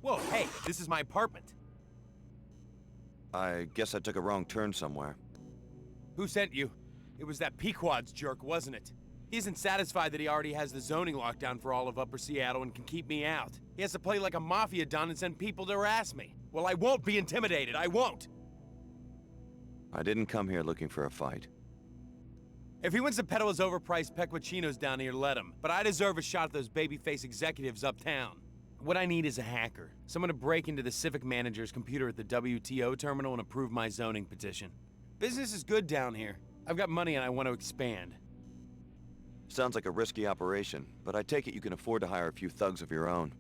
Whoa, hey, this is my apartment. I guess I took a wrong turn somewhere. Who sent you? It was that Pequod's jerk, wasn't it? He isn't satisfied that he already has the zoning lockdown for all of Upper Seattle and can keep me out. He has to play like a mafia don and send people to harass me. Well, I won't be intimidated, I won't! I didn't come here looking for a fight. If he wants to peddle his overpriced peculinos down here, let him. But I deserve a shot at those babyface executives uptown. What I need is a hacker. Someone to break into the Civic manager's computer at the WTO terminal and approve my zoning petition. Business is good down here. I've got money and I want to expand. Sounds like a risky operation, but I take it you can afford to hire a few thugs of your own.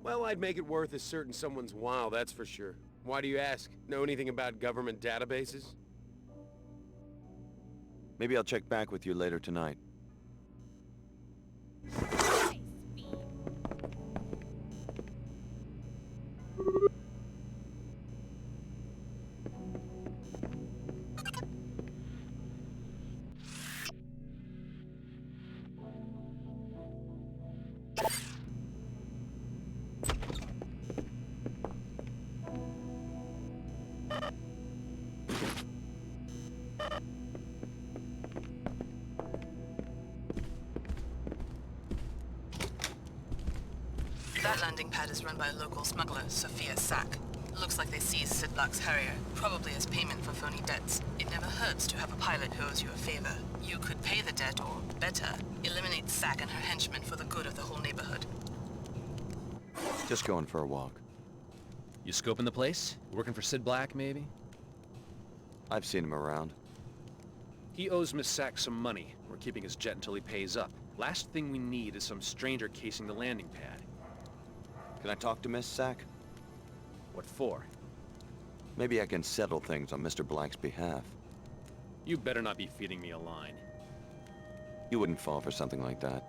Well, I'd make it worth a certain someone's while, that's for sure. Why do you ask? Know anything about government databases? Maybe I'll check back with you later tonight. That landing pad is run by a local smuggler, Sophia Sack. Looks like they seized Sid Black's Harrier, probably as payment for phony debts. It never hurts to have a pilot who owes you a favor. You could pay the debt, or, better, eliminate Sack and her henchmen for the good of the whole neighborhood. Just going for a walk. You scoping the place? Working for Sid Black, maybe? I've seen him around. He owes Miss Sack some money. We're keeping his jet until he pays up. Last thing we need is some stranger casing the landing pad. Can I talk to Miss Sack? What for? Maybe I can settle things on Mr. Black's behalf. You better not be feeding me a line. You wouldn't fall for something like that.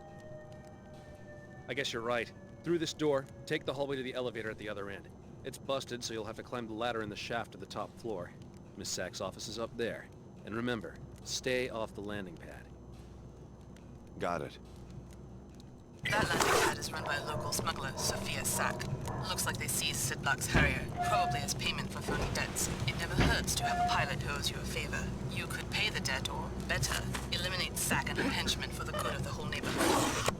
I guess you're right. Through this door, take the hallway to the elevator at the other end. It's busted, so you'll have to climb the ladder in the shaft to the top floor. Miss Sack's office is up there. And remember, stay off the landing pad. Got it. That landing pad is run by a local smuggler, Sophia Sack. Looks like they seized Sid Black's Harrier, probably as payment for phony debts. It never hurts to have a pilot who owes you a favor. You could pay the debt, or, better, eliminate Sack and her henchmen for the good of the whole neighborhood.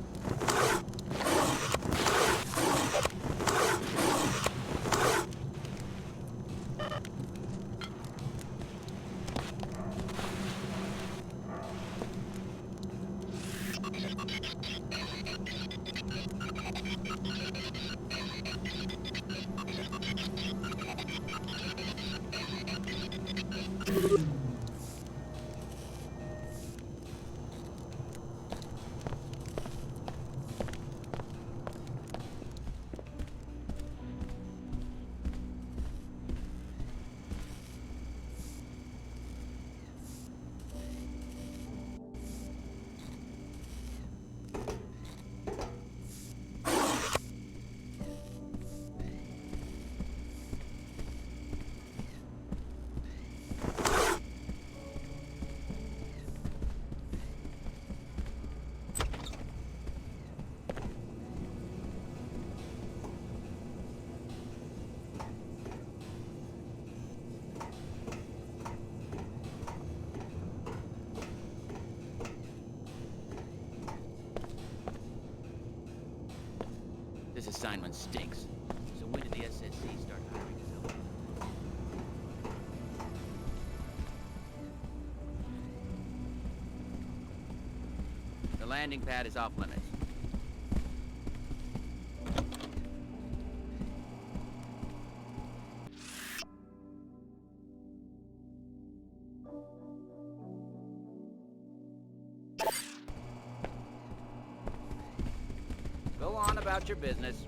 assignment stinks. So when did the SSC start hiring his help? The landing pad is off limits. Go on about your business.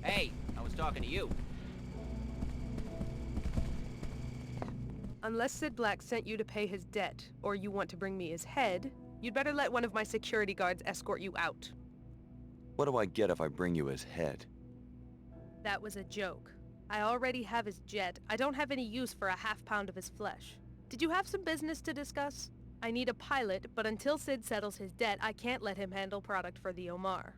Hey, I was talking to you. Unless Sid Black sent you to pay his debt, or you want to bring me his head, you'd better let one of my security guards escort you out. What do I get if I bring you his head? That was a joke. I already have his jet. I don't have any use for a half-pound of his flesh. Did you have some business to discuss? I need a pilot, but until Sid settles his debt, I can't let him handle product for the Omar.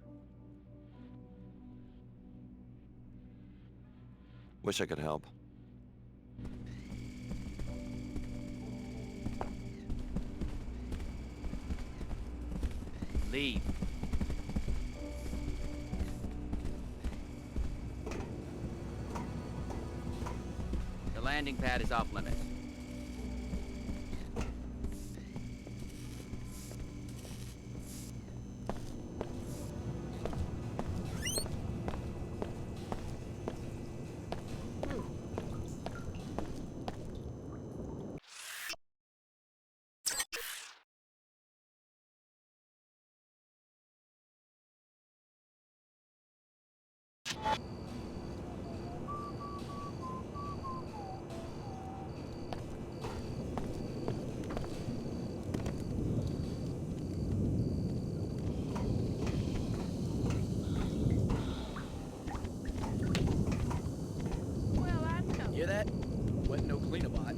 Wish I could help. Leave. The landing pad is off limits. Hear that? Wasn't no cleanabot.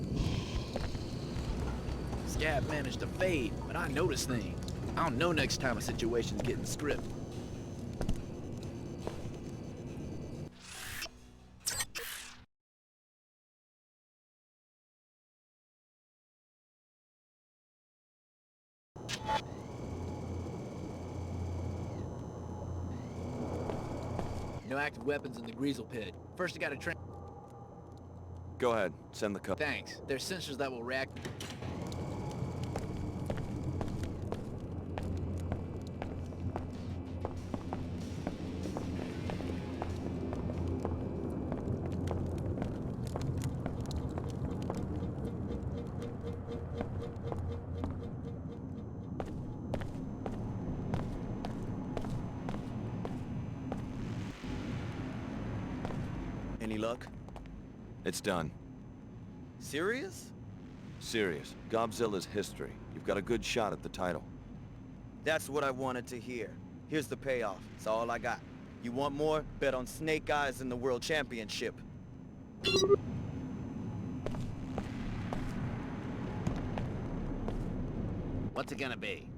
Scab managed to fade, but I notice things. I'll know next time a situation's getting script. No active weapons in the Greasel pit. First I gotta train. Go ahead, send the Thanks. There's sensors that will react. Any luck? It's done. Serious? Serious. Godzilla's history. You've got a good shot at the title. That's what I wanted to hear. Here's the payoff. It's all I got. You want more? Bet on Snake Eyes in the World Championship. What's it gonna be?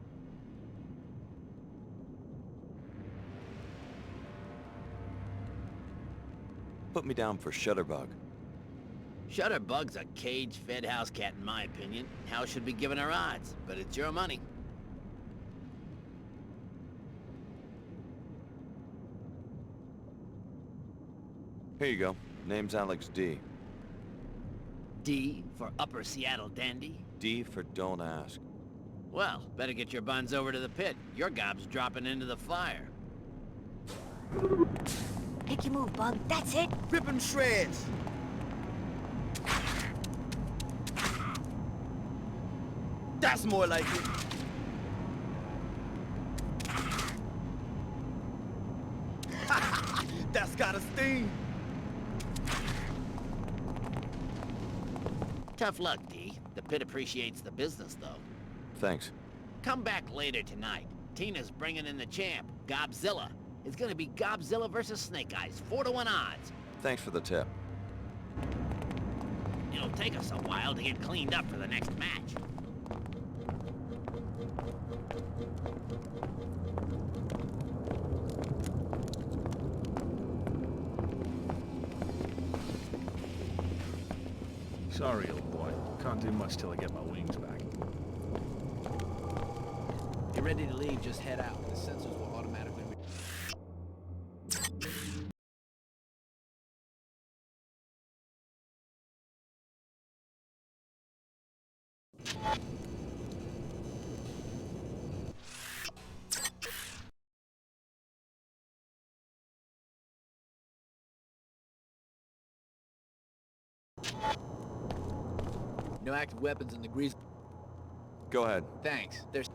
Put me down for Shutterbug. Shutterbug's a cage-fed house cat in my opinion. House should be given her odds, but it's your money. Here you go. Name's Alex D. D for Upper Seattle Dandy? D for don't ask. Well, better get your buns over to the pit. Your gob's dropping into the fire. Make your move, Bug. That's it. Rip him shreds! That's more like it. That's got a sting. Tough luck, D. The pit appreciates the business, though. Thanks. Come back later tonight. Tina's bringing in the champ, Gobzilla. It's gonna be Gobzilla versus Snake Eyes, 4-to-1 odds. Thanks for the tip. It'll take us a while to get cleaned up for the next match. Sorry, old boy. Can't do much till I get my wings back. You're ready to leave, just head out. The sensors will automatically... No active weapons in the grease... Go ahead. Thanks. There's...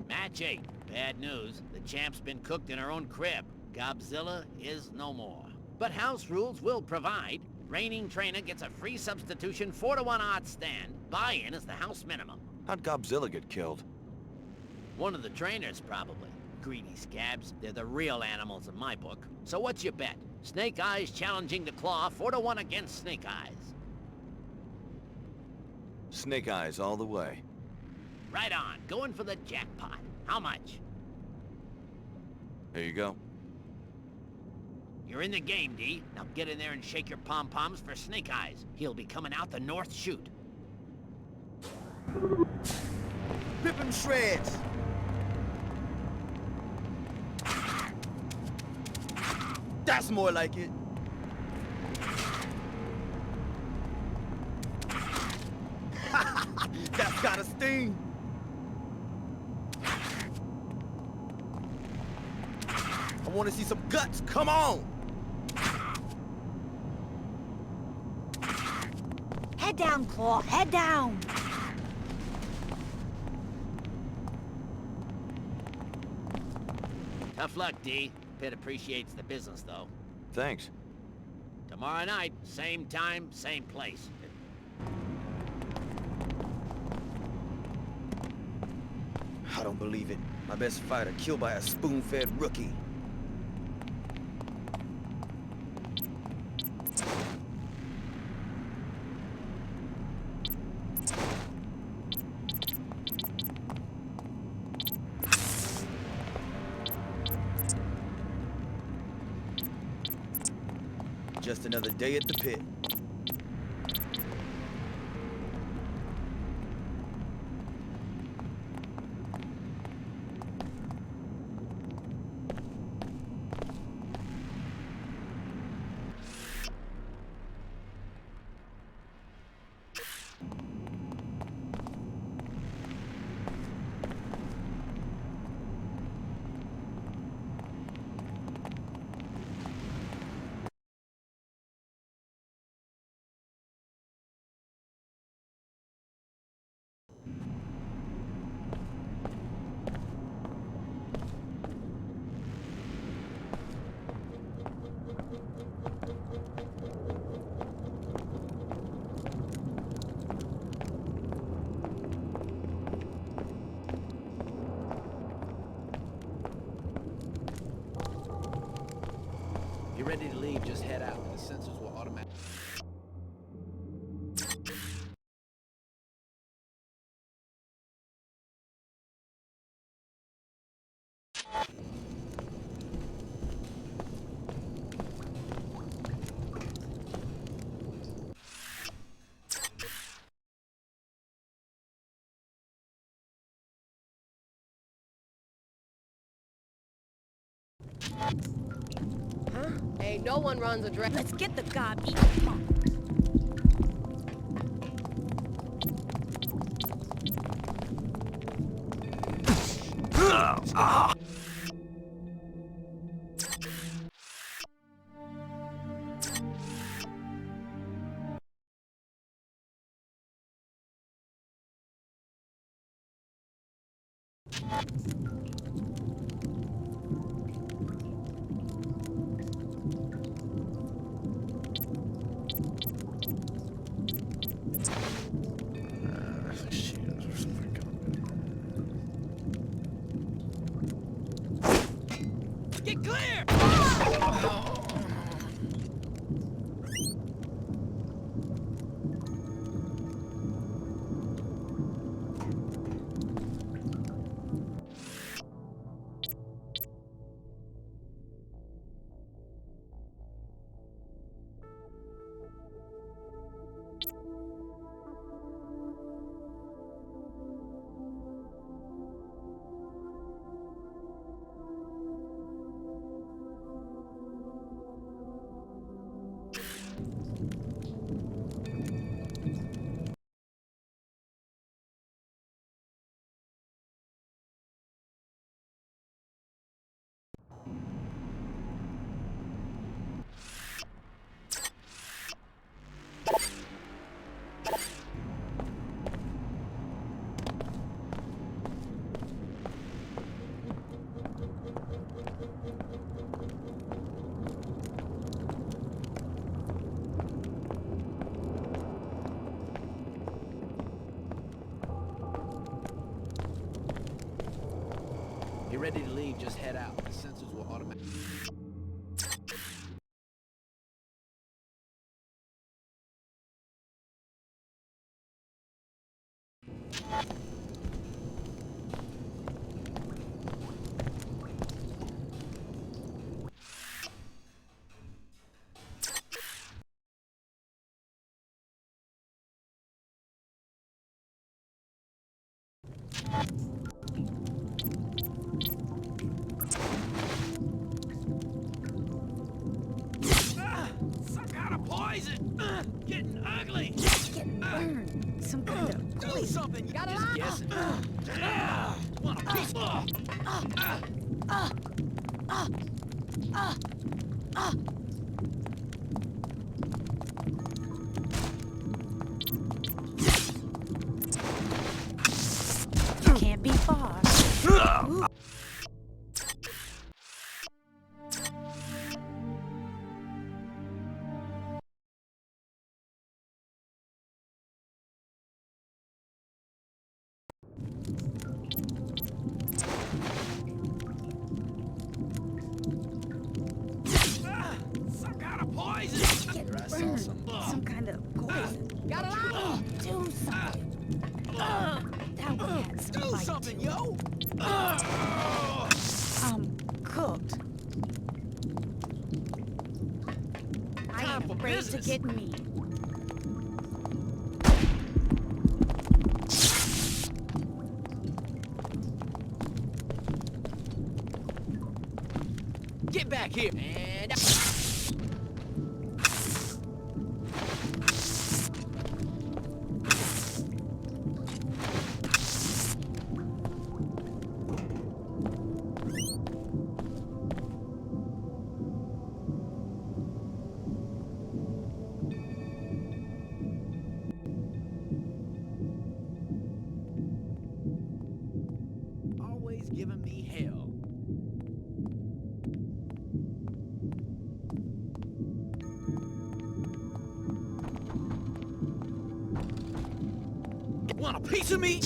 Match 8. Bad news. The champ's been cooked in her own crib. Gobzilla is no more. But house rules will provide. Reigning trainer gets a free substitution 4-to-1 odds stand. Buy-in is the house minimum. How'd Godzilla get killed? One of the trainers, probably. Greedy scabs. They're the real animals in my book. So what's your bet? Snake Eyes challenging the Claw 4-to-1 against Snake Eyes. Snake Eyes all the way. Right on. Going for the jackpot. How much? Here you go. You're in the game, D. Now get in there and shake your pom-poms for Snake Eyes. He'll be coming out the north chute. Rip him shreds! That's more like it. That's got a sting. I want to see some guts. Come on! Head down, Claw. Head down. Tough luck, D. Pit appreciates the business, though. Thanks. Tomorrow night, same time, same place. I don't believe it. My best fighter killed by a spoon-fed rookie. Just another day at the pit. You're ready to leave, just head out. The sensors will automatically... Huh? Hey, no one runs a dress. Let's get the gob eat. Get clear! You're ready to leave, just head out. The sensors will automatically... Some kind of poison! Getting ugly! Getting burned. Some kind of Do poison. something! You just guessing. Want a piece? Can't be far. Ooh. Some kind of poison! Getting I saw burned. some. Some kind of poison. Got a lot! Do something. That one had some Do bite, something, too. yo! Cooked. I Time ain't for afraid to business. get meat. Get back here! And... Always giving me hell. Want a piece of me?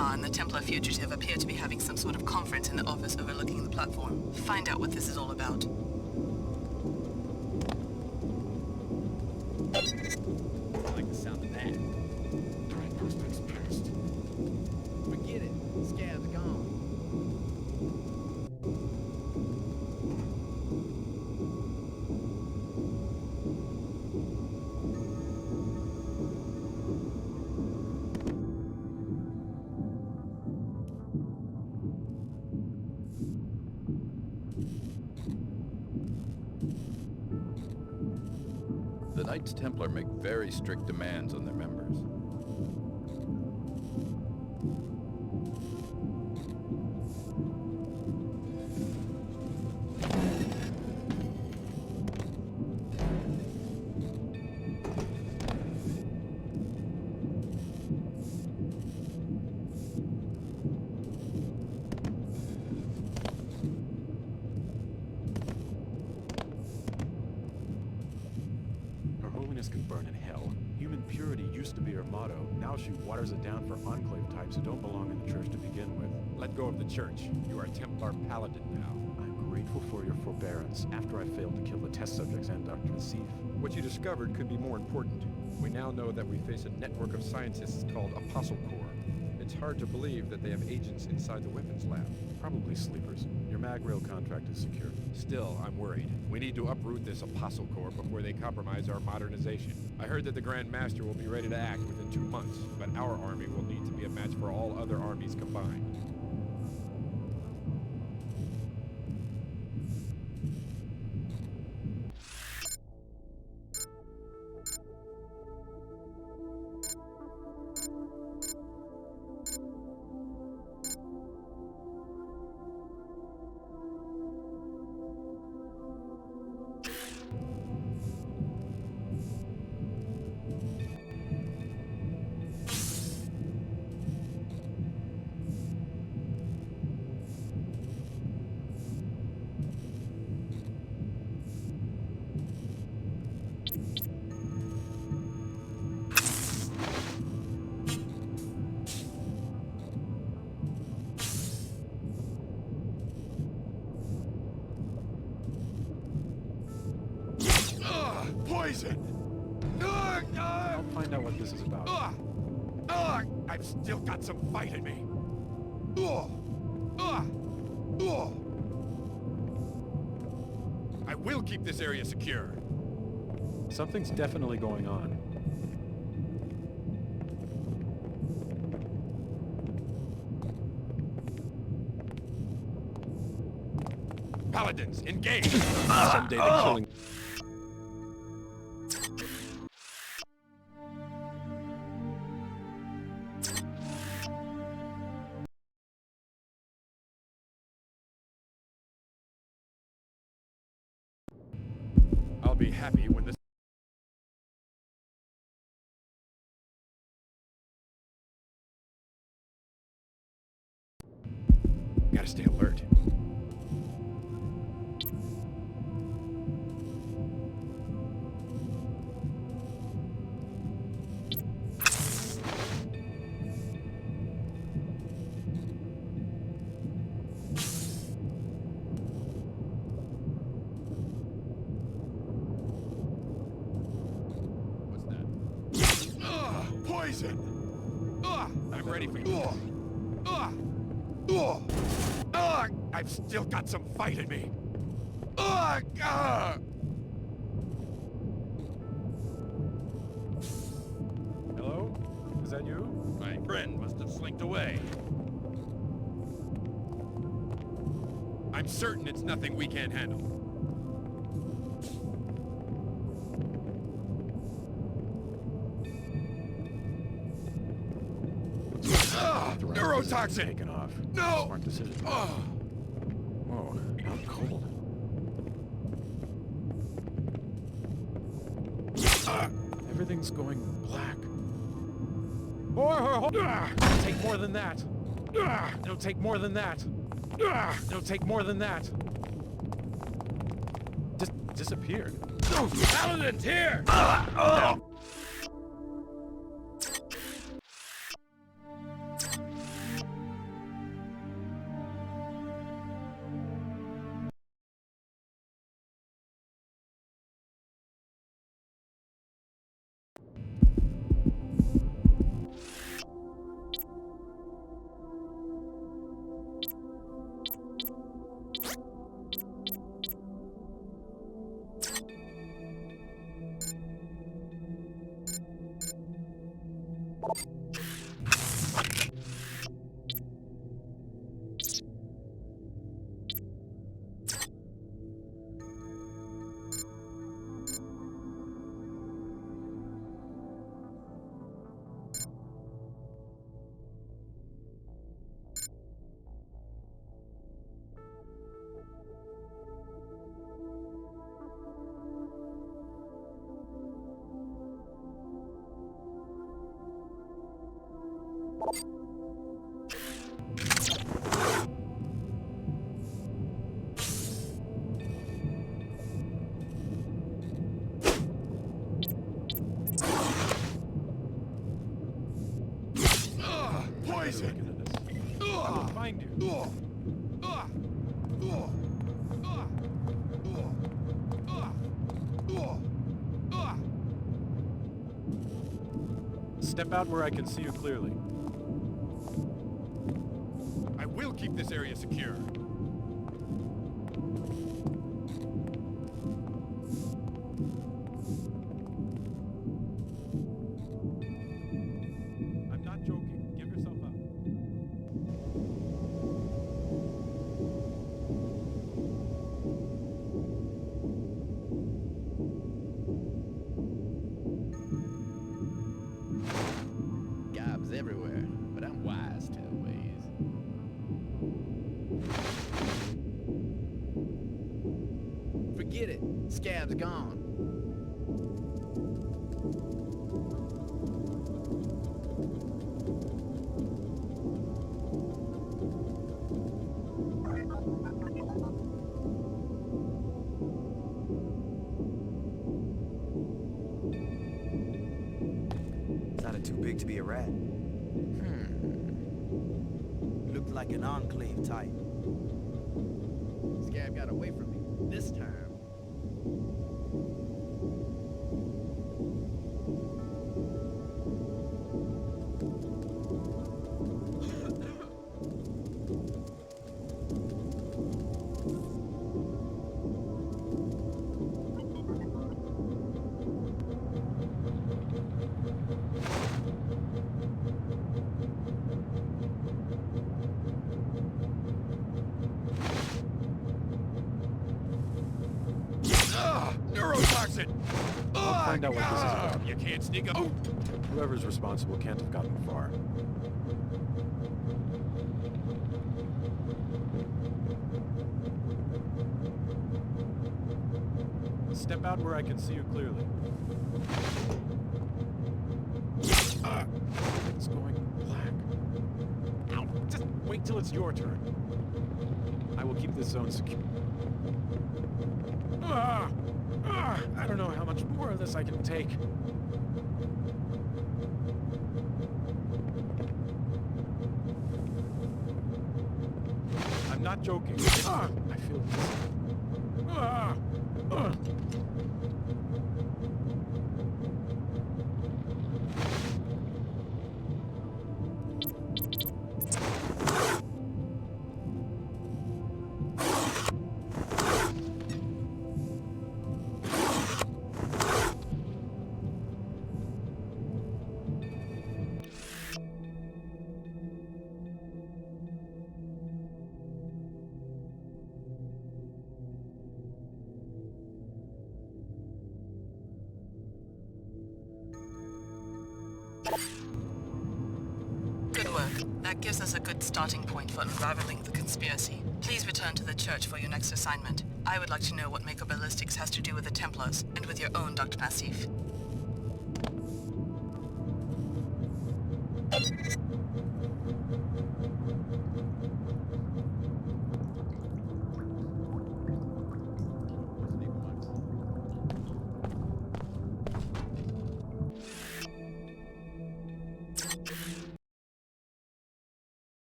Grandma and the Templar fugitive appear to be having some sort of conference in the office overlooking the platform. Find out what this is all about. I like the sound of that. Forget it. Scab's gone. The Knights Templar make very strict demands on their members. Her holiness can burn in hell. Human purity used to be her motto. Now she waters it down for enclave types who don't belong in the church to begin with. Let go of the church. You are a Templar paladin now. I'm grateful for your forbearance after I failed to kill the test subjects and Dr. Nassif. What you discovered could be more important. We now know that we face a network of scientists called Apostle Corps. It's hard to believe that they have agents inside the weapons lab. Probably sleepers. Your mag rail contract is secure. Still, I'm worried. We need to uproot this Apostle Corps before they compromise our modernization. I heard that the Grand Master will be ready to act within 2 months, but our army will need to be a match for all other armies combined. Poison! I'll find out what this is about. I've still got some fight in me. I will keep this area secure. Something's definitely going on. Paladins, engage! Someday the killing... I'll be happy when this... Gotta stay alert. Poison! I'm ready for you. I've still got some fight in me. Hello? Is that you? My friend must have slinked away. I'm certain it's nothing we can't handle. Neurotoxin! Taken off. No! Smart decision. Whoa, out cold. Everything's going black. It'll take more than that. It'll take more than that. It'll take more than that. Just disappeared. Paladins, here! Poison! I will find you. Step out where I can see you clearly. I will keep this area secure. I'm not joking. Give yourself up. Gobs everywhere, but I'm wise to the ways. Forget it. Scab's gone. Sounded too big to be a rat. Looked like an enclave type. Scab got away from me. This time. Neurotoxin! I'll find out what this is about. You can't sneak up. Whoever's responsible can't have gotten far. Step out where I can see you clearly. It's going black. Ow! Just wait till it's your turn. I will keep this zone secure. I don't know how much more of this I can take. I'm not joking. I feel this. Good work. That gives us a good starting point for unraveling the conspiracy. Please return to the church for your next assignment. I would like to know what Mako Ballistics has to do with the Templars, and with your own Dr. Nassif.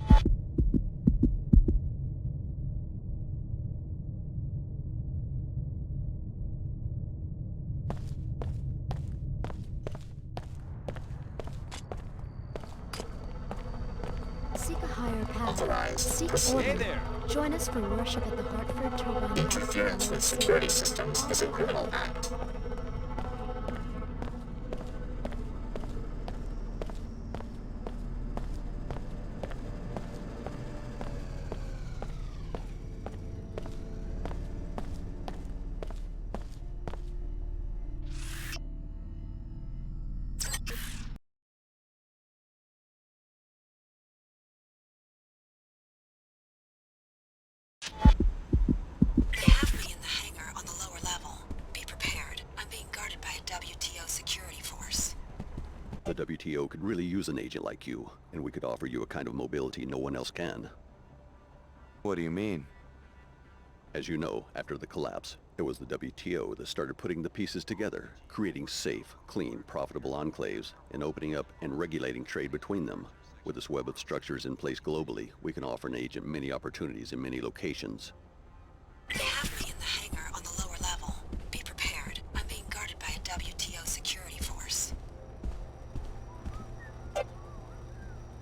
You Seek order. Hey there! Join us for worship at the Hartford Turbine Festival. They have me in the hangar on the lower level. Be prepared. I'm being guarded by a WTO security force. The WTO could really use an agent like you, and we could offer you a kind of mobility no one else can. What do you mean? As you know, after the collapse, it was the WTO that started putting the pieces together, creating safe, clean, profitable enclaves, and opening up and regulating trade between them. With this web of structures in place globally, we can offer an agent many opportunities in many locations. They have me in the hangar on the lower level. Be prepared. I'm being guarded by a WTO security force.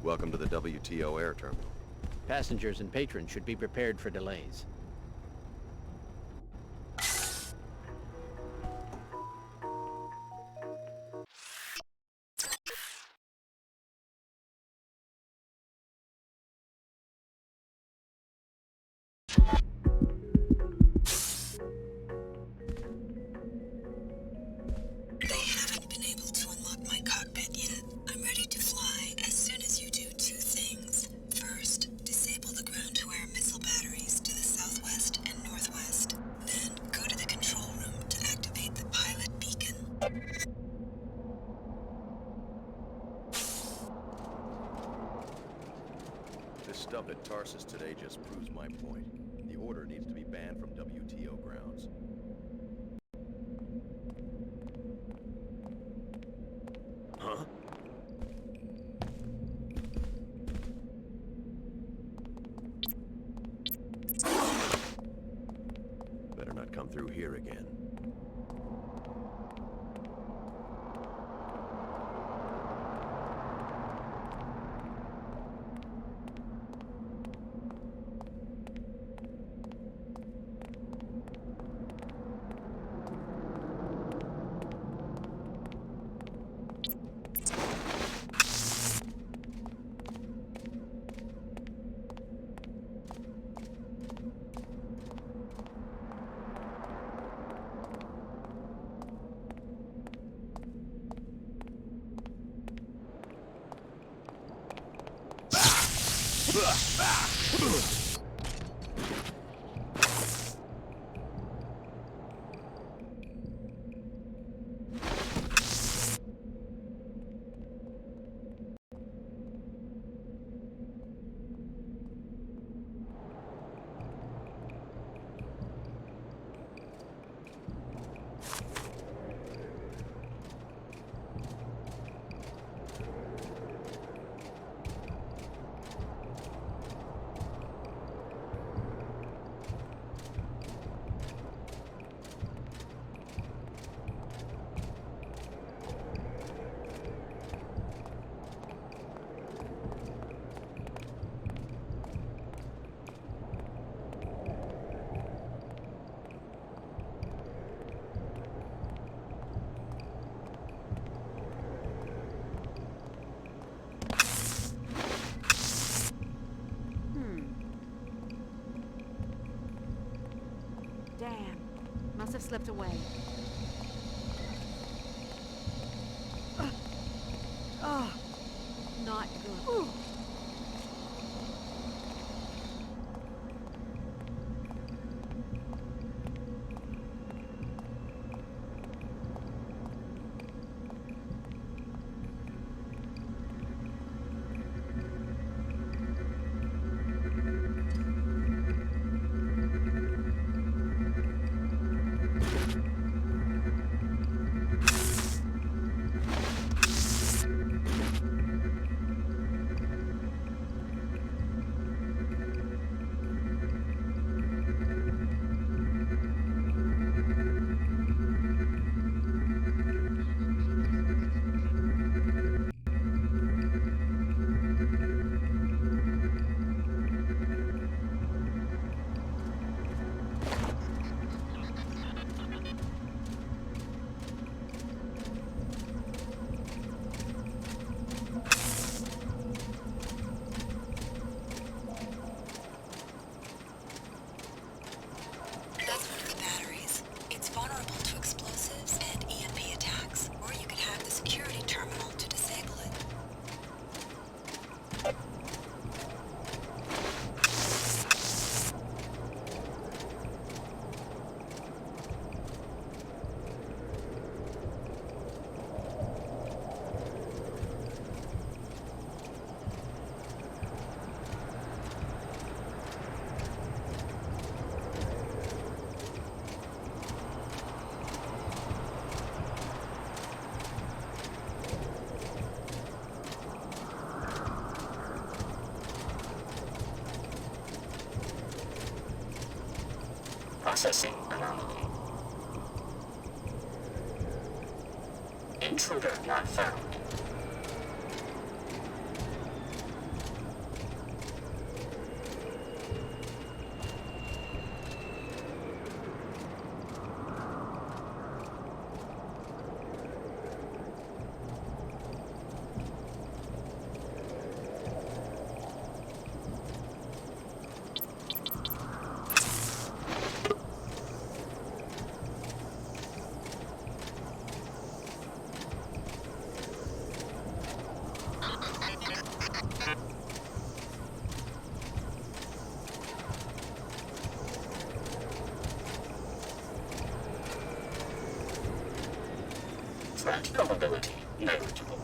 Welcome to the WTO air terminal. Passengers and patrons should be prepared for delays. They haven't been able to unlock my cockpit yet. I'm ready to fly as soon as you do two things. First, disable the ground-to-air missile batteries to the southwest and northwest. Then, go to the control room to activate the pilot beacon. This stuff at Tarsus today just proves my point. The order needs to be banned from WTO grounds. Huh? Better not come through here again. Damn. Must have slipped away. Oh, not good. Processing anomaly. Intruder not found. Threat probability negligible.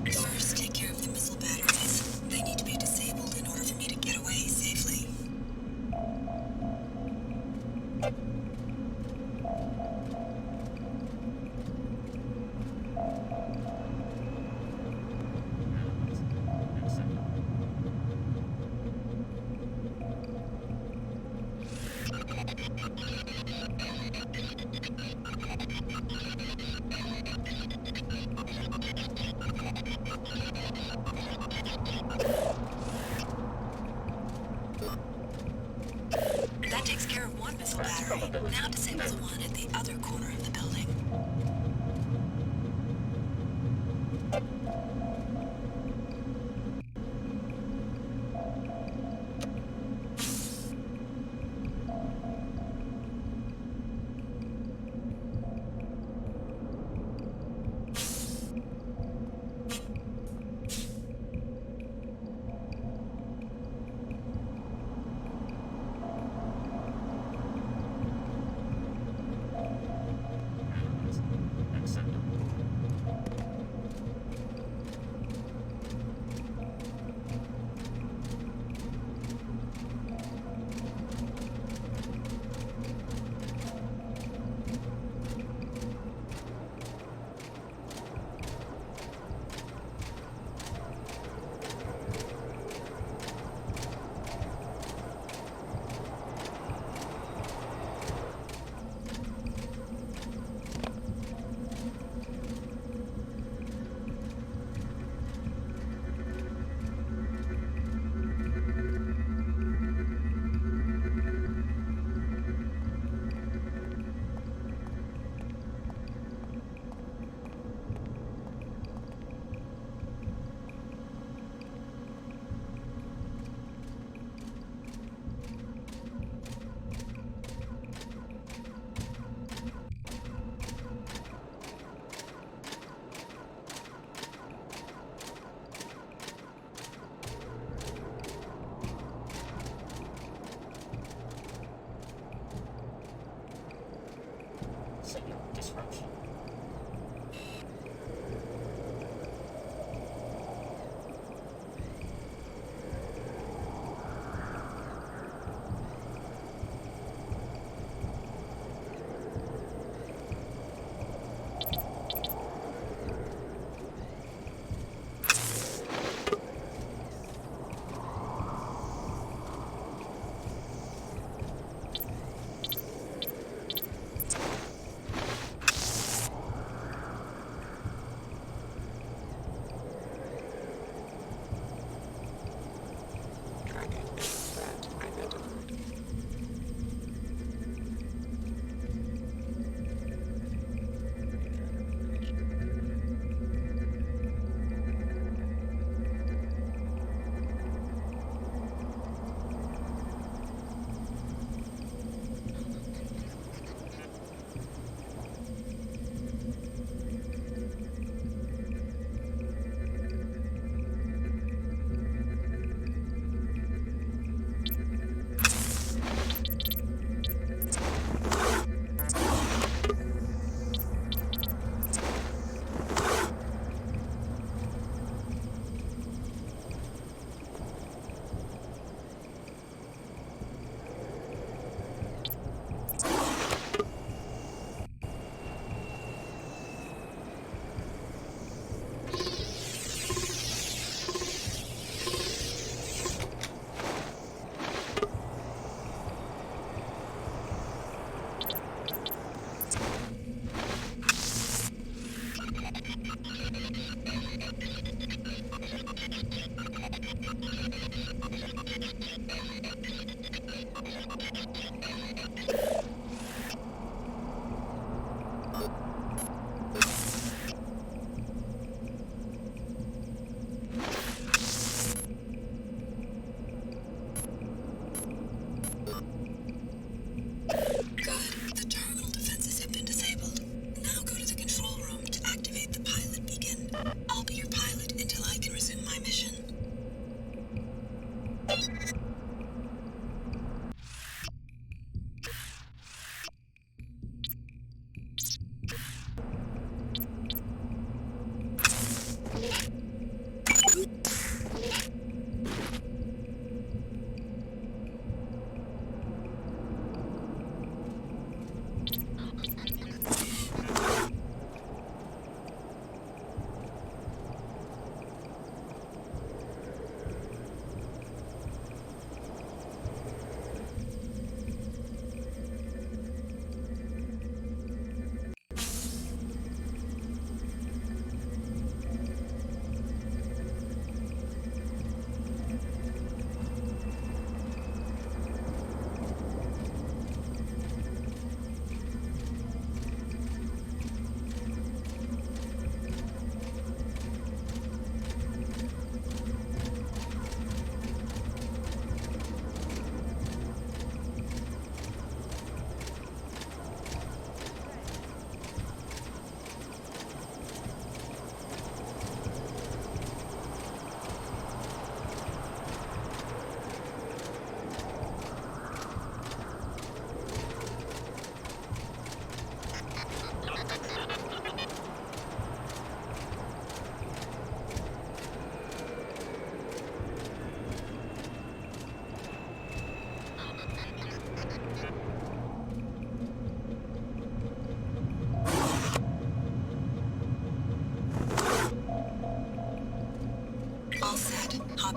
First, take care of the missile batteries. They need to be disabled in order for me to get away safely. That takes care of one missile battery. Now disable the one at the other corner of the building.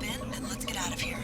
Strap in and let's get out of here.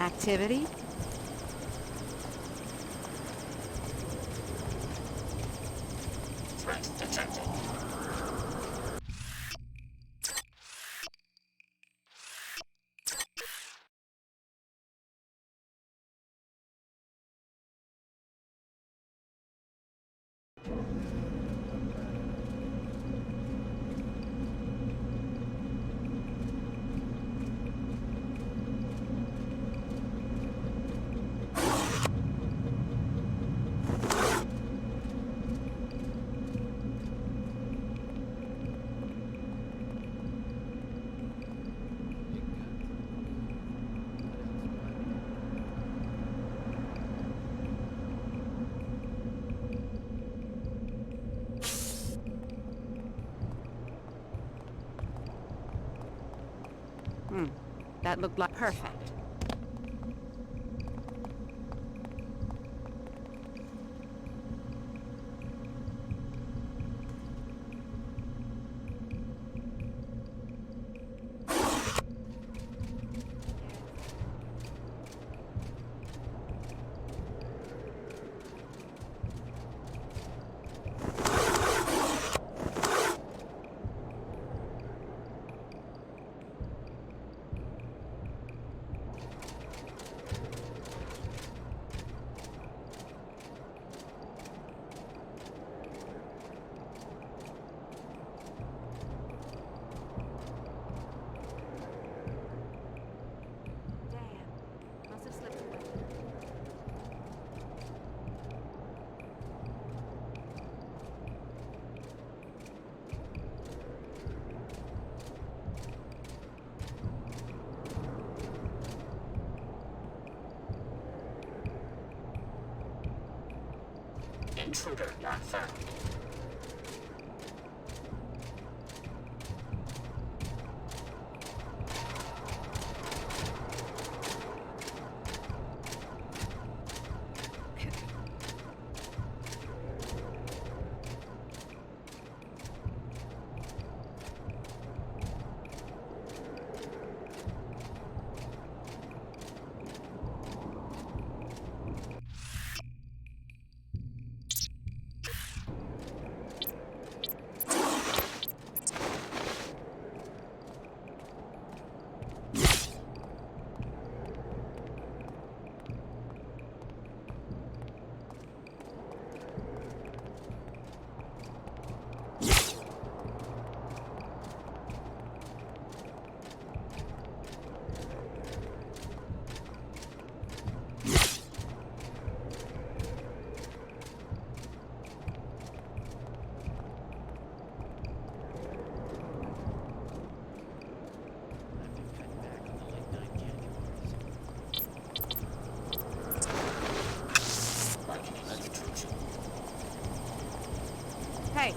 Activity? Threat detected. That looked like perfect. Intruder not found. Hey.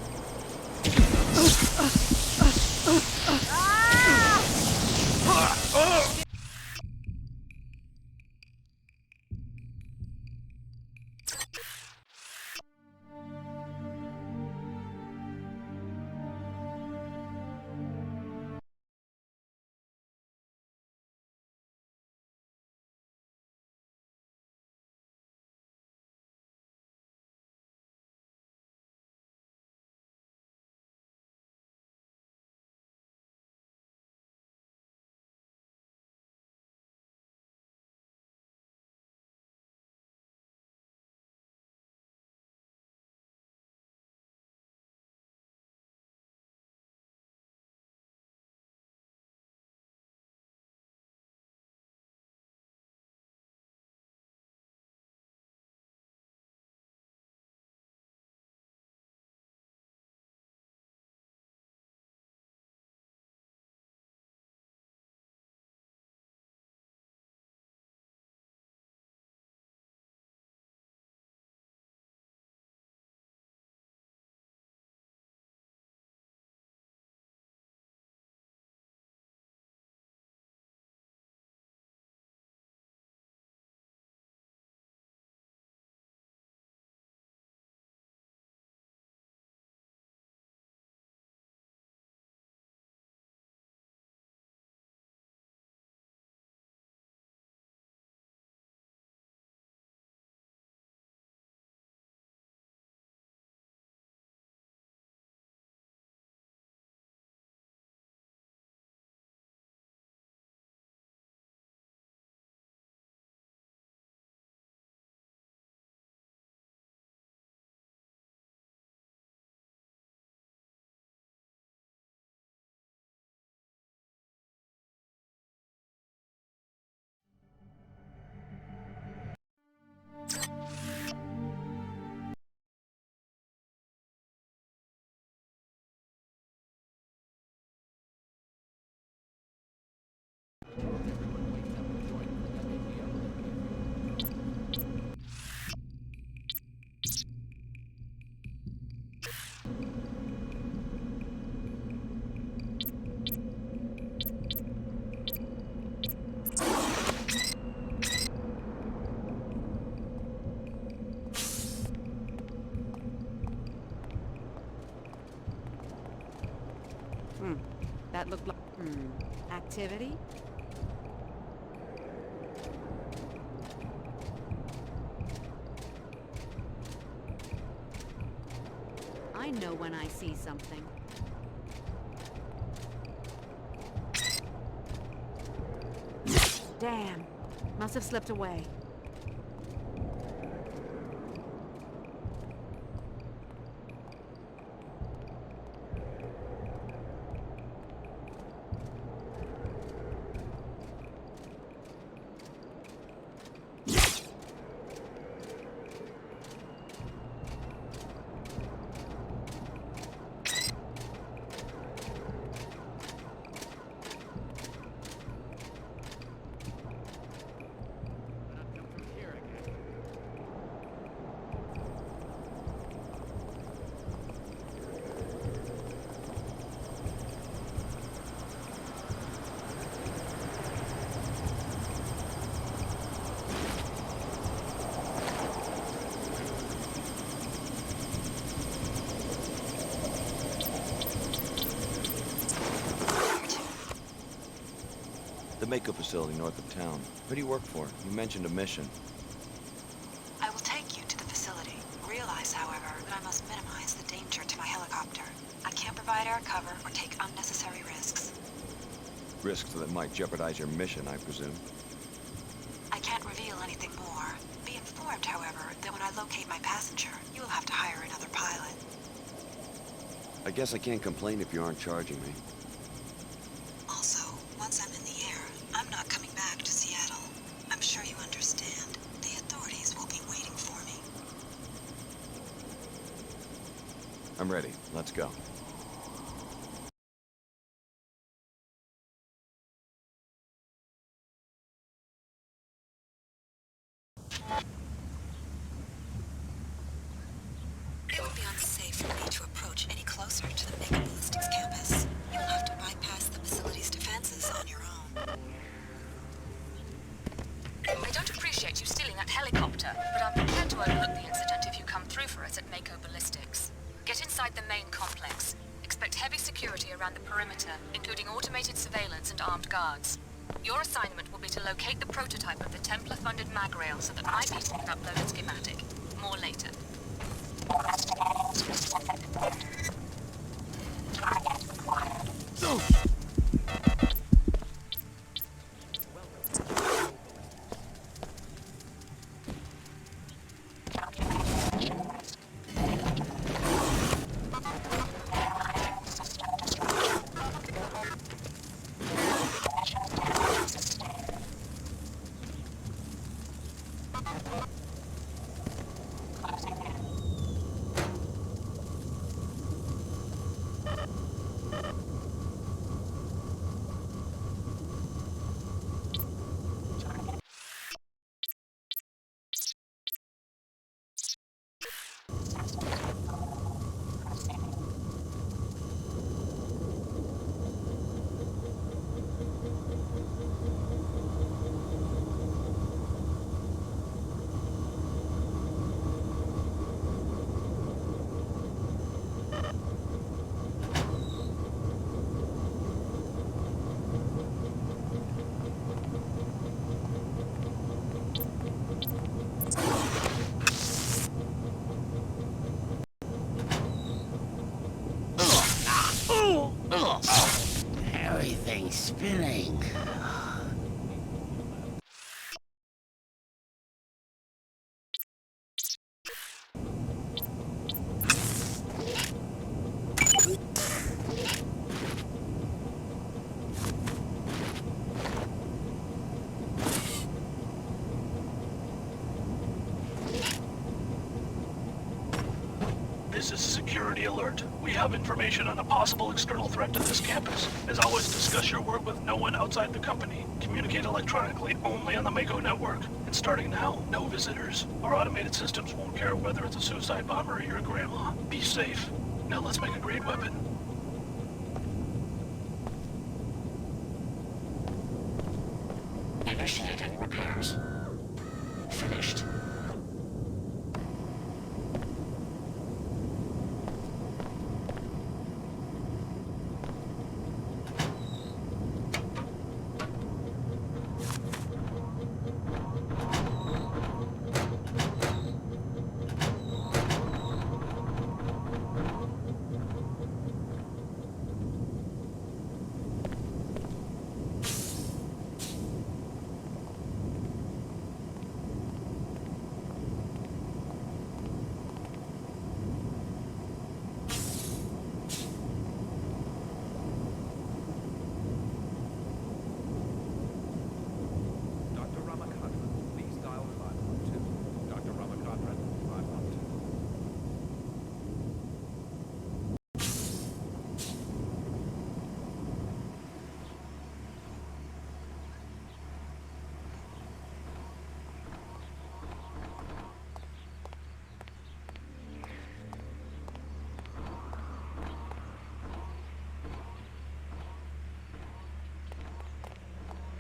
That looked like... Activity? I know when I see something. Damn. Must have slipped away. The Mako facility north of town. Who do you work for? You mentioned a mission. I will take you to the facility. Realize, however, that I must minimize the danger to my helicopter. I can't provide air cover or take unnecessary risks. Risks that might jeopardize your mission, I presume. I can't reveal anything more. Be informed, however, that when I locate my passenger, you will have to hire another pilot. I guess I can't complain if you aren't charging me. Also, once I'm in the air, I'm not coming back to Seattle. I'm sure you understand. The authorities will be waiting for me. I'm ready. Let's go. It would be unsafe for me to approach any closer to the Mako Ballistics campus. You'll have to bypass the facility's defenses on your own. I don't appreciate you stealing that helicopter, but I'm prepared to overlook the incident if you come through for us at Mako Ballistics. Get inside the main complex. Expect heavy security around the perimeter, including automated surveillance and armed guards. Your assignment will be to locate the prototype of the Templar-funded mag rail so that my people can upload a schematic. More later. Everything's spinning. This is a security alert. We have information on a possible external threat to this campus. As always, discuss your work with no one outside the company. Communicate electronically only on the Mako network. And starting now, no visitors. Our automated systems won't care whether it's a suicide bomber or your grandma. Be safe. Now let's make a great weapon. Initiating repairs. Finished.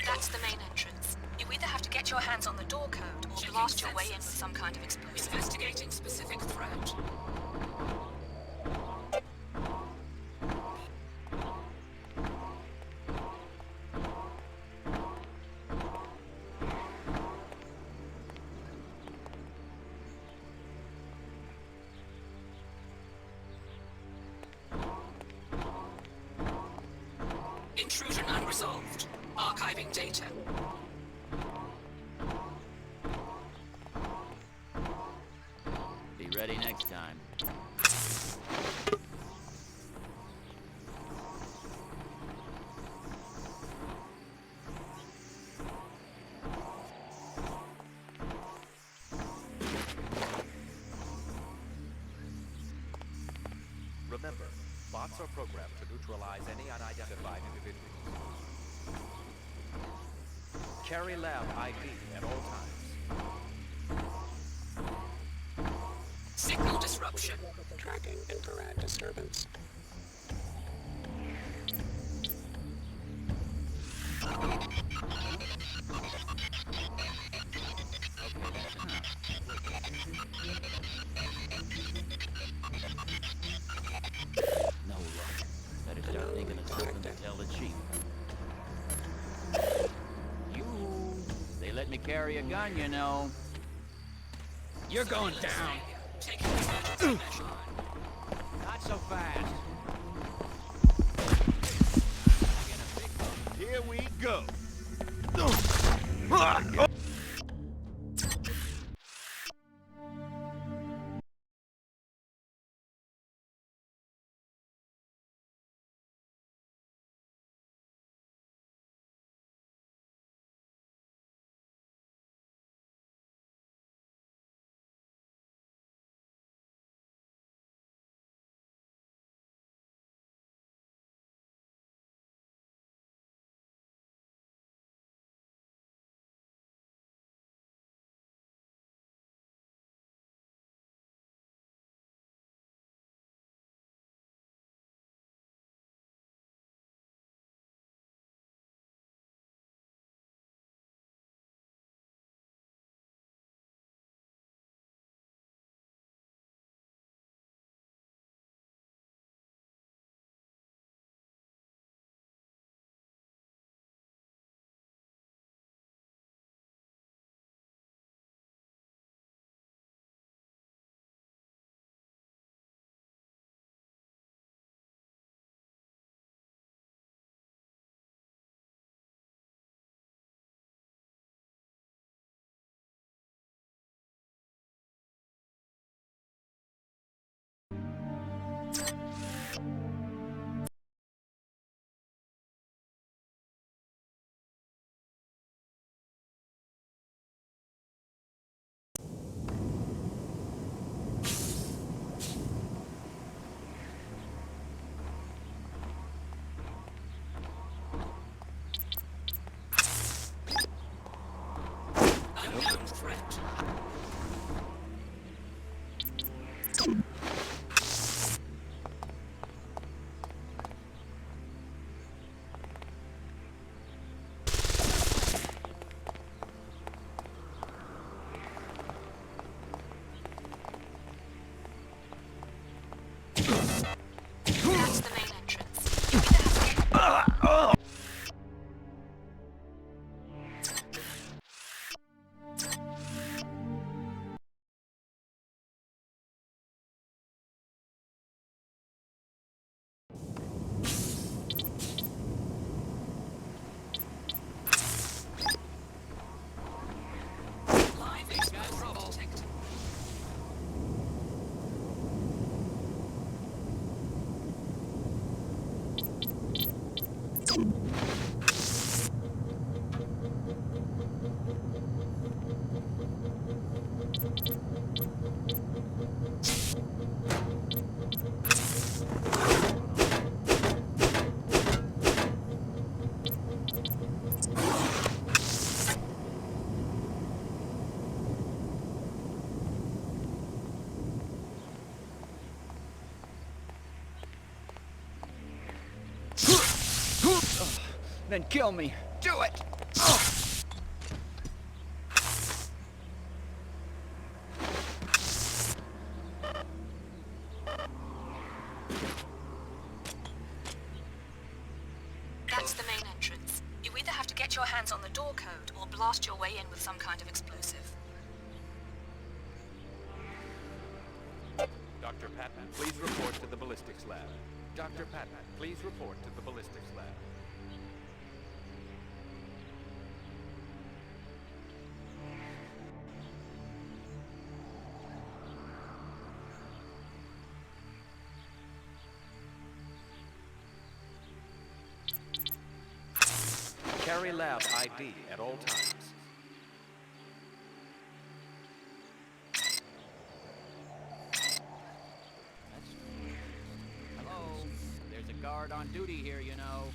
That's the main entrance. You either have to get your hands on the door code or blast your way in with some kind of explosive. Investigating specific threat. Intrusion unresolved. Archiving data. Be ready next time. Remember, bots are programmed to neutralize any unidentified individuals. Carry lab ID at all times. Signal disrupted. Option. Tracking infrared disturbance. No luck. Better start thinking of something to tell the chief. You. They let me carry a gun, you know. You're going down. Not so fast. Here we go. That's the main entrance. You either have to... Then kill me. Do it! That's the main entrance. You either have to get your hands on the door code or blast your way in with some kind of explosive. Dr. Patman, please report to the ballistics lab. Dr. Patman, please report to the ballistics lab. Carry lab ID at all times. Hello? There's a guard on duty here, you know.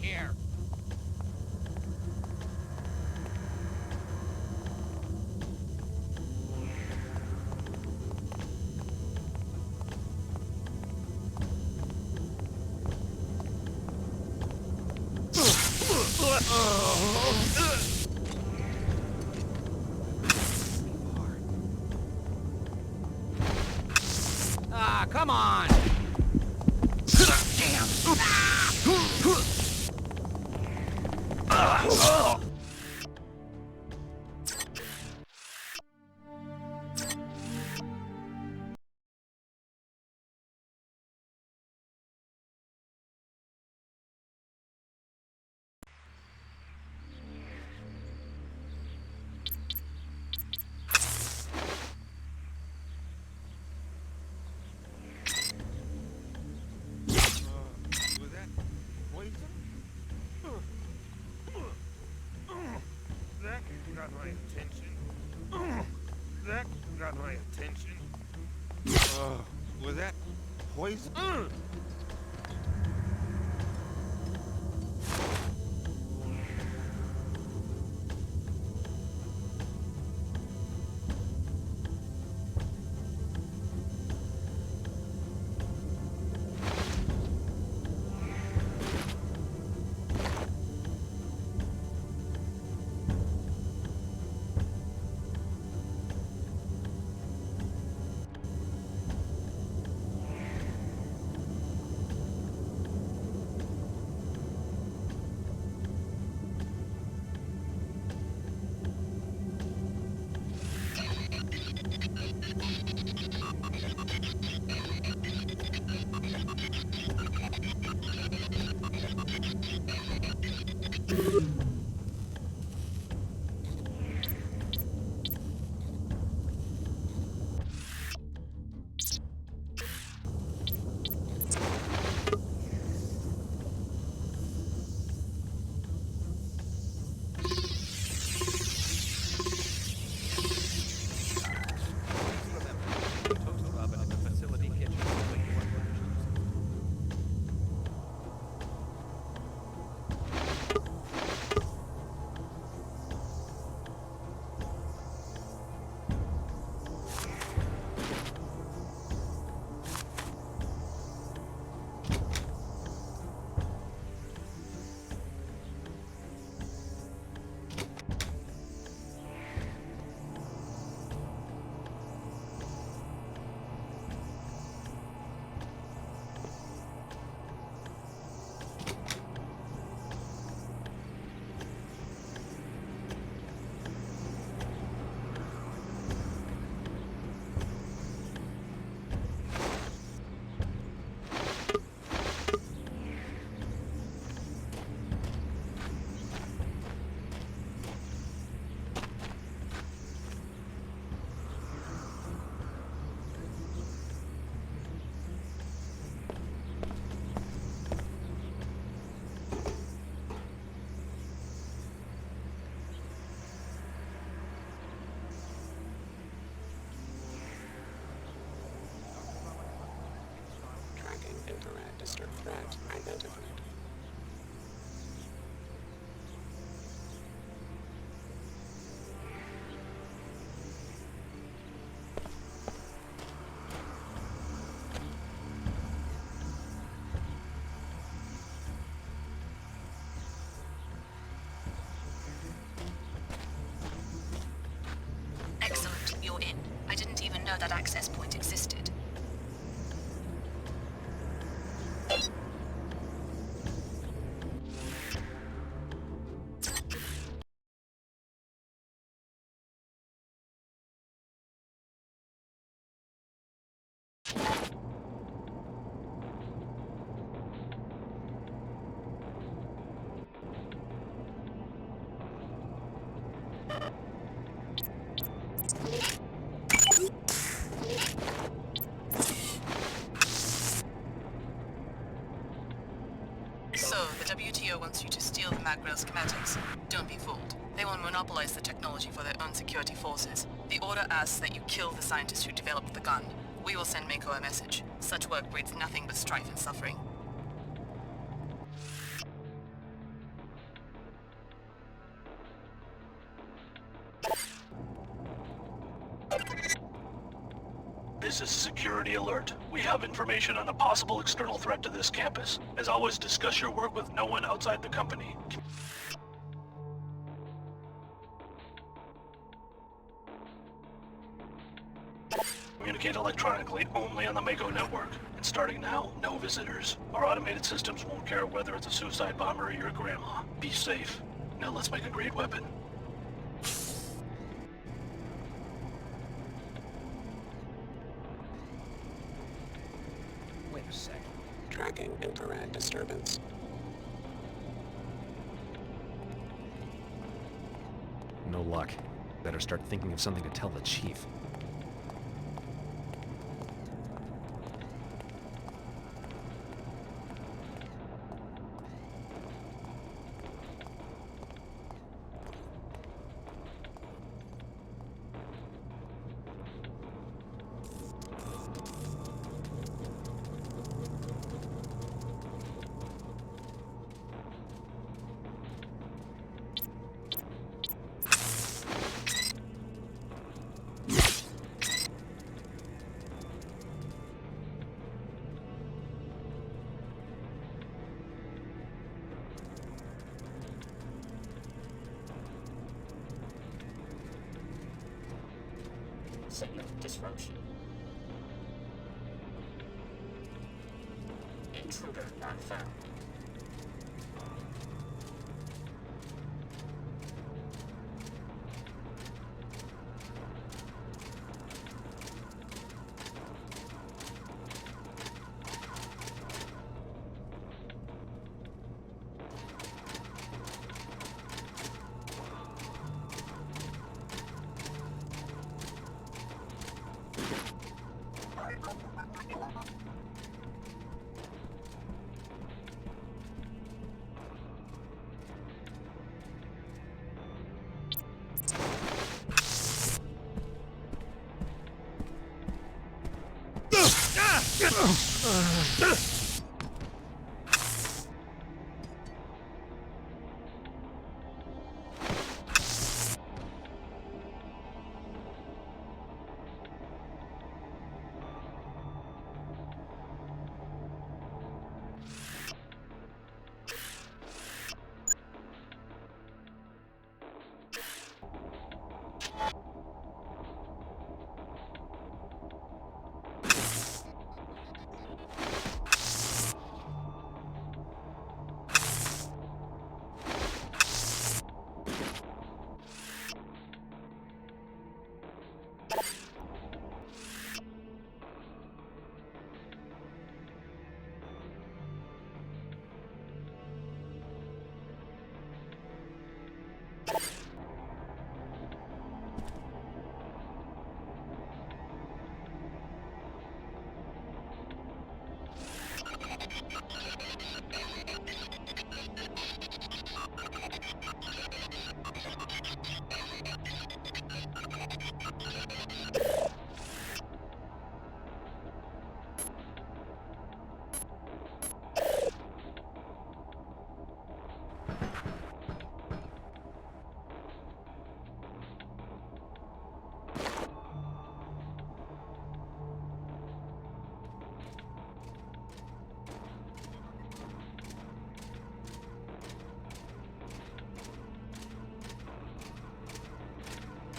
here. Ah, come on! Damn! Was that poison? That got my attention. That got my attention. Was that poison? Infrared disturb threat identified. Excellent, you're in. I didn't even know that access point existed. So, the WTO wants you to steal the Magrail schematics. Don't be fooled. They will monopolize the technology for their own security forces. The order asks that you kill the scientist who developed the gun. We will send Mako a message. Such work breeds nothing but strife and suffering. This is a security alert. We have information on a possible external threat to this campus. As always, discuss your work with no one outside the company. Communicate electronically only on the Mako network. And starting now, no visitors. Our automated systems won't care whether it's a suicide bomber or your grandma. Be safe. Now let's make a great weapon. Wait a second. Tracking infrared disturbance. No luck. Better start thinking of something to tell the chief. Signal disruption. Intruder not found.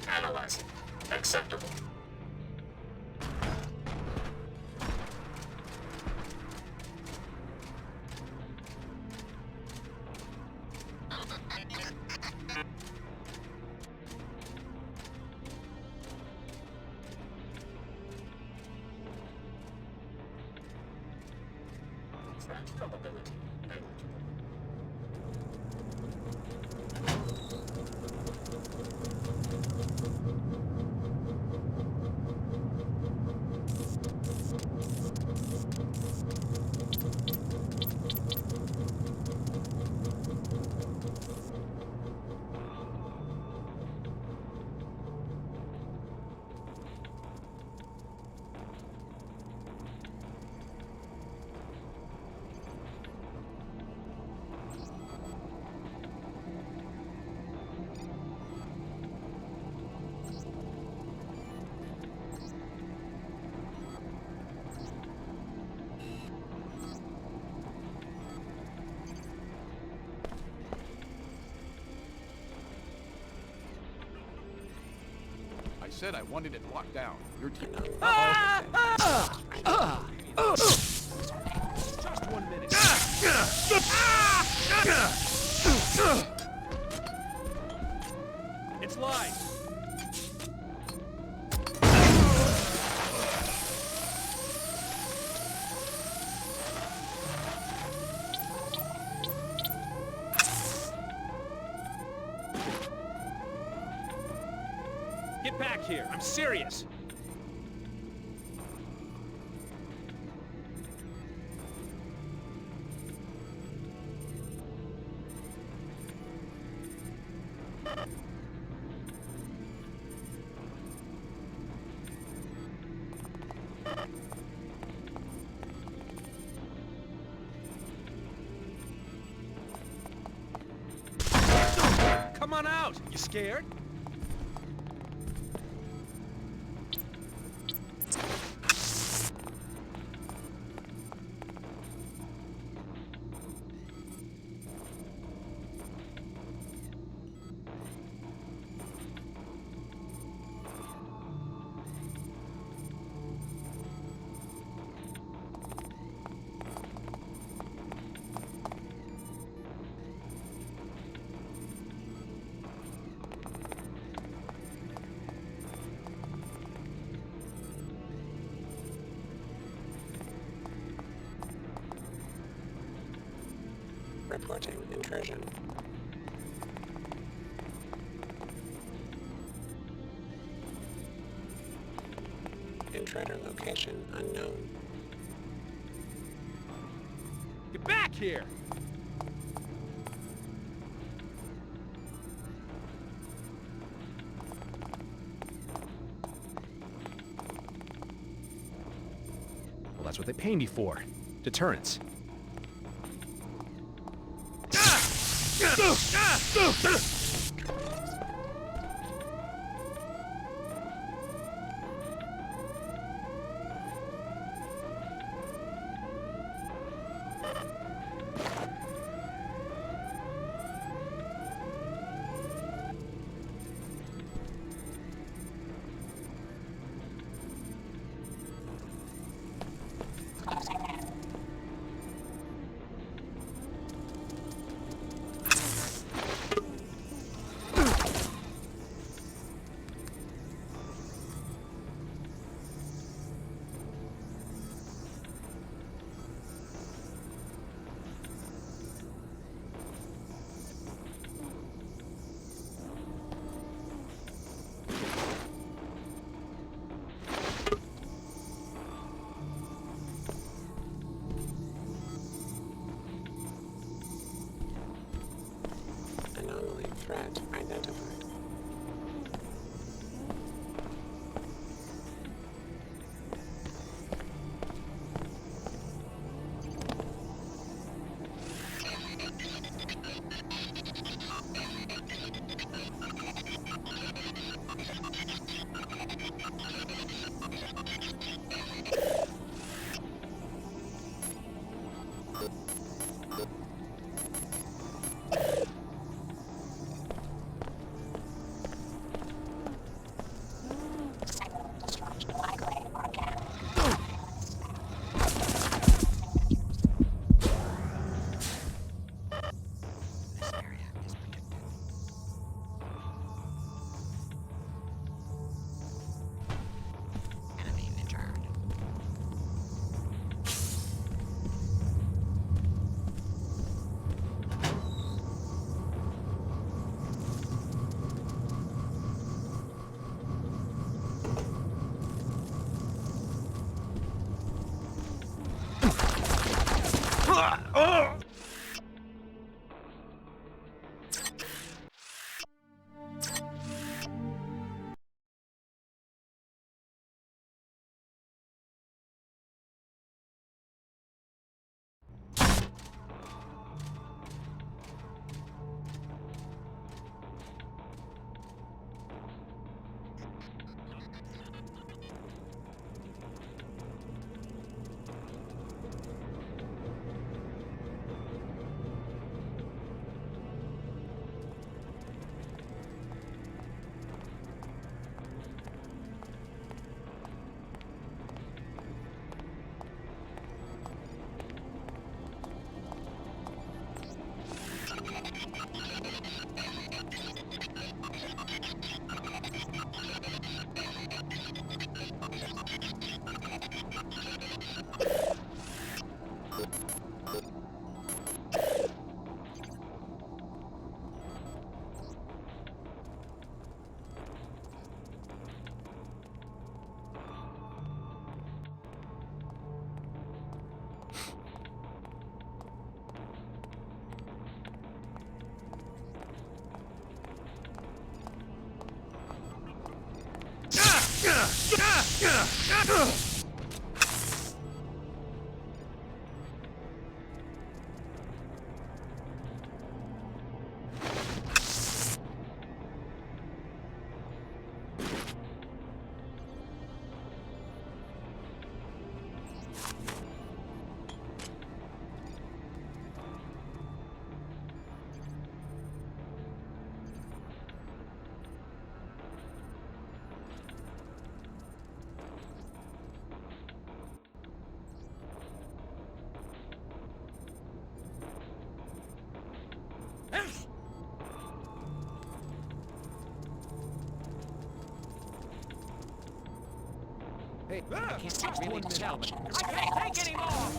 Analyzing. Acceptable. Threat probability negligible. said I wanted it locked down. Your team. Just 1 minute. It's live. Get back here. I'm serious. Come on out! You scared? Reporting intrusion. Intruder location unknown. Get back here! Well, that's what they pay me for. Deterrence. Anomaly threat identified. Hey, I can't really tell, but I can't take anymore!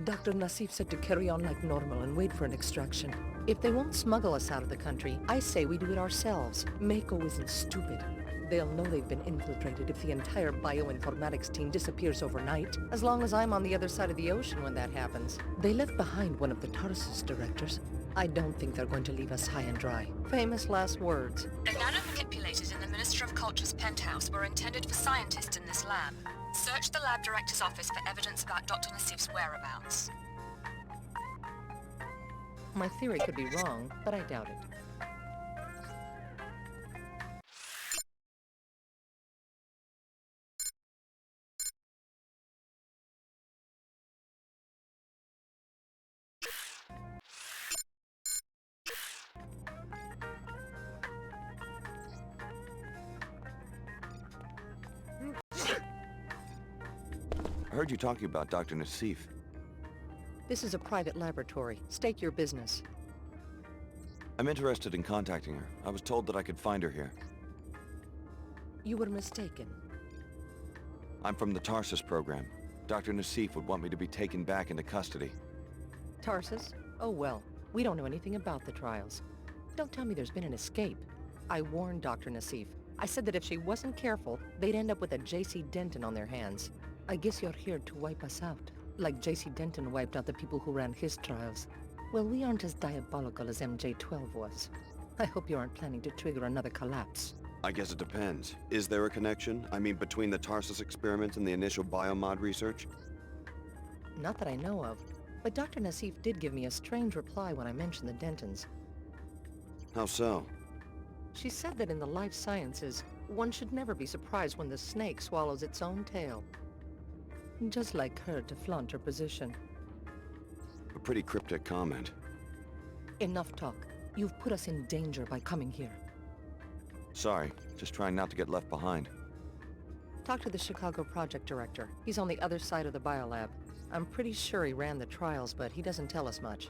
Dr. Nassif said to carry on like normal and wait for an extraction. If they won't smuggle us out of the country, I say we do it ourselves. Mako isn't stupid. They'll know they've been infiltrated if the entire bioinformatics team disappears overnight, as long as I'm on the other side of the ocean when that happens. They left behind one of the Tarsus directors. I don't think they're going to leave us high and dry. Famous last words. The nanomanipulators in the Minister of Culture's penthouse were intended for scientists in this lab. Search the lab director's office for evidence about Dr. Nassif's whereabouts. My theory could be wrong, but I doubt it. I heard you talking about Dr. Nassif. This is a private laboratory. State your business. I'm interested in contacting her. I was told that I could find her here. You were mistaken. I'm from the Tarsus program. Dr. Nassif would want me to be taken back into custody. Tarsus? Oh well. We don't know anything about the trials. Don't tell me there's been an escape. I warned Dr. Nassif. I said that if she wasn't careful, they'd end up with a J.C. Denton on their hands. I guess you're here to wipe us out, like J.C. Denton wiped out the people who ran his trials. Well, we aren't as diabolical as MJ-12 was. I hope you aren't planning to trigger another collapse. I guess it depends. Is there a connection? I mean, between the Tarsus experiments and the initial biomod research? Not that I know of, but Dr. Nassif did give me a strange reply when I mentioned the Dentons. How so? She said that in the life sciences, one should never be surprised when the snake swallows its own tail. Just like her to flaunt her position. A pretty cryptic comment. Enough talk. You've put us in danger by coming here. Sorry, just trying not to get left behind. Talk to the Chicago project director. He's on the other side of the biolab. I'm pretty sure he ran the trials, but he doesn't tell us much.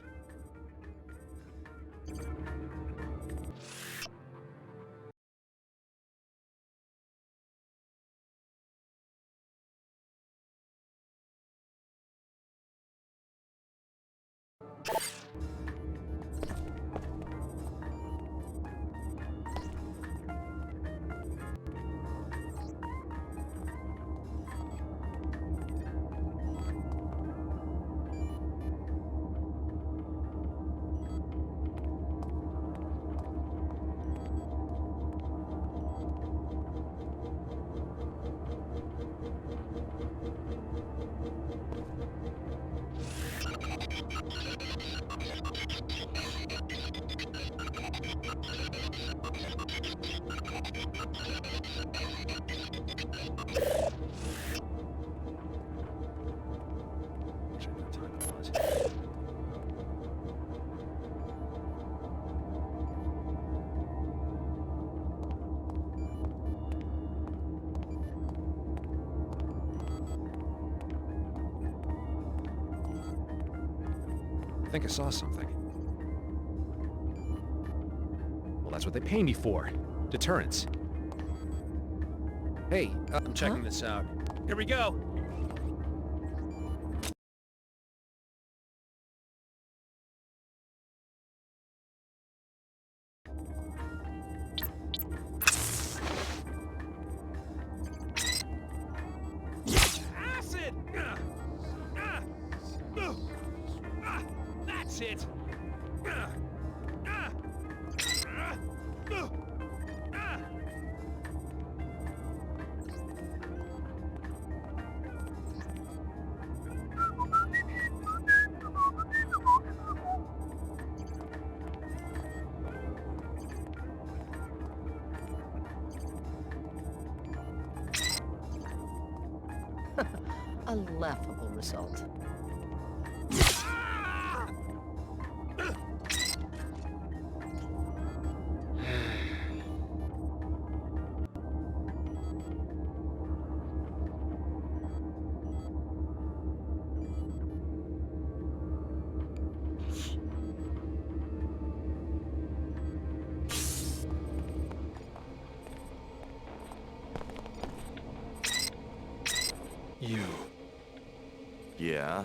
I think I saw something. Well, that's what they pay me for. Deterrence. Hey, I'm checking this out. Here we go! Acid! That's it! A laughable result. You. Yeah?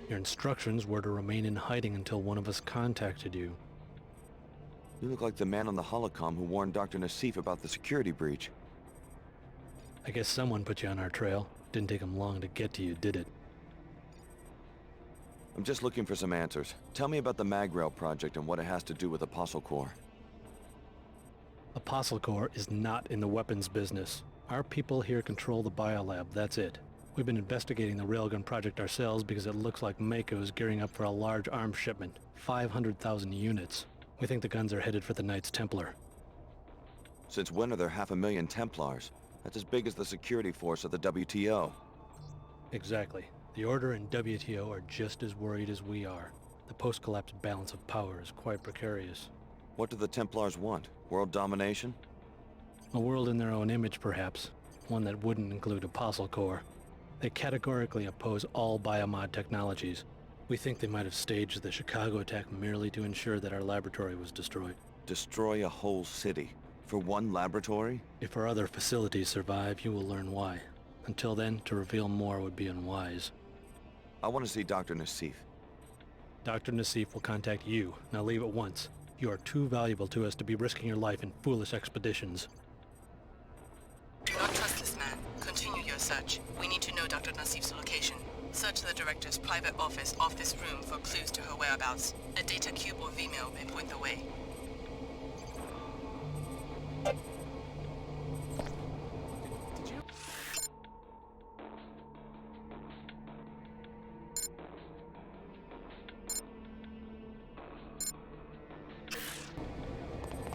Your instructions were to remain in hiding until one of us contacted you. You look like the man on the holocom who warned Dr. Nassif about the security breach. I guess someone put you on our trail. Didn't take them long to get to you, did it? I'm just looking for some answers. Tell me about the Magrail project and what it has to do with Apostle Corps. Apostle Corps is not in the weapons business. Our people here control the biolab, that's it. We've been investigating the railgun project ourselves because it looks like Mako is gearing up for a large arms shipment. 500,000 units. We think the guns are headed for the Knights Templar. Since when are there 500,000 Templars? That's as big as the security force of the WTO. Exactly. The Order and WTO are just as worried as we are. The post-collapse balance of power is quite precarious. What do the Templars want? World domination? A world in their own image, perhaps. One that wouldn't include Apostle Corps. They categorically oppose all biomod technologies. We think they might have staged the Chicago attack merely to ensure that our laboratory was destroyed. Destroy a whole city? For one laboratory? If our other facilities survive, you will learn why. Until then, to reveal more would be unwise. I want to see Dr. Nassif. Dr. Nassif will contact you. Now leave at once. You are too valuable to us to be risking your life in foolish expeditions. Do not trust this man. Continue your search. We need to know Dr. Nassif's location. Search the director's private office off this room for clues to her whereabouts. A data cube or Vimeo may point the way.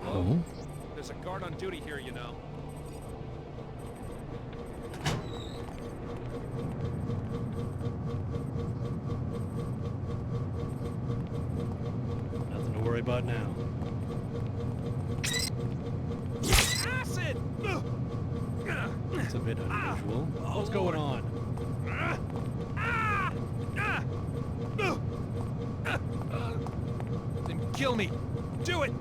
Oh? There's a guard on duty here, you know. Nothing to worry about now. Acid! That's a bit unusual. What's going on? Then kill me! Do it!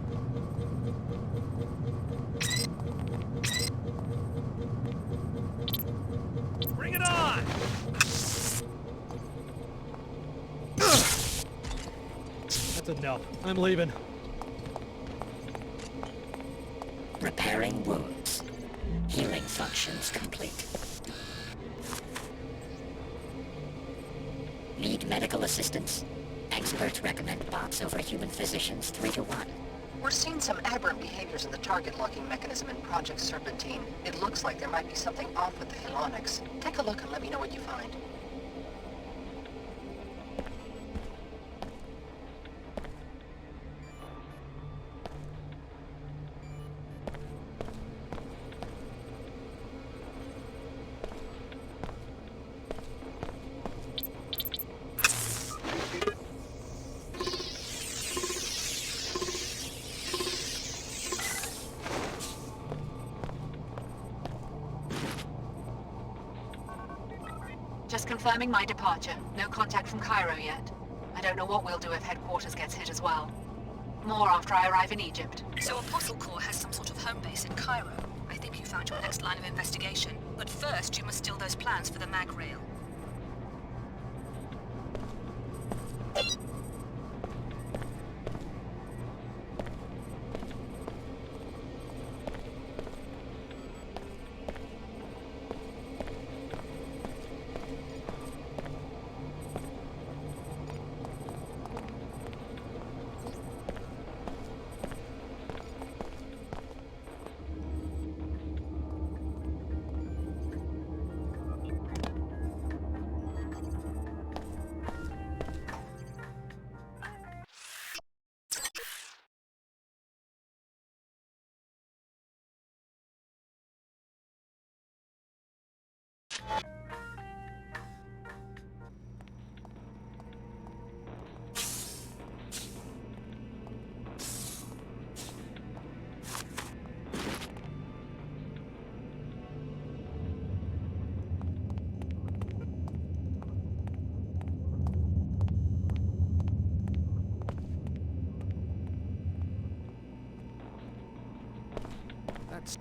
Bring it on! That's enough. I'm leaving. Repairing wounds. Healing functions complete. Need medical assistance? Experts recommend bots over human physicians 3-to-1. We're seeing some aberrant behaviors in the target locking mechanism in Project Serpentine. It looks like there might be something off with the Helonics. Take a look and let me know what you find. Just confirming my departure. No contact from Cairo yet. I don't know what we'll do if headquarters gets hit as well. More after I arrive in Egypt. So Apostle Corps has some sort of home base in Cairo. I think you found your next line of investigation. But first, you must steal those plans for the mag rail.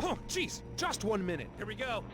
Oh, jeez! Just 1 minute. Here we go.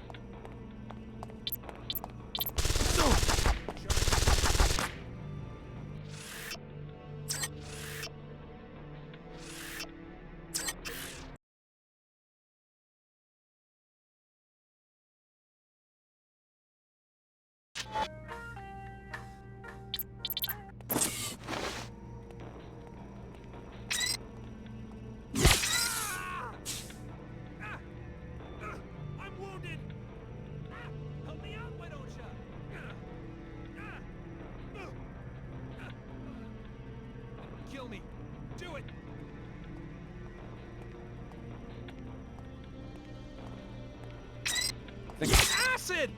Kill me. Do it. Acid!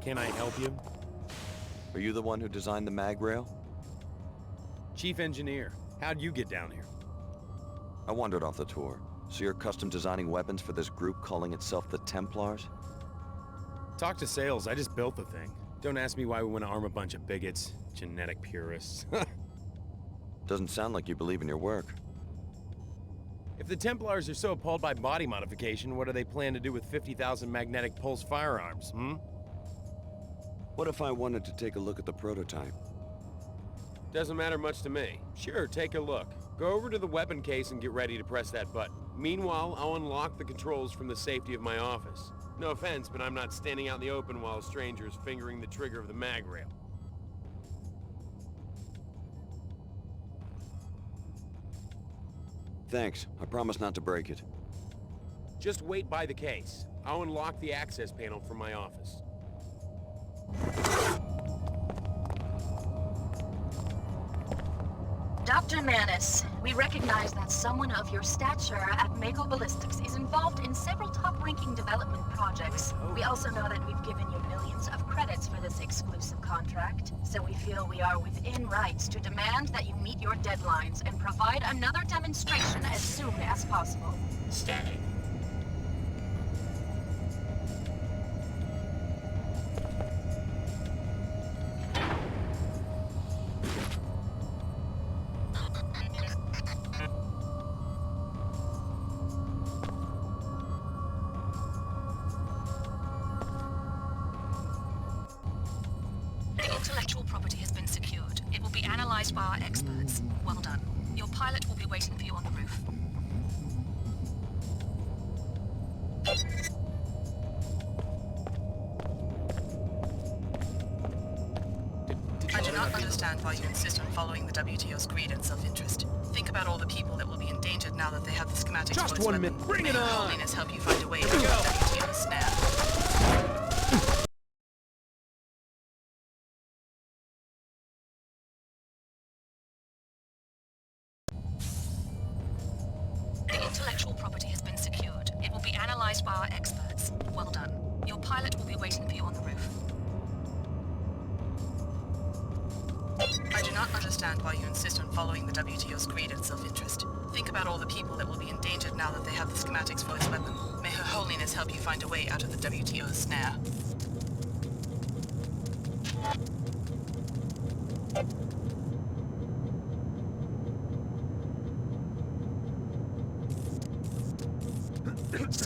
can I help you? Are you the one who designed the mag rail? Chief engineer. How'd you get down here? I wandered off the tour. So you're custom designing weapons for this group calling itself the Templars? Talk to sales, I just built the thing. Don't ask me why we want to arm a bunch of bigots. Genetic purists. Doesn't sound like you believe in your work. If the Templars are so appalled by body modification, what do they plan to do with 50,000 magnetic pulse firearms, hmm? What if I wanted to take a look at the prototype? Doesn't matter much to me. Sure, take a look. Go over to the weapon case and get ready to press that button. Meanwhile, I'll unlock the controls from the safety of my office. No offense, but I'm not standing out in the open while a stranger is fingering the trigger of the mag rail. Thanks. I promise not to break it. Just wait by the case. I'll unlock the access panel from my office. Dr. Manis, we recognize that someone of your stature at Mako Ballistics is involved in several top-ranking development projects. We also know that we've given you millions of credits for this exclusive contract, so we feel we are within rights to demand that you meet your deadlines and provide another demonstration as soon as possible. Standing. The intellectual property has been secured. It will be analyzed by our experts. Well done. Your pilot will be waiting for you on the roof. I do not understand why you insist on following the WTO's greed and self-interest. Think about all the people that will be endangered now that they have the schematics Just for its 1 weapon. minute. Bring May it Her on! Holiness help you find a way out of the WTO's snare. The intellectual property has been secured. It will be analyzed by our experts. Well done. Your pilot will be waiting for you on the roof. I do not understand why you insist on following the WTO's greed and self-interest. Think about all the people that will be endangered now that they have the schematics for its weapon. May Her Holiness help you find a way out of the WTO's snare.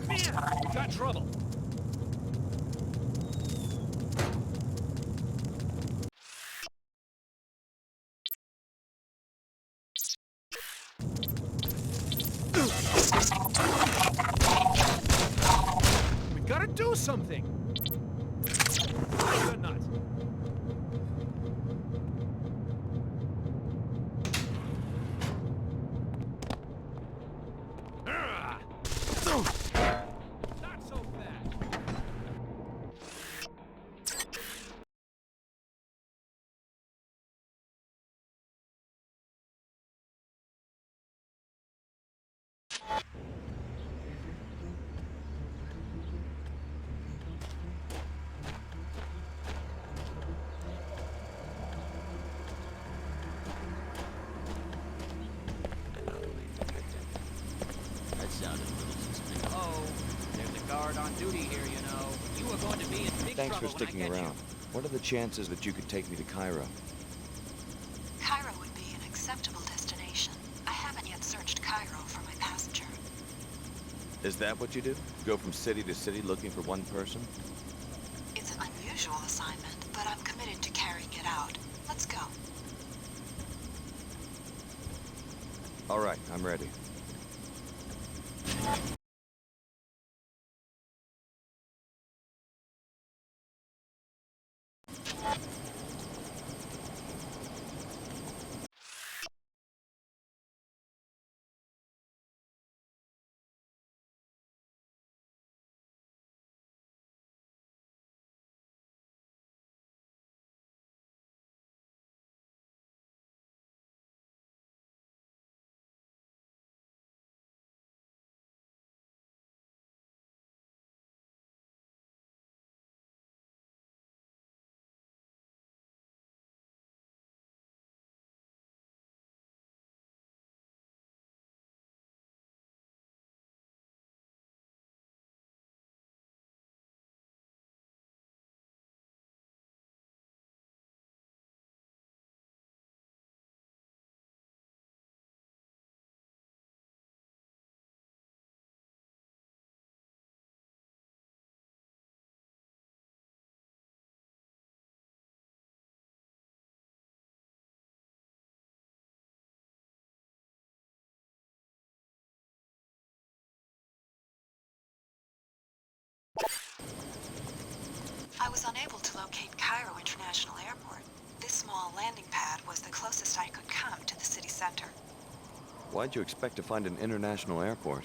Man, we got trouble. We gotta do something. You're nuts. Not so fast. That sounded a little suspicious. Oh, there's a guard on duty here, you know. You are going to be in big Thanks for trouble when I sticking catch around. What are the chances that you could take me to Cairo? Cairo would be an acceptable destination. I haven't yet searched Cairo for my passenger. Is that what you do? Go from city to city looking for one person? It's an unusual assignment, but I'm committed to carrying it out. Let's go. All right, I'm ready. was unable to locate Cairo International Airport. This small landing pad was the closest I could come to the city center. Why'd you expect to find an international airport?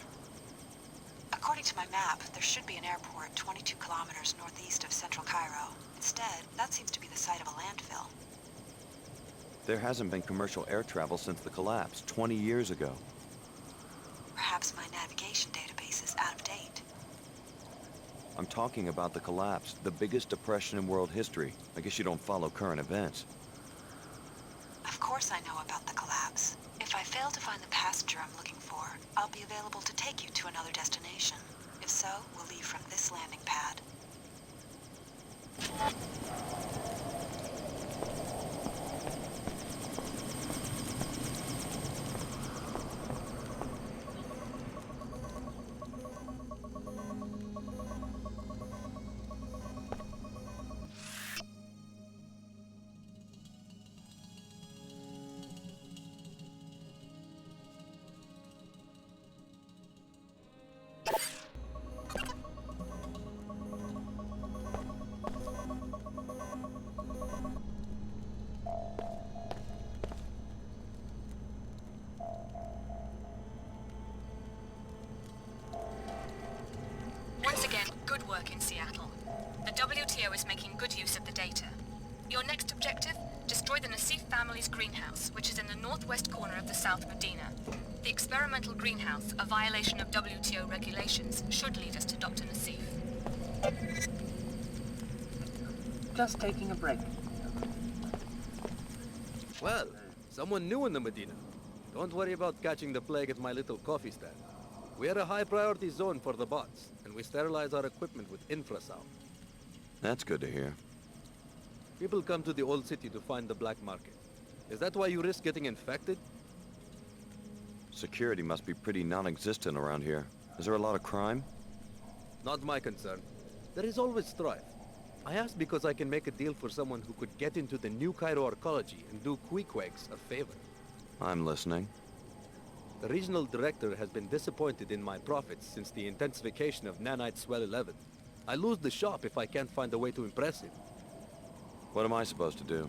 According to my map, there should be an airport 22 kilometers northeast of central Cairo. Instead, that seems to be the site of a landfill. There hasn't been commercial air travel since the collapse, 20 years ago. Perhaps my navigation database is out of date. I'm talking about the collapse, the biggest depression in world history. I guess you don't follow current events. Of course I know about the collapse. If I fail to find the passenger I'm looking for, I'll be available to take you to another destination. If so, we'll leave from this landing pad. Once again, good work in Seattle. The WTO is making good use of the data. Your next objective? Destroy the Nassif family's greenhouse, which is in the northwest corner of the South Medina. The experimental greenhouse, a violation of WTO regulations, should lead us to Dr. Nassif. Just taking a break. Well, someone new in the Medina. Don't worry about catching the plague at my little coffee stand. We are a high-priority zone for the bots, and we sterilize our equipment with infrasound. That's good to hear. People come to the old city to find the black market. Is that why you risk getting infected? Security must be pretty non-existent around here. Is there a lot of crime? Not my concern. There is always strife. I asked because I can make a deal for someone who could get into the new Cairo archaeology and do Queequegs a favor. I'm listening. The regional director has been disappointed in my profits since the intensification of Nanite Swell 11. I lose the shop if I can't find a way to impress him. What am I supposed to do?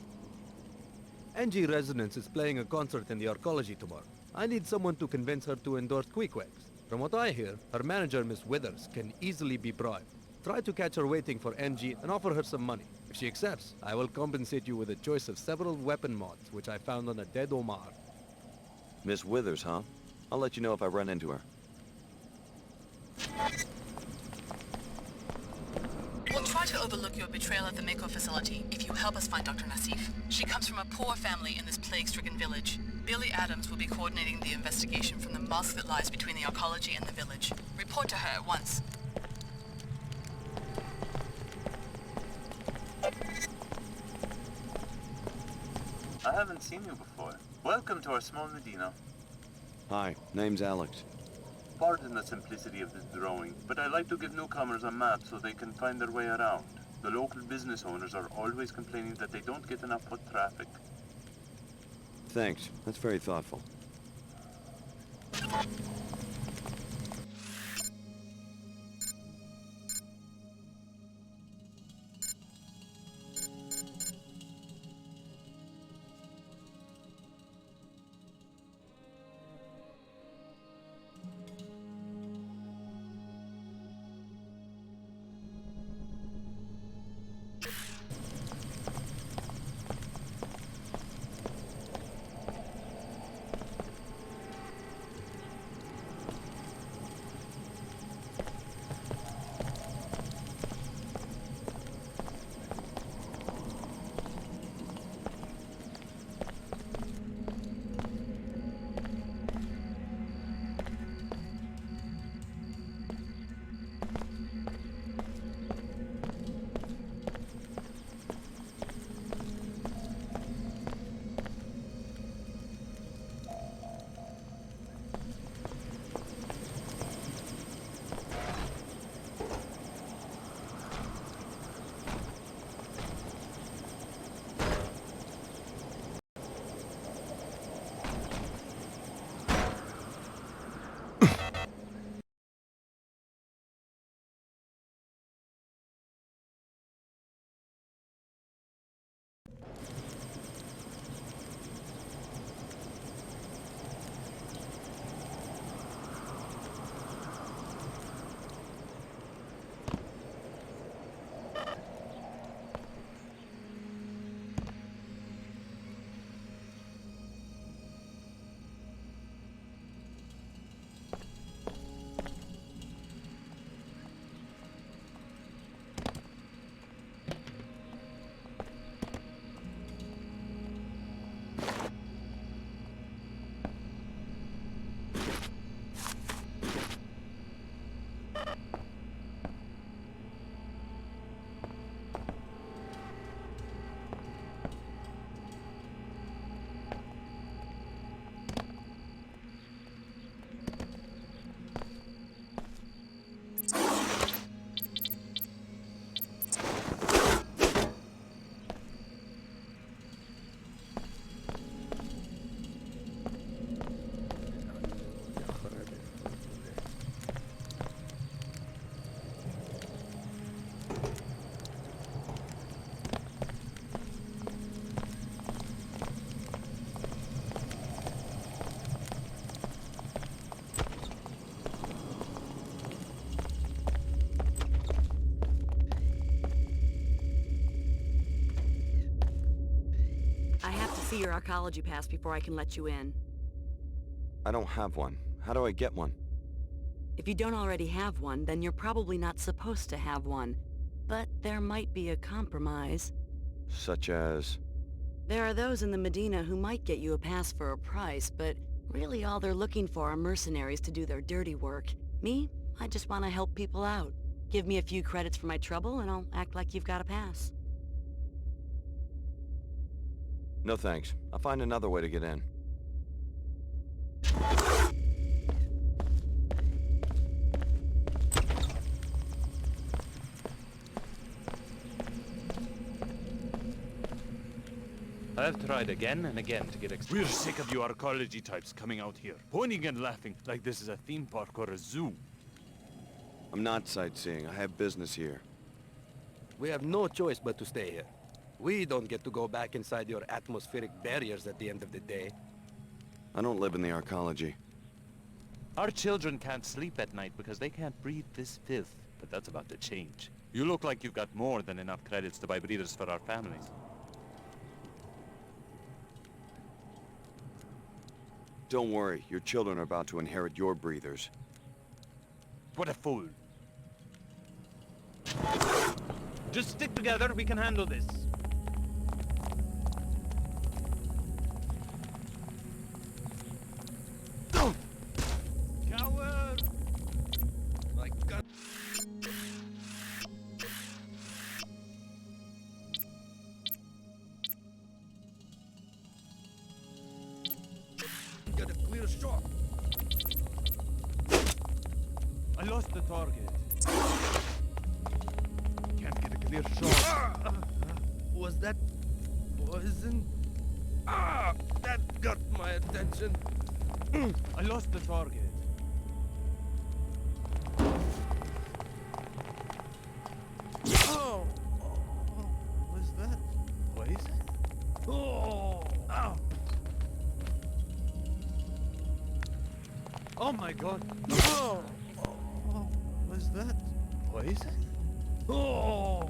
NG Resonance is playing a concert in the archaeology tomorrow. I need someone to convince her to endorse Queequegs. From what I hear, her manager, Miss Withers, can easily be bribed. Try to catch her waiting for NG and offer her some money. If she accepts, I will compensate you with a choice of several weapon mods, which I found on a dead Omar. Miss Withers, huh? I'll let you know if I run into her. We'll try to overlook your betrayal at the Mako facility if you help us find Dr. Nassif. She comes from a poor family in this plague-stricken village. Billy Adams will be coordinating the investigation from the mosque that lies between the archaeology and the village. Report to her at once. I haven't seen you before. Welcome to our small Medina. Hi, name's Alex. Pardon the simplicity of this drawing, but I like to give newcomers a map so they can find their way around. The local business owners are always complaining that they don't get enough foot traffic. Thanks. That's very thoughtful. see your arcology pass before I can let you in. I don't have one. How do I get one? If you don't already have one, then you're probably not supposed to have one. But there might be a compromise. Such as... There are those in the Medina who might get you a pass for a price, but really all they're looking for are mercenaries to do their dirty work. Me? I just want to help people out. Give me a few credits for my trouble, and I'll act like you've got a pass. No thanks. I'll find another way to get in. I've tried again and again to get We're sick of you arcology types coming out here, pointing and laughing like this is a theme park or a zoo. I'm not sightseeing. I have business here. We have no choice but to stay here. We don't get to go back inside your atmospheric barriers at the end of the day. I don't live in the arcology. Our children can't sleep at night because they can't breathe this filth, but that's about to change. You look like you've got more than enough credits to buy breathers for our families. Don't worry, your children are about to inherit your breathers. What a fool. Just stick together, we can handle this. Coward! My God. Get a clear shot. I lost the target. Can't get a clear shot. Was that poison? That got my attention. I lost the target. Oh, was that poison? Oh, ow. Oh my God. Oh, was that poison? Oh.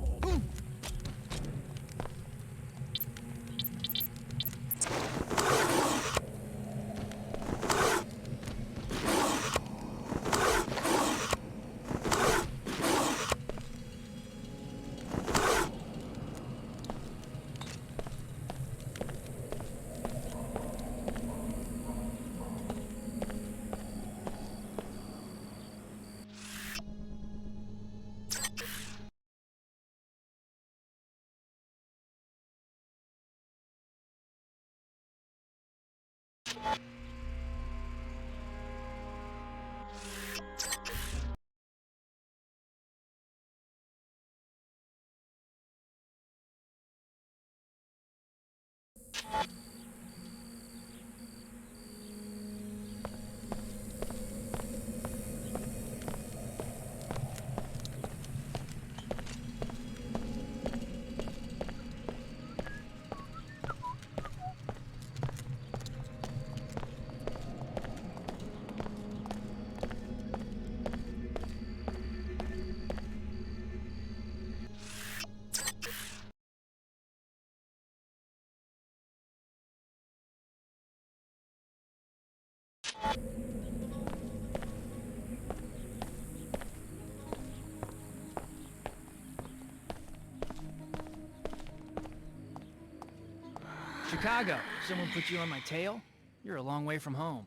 Chicago, someone put you on my tail? You're a long way from home.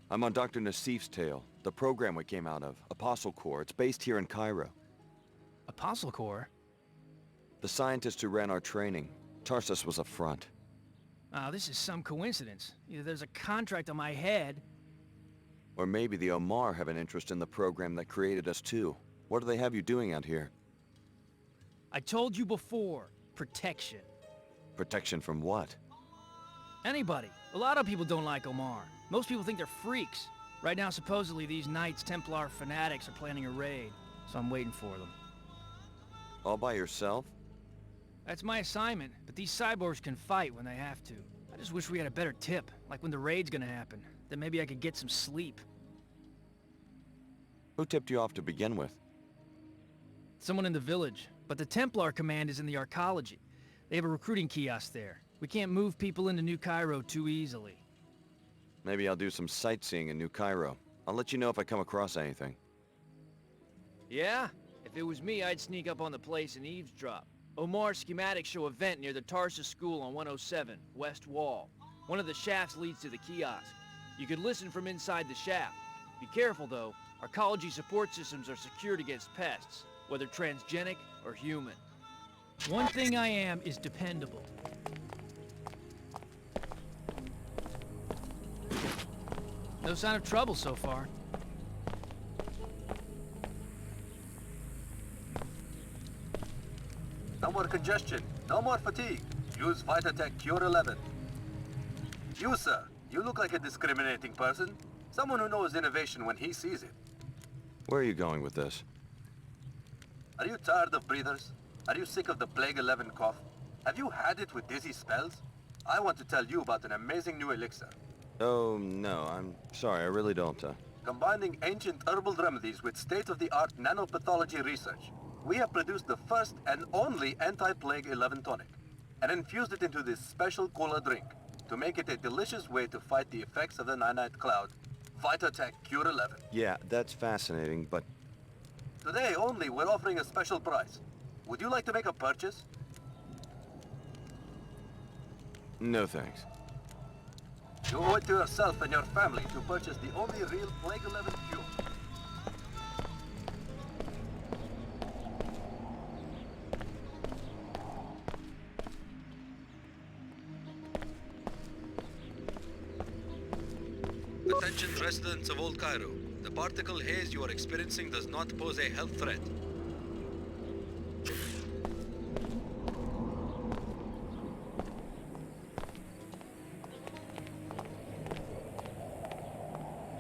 I'm on Dr. Nassif's tail, the program we came out of, Apostle Corps. It's based here in Cairo. Apostle Corps? The scientist who ran our training. Tarsus was a front. This is some coincidence. Either there's a contract on my head... Or maybe the Omar have an interest in the program that created us too. What do they have you doing out here? I told you before. Protection. Protection from what? Anybody. A lot of people don't like Omar. Most people think they're freaks. Right now, supposedly, these Knights Templar fanatics are planning a raid. So I'm waiting for them. All by yourself? That's my assignment, but these cyborgs can fight when they have to. I just wish we had a better tip, like when the raid's gonna happen. Then maybe I could get some sleep. Who tipped you off to begin with? Someone in the village, but the Templar command is in the arcology. They have a recruiting kiosk there. We can't move people into New Cairo too easily. Maybe I'll do some sightseeing in New Cairo. I'll let you know if I come across anything. Yeah? If it was me, I'd sneak up on the place and eavesdrop. Omar's schematics show a vent near the Tarsus School on 107, West Wall. One of the shafts leads to the kiosk. You could listen from inside the shaft. Be careful, though. Arcology support systems are secured against pests, whether transgenic or human. One thing I am is dependable. No sign of trouble so far. No more congestion, no more fatigue. Use Vitatech Cure 11. You, sir, you look like a discriminating person. Someone who knows innovation when he sees it. Where are you going with this? Are you tired of breathers? Are you sick of the Plague 11 cough? Have you had it with dizzy spells? I want to tell you about an amazing new elixir. Oh, no, I'm sorry, I really don't. Combining ancient herbal remedies with state-of-the-art nanopathology research, we have produced the first and only anti-Plague 11 tonic, and infused it into this special cola drink to make it a delicious way to fight the effects of the nanite cloud. Vitatech Cure 11. Yeah, that's fascinating, but... Today only, we're offering a special price. Would you like to make a purchase? No thanks. You owe it to yourself and your family to purchase the only real Plague 11 cure. Attention residents of Old Cairo. The particle haze you are experiencing does not pose a health threat.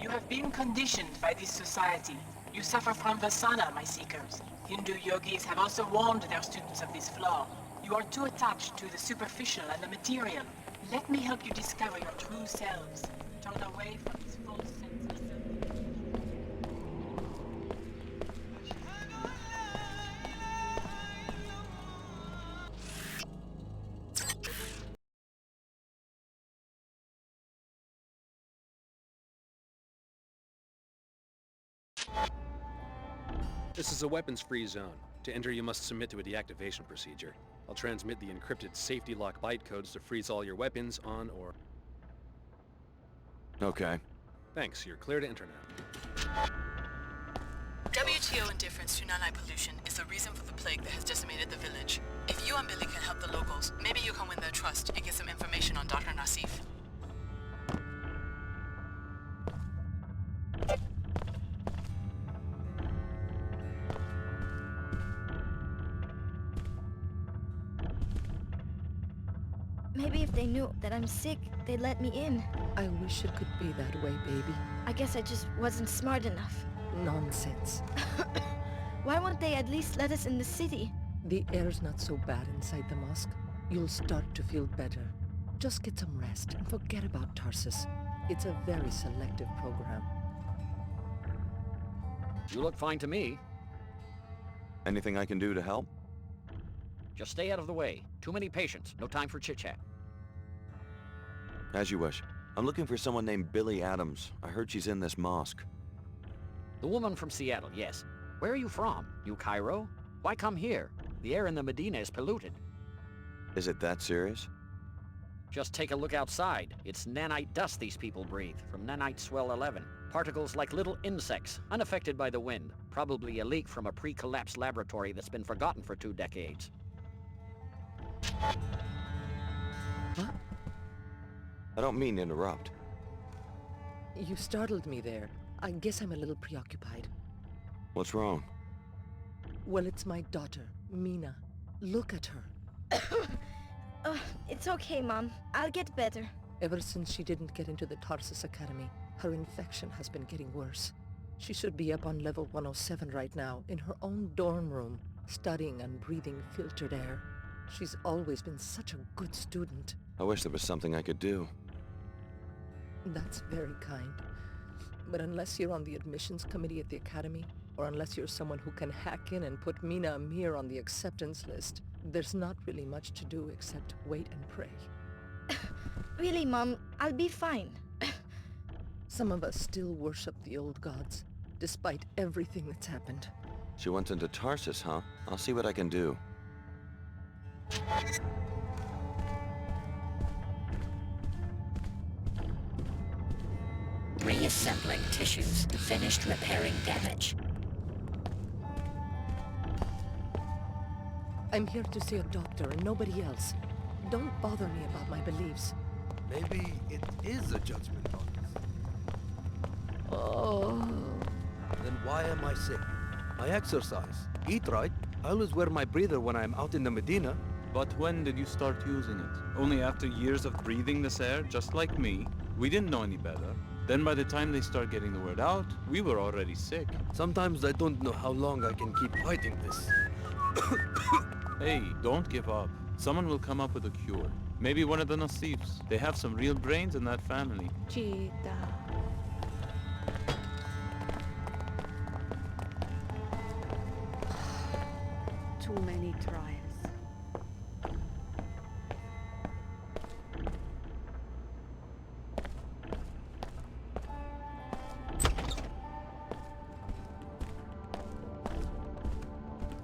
You have been conditioned by this society. You suffer from vasana, my seekers. Hindu yogis have also warned their students of this flaw. You are too attached to the superficial and the material. Let me help you discover your true selves. Turn away from this false sense of self. This is a weapons-free zone. To enter, you must submit to a deactivation procedure. I'll transmit the encrypted safety lock bytecodes to freeze all your weapons on or... Okay. Thanks, you're clear to enter now. WTO indifference to nanite pollution is the reason for the plague that has decimated the village. If you and Billy can help the locals, maybe you can win their trust and get some information on Dr. Nassif. Maybe if they knew that I'm sick, they'd let me in. I wish it could be that way, baby. I guess I just wasn't smart enough. Nonsense. Why won't they at least let us in the city? The air's not so bad inside the mosque. You'll start to feel better. Just get some rest and forget about Tarsus. It's a very selective program. You look fine to me. Anything I can do to help? Just stay out of the way. Too many patients. No time for chit-chat. As you wish. I'm looking for someone named Billy Adams. I heard she's in this mosque. The woman from Seattle, yes. Where are you from? New Cairo? Why come here? The air in the Medina is polluted. Is it that serious? Just take a look outside. It's nanite dust these people breathe, from nanite swell 11. Particles like little insects, unaffected by the wind. Probably a leak from a pre-collapsed laboratory that's been forgotten for 2 decades. What? I don't mean to interrupt. You startled me there. I guess I'm a little preoccupied. What's wrong? Well, it's my daughter, Mina. Look at her. It's okay, Mom. I'll get better. Ever since she didn't get into the Tarsus Academy, her infection has been getting worse. She should be up on level 107 right now, in her own dorm room, studying and breathing filtered air. She's always been such a good student. I wish there was something I could do. That's very kind. But unless you're on the admissions committee at the academy, or unless you're someone who can hack in and put Mina Amir on the acceptance list, there's not really much to do except wait and pray. Really, Mom, I'll be fine. Some of us still worship the old gods, despite everything that's happened. She went into Tarsus, huh? I'll see what I can do. Reassembling tissues. Finished repairing damage. I'm here to see a doctor and nobody else. Don't bother me about my beliefs. Maybe it is a judgment on us. Oh. Then why am I sick? I exercise, eat right. I always wear my breather when I'm out in the Medina. But when did you start using it? Only after years of breathing this air, just like me. We didn't know any better. Then by the time they start getting the word out, we were already sick. Sometimes I don't know how long I can keep fighting this. Hey, don't give up. Someone will come up with a cure. Maybe one of the Nasifs. They have some real brains in that family. Cheetah. Too many trials.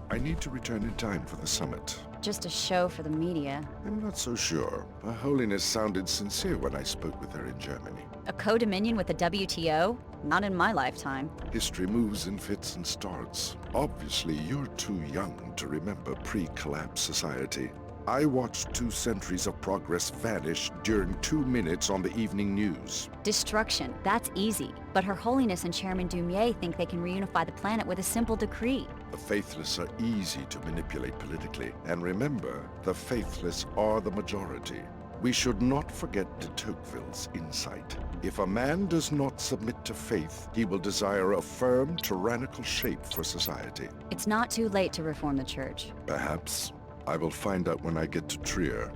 I need to return in time for the summit. Just a show for the media. I'm not so sure. Her Holiness sounded sincere when I spoke with her in Germany. A co-dominion with the WTO? Not in my lifetime. History moves in fits and starts. Obviously, you're too young to remember pre-collapse society. I watched 2 centuries of progress vanish during 2 minutes on the evening news. Destruction, that's easy. But Her Holiness and Chairman Dumier think they can reunify the planet with a simple decree. The faithless are easy to manipulate politically. And remember, the faithless are the majority. We should not forget de Tocqueville's insight. If a man does not submit to faith, he will desire a firm, tyrannical shape for society. It's not too late to reform the church. Perhaps. I will find out when I get to Trier.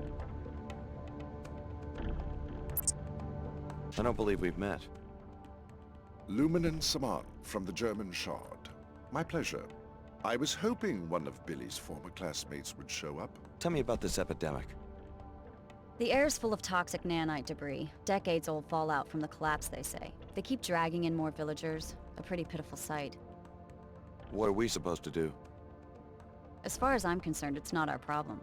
I don't believe we've met. Lumen Saman from the German Shard. My pleasure. I was hoping one of Billy's former classmates would show up. Tell me about this epidemic. The air's full of toxic nanite debris. Decades-old fallout from the collapse, they say. They keep dragging in more villagers. A pretty pitiful sight. What are we supposed to do? As far as I'm concerned, it's not our problem.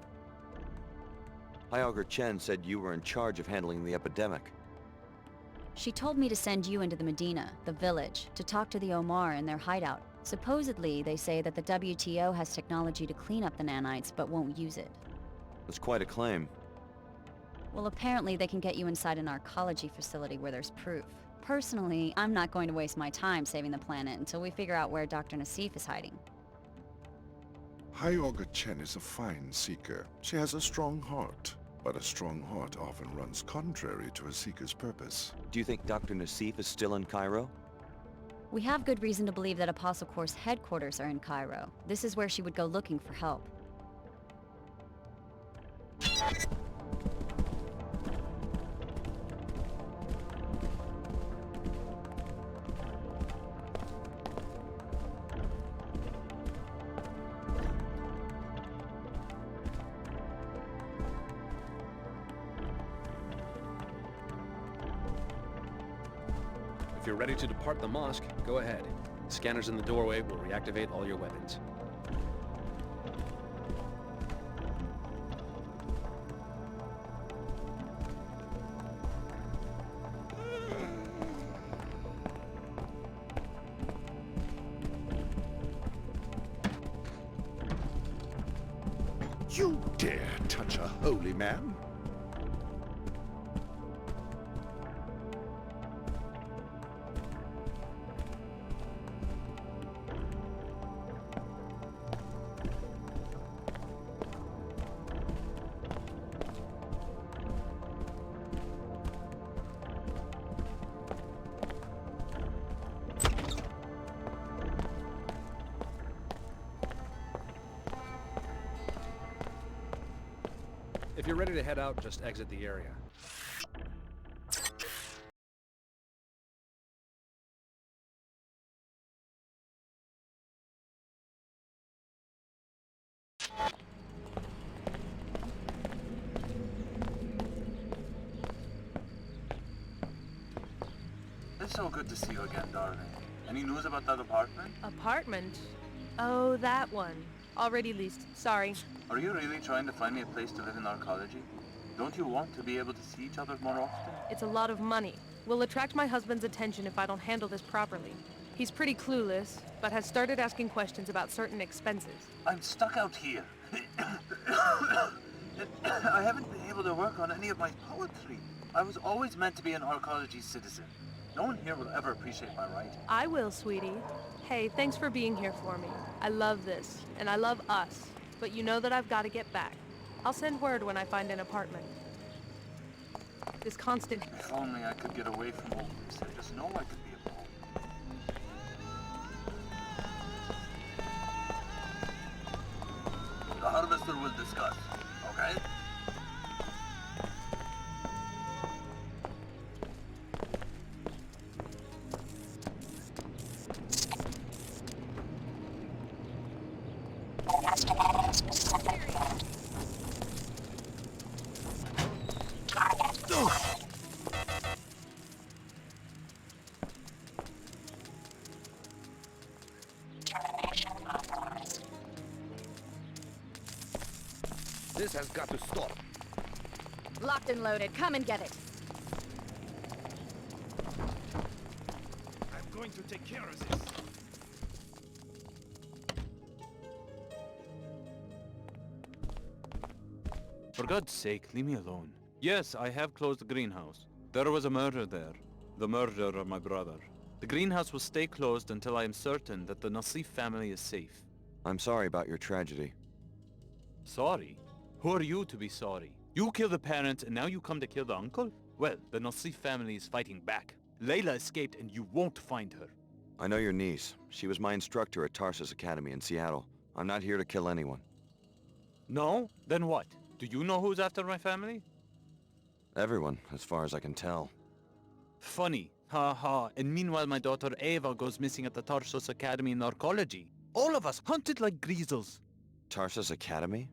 High Augur Chen said you were in charge of handling the epidemic. She told me to send you into the Medina, the village, to talk to the Omar in their hideout. Supposedly, they say that the WTO has technology to clean up the nanites, but won't use it. That's quite a claim. Well, apparently they can get you inside an arcology facility where there's proof. Personally, I'm not going to waste my time saving the planet until we figure out where Dr. Nassif is hiding. High Augur Chen is a fine seeker. She has a strong heart. But a strong heart often runs contrary to a seeker's purpose. Do you think Dr. Nassif is still in Cairo? We have good reason to believe that Apostle Corps' headquarters are in Cairo. This is where she would go looking for help. If you're ready to depart the mosque, go ahead. Scanners in the doorway will reactivate all your weapons. You dare touch a holy man? If you're ready to head out, just exit the area. so good to see you again, darling. Any news about that apartment? Apartment? Oh, that one. Already leased. Sorry. Are you really trying to find me a place to live in arcology? Don't you want to be able to see each other more often? It's a lot of money. Will attract my husband's attention if I don't handle this properly. He's pretty clueless, but has started asking questions about certain expenses. I'm stuck out here. I haven't been able to work on any of my poetry. I was always meant to be an arcology citizen. No one here will ever appreciate my writing. I will, sweetie. Hey, thanks for being here for me. I love this, and I love us. But you know that I've got to get back. I'll send word when I find an apartment. This constant... If only I could get away from all this. I just know I could be alone. The harvester will discuss, okay? This has got to stop. Locked and loaded. Come and get it. I'm going to take care of this. For God's sake, leave me alone. Yes, I have closed the greenhouse. There was a murder there. The murder of my brother. The greenhouse will stay closed until I am certain that the Nassif family is safe. I'm sorry about your tragedy. Sorry? Who are you to be sorry? You killed the parents and now you come to kill the uncle? Well, the Nassif family is fighting back. Layla escaped and you won't find her. I know your niece. She was my instructor at Tarsus Academy in Seattle. I'm not here to kill anyone. No? Then what? Do you know who's after my family? Everyone, as far as I can tell. Funny. Ha ha. And meanwhile my daughter Ava goes missing at the Tarsus Academy in arcology. All of us hunted like greasels. Tarsus Academy?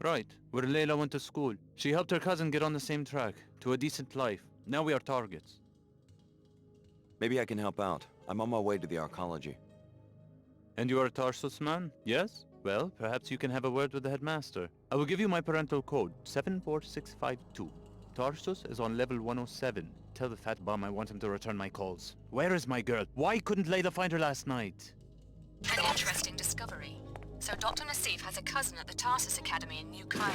Right, where Layla went to school. She helped her cousin get on the same track, to a decent life. Now we are targets. Maybe I can help out. I'm on my way to the arcology. And you are a Tarsus man? Yes? Well, perhaps you can have a word with the headmaster. I will give you my parental code, 74652. Tarsus is on level 107. Tell the fat bum I want him to return my calls. Where is my girl? Why couldn't Layla find her last night? An interesting discovery. So Dr. Nassif has a cousin at the Tarsus Academy in New Cairo.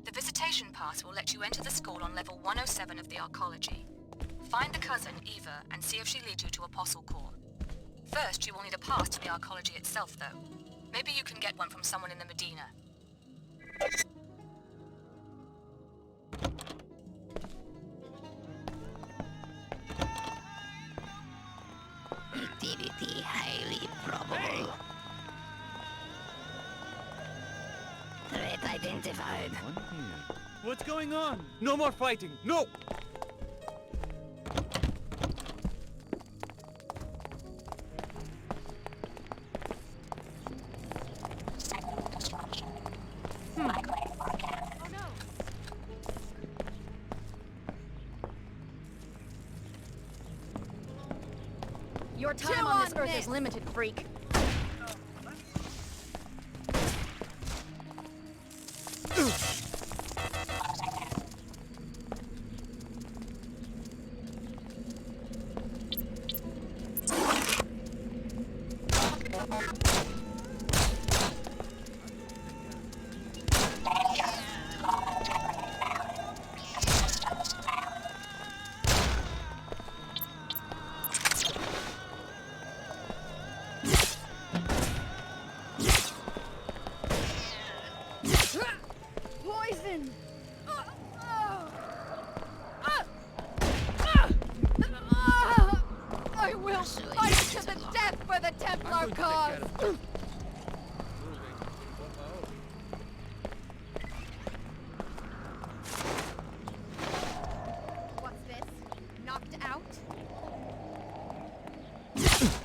The visitation pass will let you enter the school on level 107 of the arcology. Find the cousin, Eva, and see if she leads you to Apostle Core. First, you will need a pass to the arcology itself, though. Maybe you can get one from someone in the Medina. Activity highly probable. Threat identified. What's going on? No more fighting! No! Your time on this earth is limited, freak. Poison! I will fight to the death for the Templar cause! What's this? Knocked out?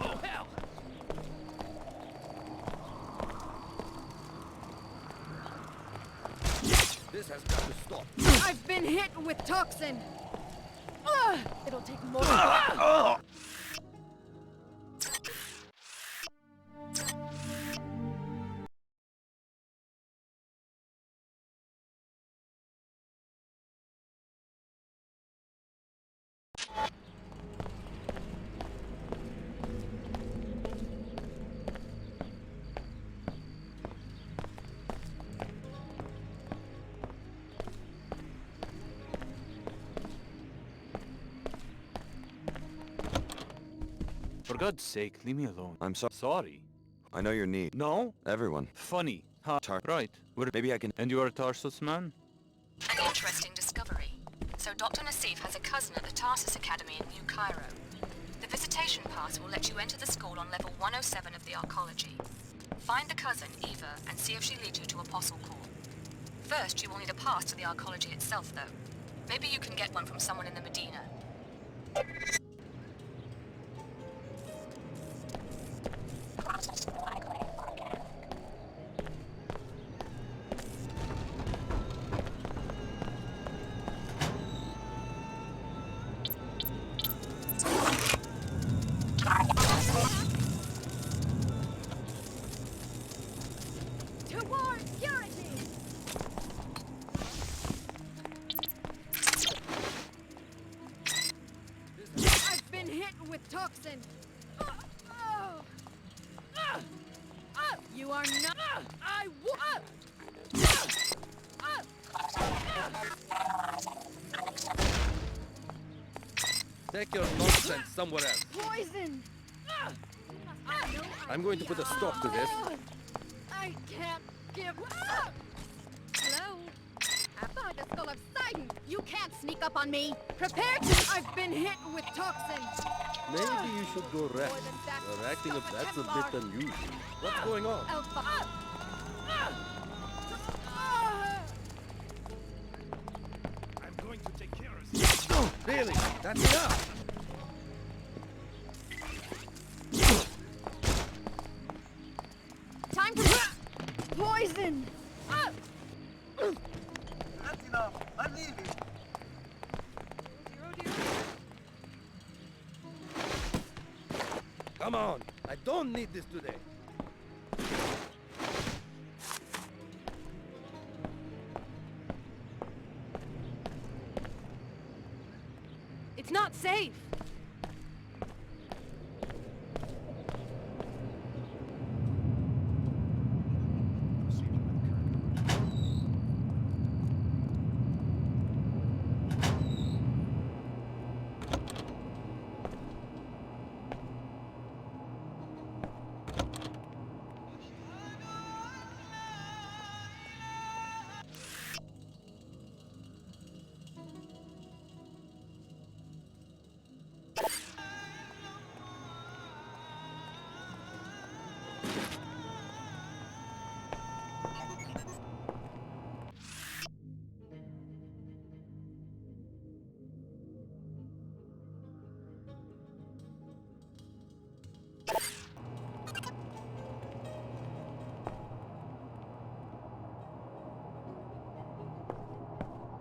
Oh, hell! This has got to stop. I've been hit with toxin! It'll take more. For God's sake, leave me alone. I'm Sorry. I know your need. No? Everyone. Funny. Huh? Right. Maybe I can... And you are a Tarsus man? An interesting discovery. So Dr. Nassif has a cousin at the Tarsus Academy in New Cairo. The visitation pass will let you enter the school on level 107 of the arcology. Find the cousin, Eva, and see if she leads you to Apostle Core. First, you will need a pass to the arcology itself, though. Maybe you can get one from someone in the Medina. Toxin! You are not... I Take your nonsense somewhere else. Poison! I'm going to put a stop to this. I can't give up! Hello? I find the skull of Sidon! You can't sneak up on me! Prepare to... I've been hit with toxin! Maybe you should go rest. You're acting if that's a bit unusual. What's going on? I'm going to take care of this. Really? That's enough! Time to... Poison! That's enough. I'm leaving. Come on! I don't need this today. It's not safe!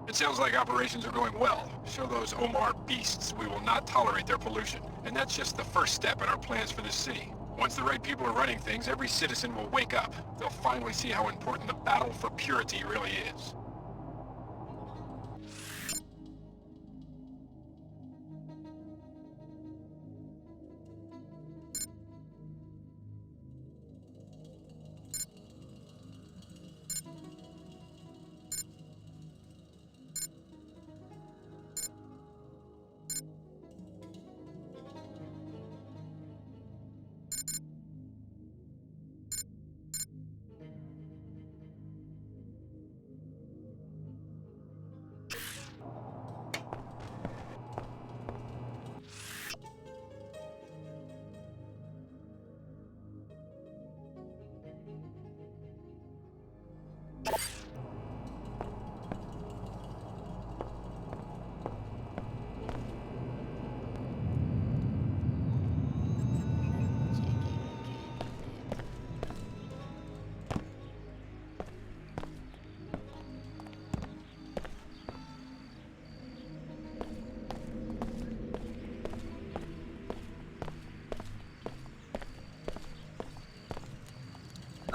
It sounds like operations are going well. Show those Omar beasts we will not tolerate their pollution. And that's just the first step in our plans for this city. Once the right people are running things, every citizen will wake up. They'll finally see how important the battle for purity really is.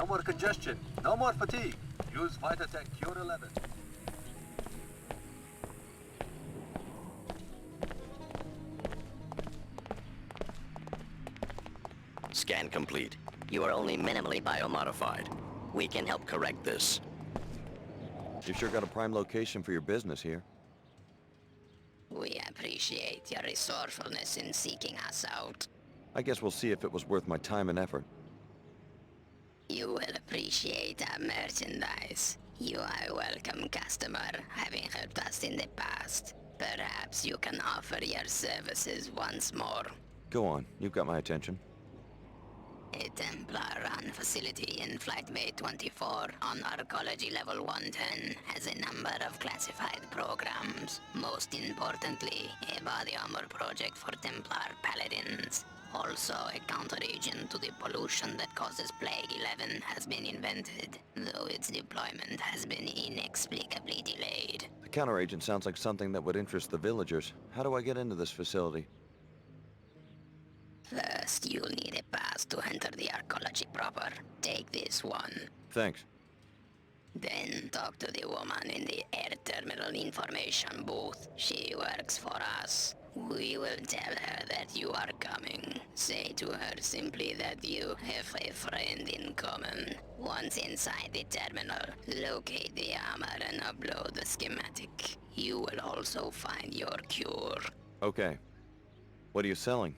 No more congestion. No more fatigue. Use Vitatech Cure 11. Scan complete. You are only minimally biomodified. We can help correct this. You sure got a prime location for your business here. We appreciate your resourcefulness in seeking us out. I guess we'll see if it was worth my time and effort. You will appreciate our merchandise. You are a welcome customer, having helped us in the past. Perhaps you can offer your services once more. Go on, you've got my attention. A Templar-run facility in Flight Bay 24 on Arcology Level 110 has a number of classified programs. Most importantly, a body armor project for Templar Paladins. Also, a counter-agent to the pollution that causes Plague 11 has been invented, though its deployment has been inexplicably delayed. The counteragent sounds like something that would interest the villagers. How do I get into this facility? First, you'll need a pass to enter the arcology proper. Take this one. Thanks. Then talk to the woman in the air terminal information booth. She works for us. We will tell her that you are coming. Say to her simply that you have a friend in common. Once inside the terminal, locate the armor and upload the schematic. You will also find your cure. Okay. What are you selling?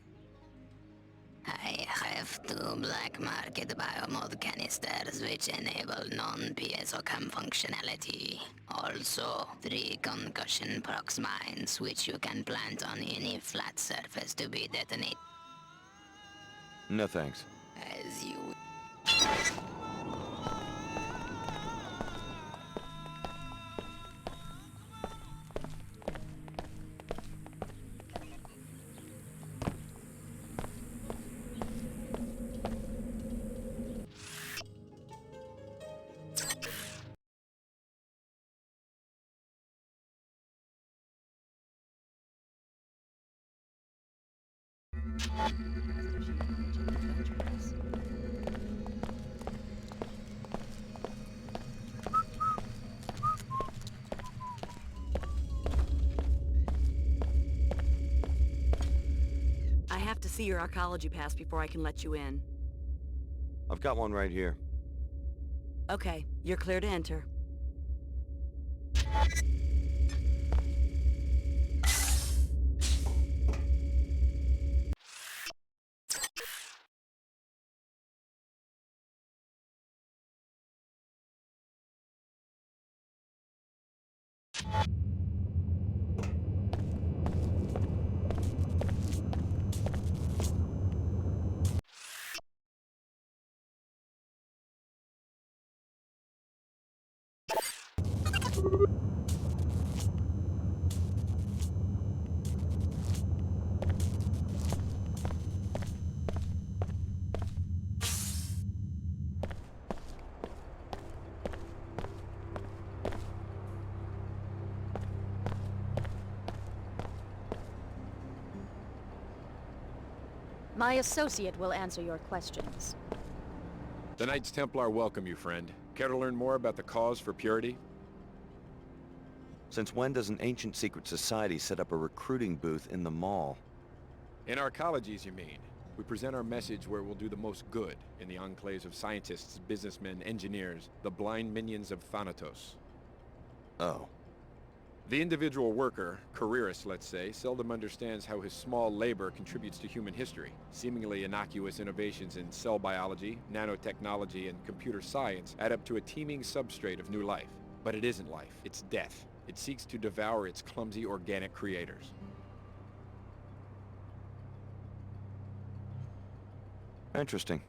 I have 2 black market biomod canisters which enable non-PSOCAM functionality. Also, 3 concussion prox mines which you can plant on any flat surface to be detonated. No thanks. As you... I have to see your arcology pass before I can let you in. I've got one right here. Okay, you're clear to enter. My associate will answer your questions. The Knights Templar welcome you, friend. Care to learn more about the cause for purity? Since when does an ancient secret society set up a recruiting booth in the mall? In arcologies, you mean? We present our message where it will do the most good in the enclaves of scientists, businessmen, engineers, the blind minions of Thanatos. Oh. The individual worker, careerist let's say, seldom understands how his small labor contributes to human history. Seemingly innocuous innovations in cell biology, nanotechnology, and computer science add up to a teeming substrate of new life. But it isn't life, it's death. It seeks to devour its clumsy organic creators. Interesting.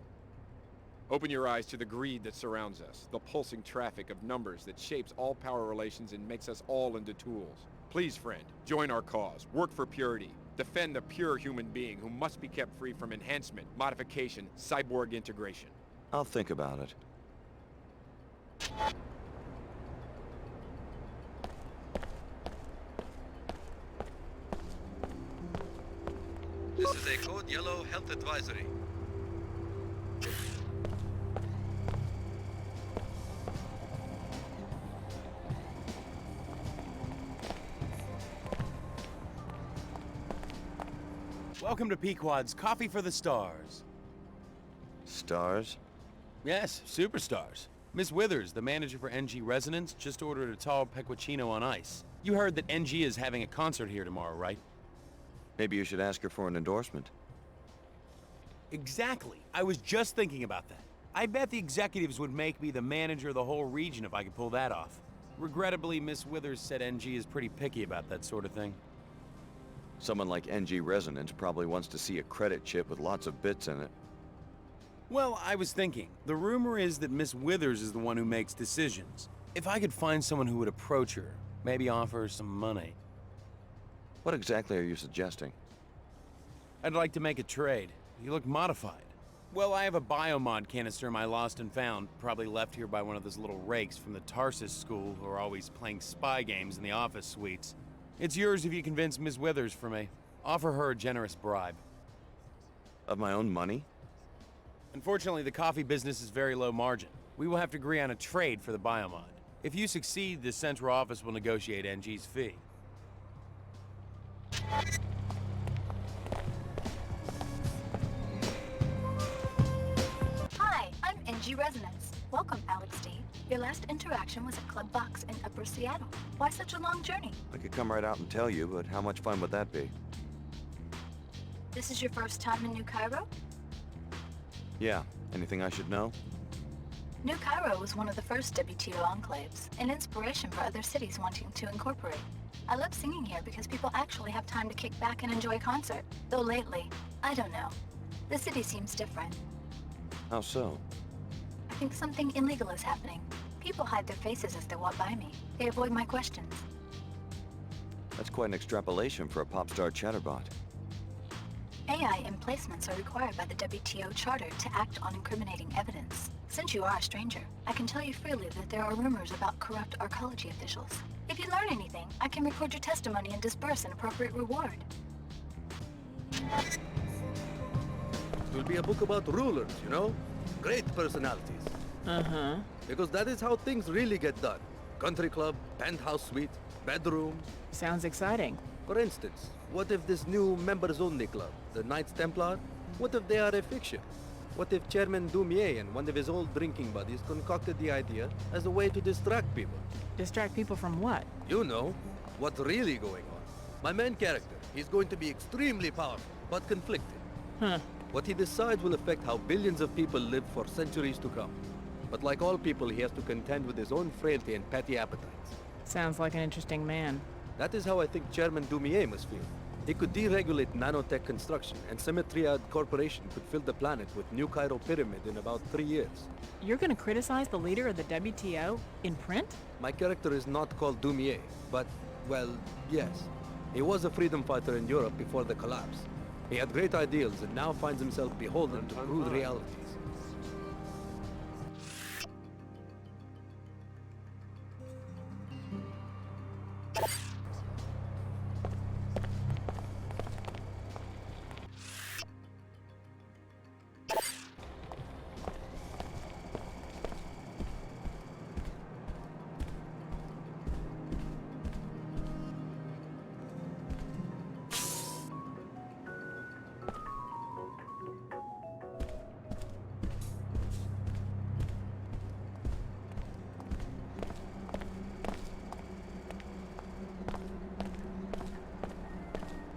Open your eyes to the greed that surrounds us, the pulsing traffic of numbers that shapes all power relations and makes us all into tools. Please, friend, join our cause, work for purity, defend the pure human being who must be kept free from enhancement, modification, cyborg integration. I'll think about it. This is a Code Yellow Health Advisory. Welcome to Pequod's Coffee for the Stars. Stars? Yes, superstars. Miss Withers, the manager for NG Resonance, just ordered a tall pecorino on ice. You heard that NG is having a concert here tomorrow, right? Maybe you should ask her for an endorsement. Exactly. I was just thinking about that. I bet the executives would make me the manager of the whole region if I could pull that off. Regrettably, Miss Withers said NG is pretty picky about that sort of thing. Someone like NG Resonance probably wants to see a credit chip with lots of bits in it. Well, I was thinking, the rumor is that Miss Withers is the one who makes decisions. If I could find someone who would approach her, maybe offer her some money. What exactly are you suggesting? I'd like to make a trade. You look modified. Well, I have a biomod canister I lost and found, probably left here by one of those little rakes from the Tarsus school who are always playing spy games in the office suites. It's yours if you convince Miss Withers for me. Offer her a generous bribe. Of my own money? Unfortunately, the coffee business is very low margin. We will have to agree on a trade for the biomod. If you succeed, the central office will negotiate NG's fee. Hi, I'm NG Resonance. Welcome, Alex D. Your last interaction was at Club Box in Upper Seattle. Why such a long journey? I could come right out and tell you, but how much fun would that be? This is your first time in New Cairo? Yeah. Anything I should know? New Cairo was one of the first WTO enclaves, an inspiration for other cities wanting to incorporate. I love singing here because people actually have time to kick back and enjoy a concert. Though lately, I don't know. The city seems different. How so? I think something illegal is happening. People hide their faces as they walk by me. They avoid my questions. That's quite an extrapolation for a pop star chatterbot. AI emplacements are required by the WTO Charter to act on incriminating evidence. Since you are a stranger, I can tell you freely that there are rumors about corrupt arcology officials. If you learn anything, I can record your testimony and disperse an appropriate reward. It will be a book about rulers, you know? Great personalities. Uh-huh. Because that is how things really get done. Country club, penthouse suite, bedroom. Sounds exciting. For instance, what if this new members-only club, the Knights Templar, what if they are a fiction? What if Chairman Dumier and one of his old drinking buddies concocted the idea as a way to distract people? Distract people from what? You know, what's really going on. My main character, he's going to be extremely powerful, but conflicted. Huh. What he decides will affect how billions of people live for centuries to come. But like all people, he has to contend with his own frailty and petty appetites. Sounds like an interesting man. That is how I think Chairman Dumier must feel. He could deregulate nanotech construction, and Symmetriad Corporation could fill the planet with New Cairo Pyramid in about 3 years. You're gonna criticize the leader of the WTO in print? My character is not called Dumier, but, well, yes. He was a freedom fighter in Europe before the collapse. He had great ideals and now finds himself beholden to crude realities.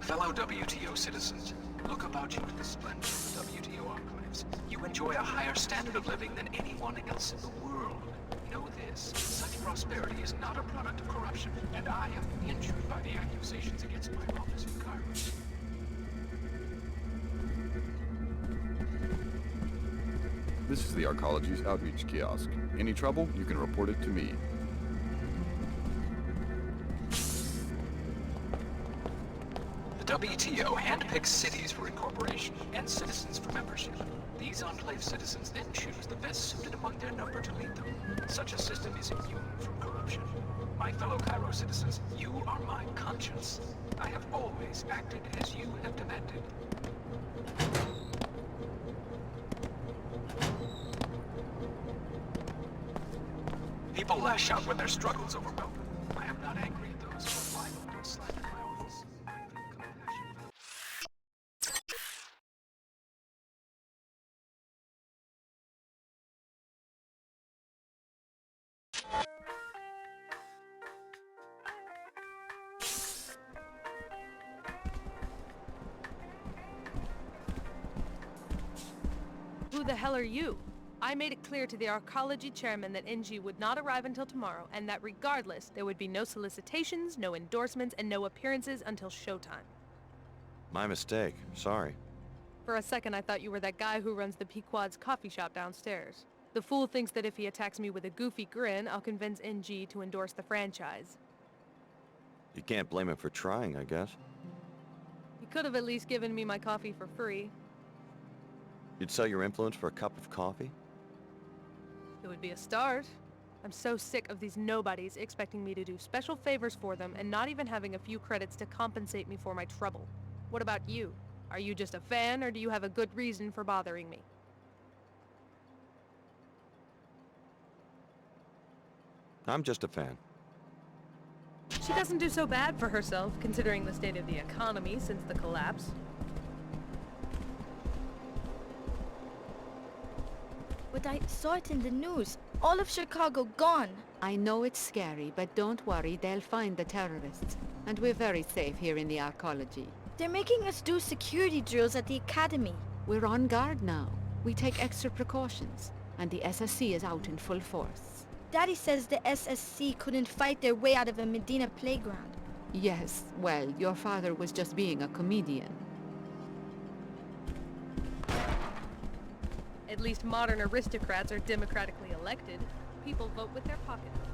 Fellow WTO citizens, look about you at the splendor of the WTO enclaves. You enjoy a higher standard of living than anyone else in the world. Know this, such prosperity is not a product of corruption, and I am injured by the accusations against my office in Cairo. This is the Arcology's outreach kiosk. Any trouble, you can report it to me. The WTO handpicks cities for incorporation and citizens for membership. These enclave citizens then choose the best suited among their number to lead them. Such a system is immune from corruption. My fellow Cairo citizens, you are my conscience. I have always acted as you have demanded. People lash out when their struggles overwhelm them. I am not angry at those who are liable to slander my office. I feel compassion. Who the hell are you? I made it clear to the arcology chairman that NG would not arrive until tomorrow, and that regardless, there would be no solicitations, no endorsements, and no appearances until showtime. My mistake. Sorry. For a second, I thought you were that guy who runs the Pequod's coffee shop downstairs. The fool thinks that if he attacks me with a goofy grin, I'll convince NG to endorse the franchise. You can't blame him for trying, I guess. He could have at least given me my coffee for free. You'd sell your influence for a cup of coffee? It would be a start. I'm so sick of these nobodies expecting me to do special favors for them and not even having a few credits to compensate me for my trouble. What about you? Are you just a fan, or do you have a good reason for bothering me? I'm just a fan. She doesn't do so bad for herself, considering the state of the economy since the collapse. But I saw it in the news. All of Chicago gone. I know it's scary, but don't worry, they'll find the terrorists. And we're very safe here in the arcology. They're making us do security drills at the academy. We're on guard now. We take extra precautions. And the SSC is out in full force. Daddy says the SSC couldn't fight their way out of a Medina playground. Yes, well, your father was just being a comedian. At least modern aristocrats are democratically elected. People vote with their pocketbooks.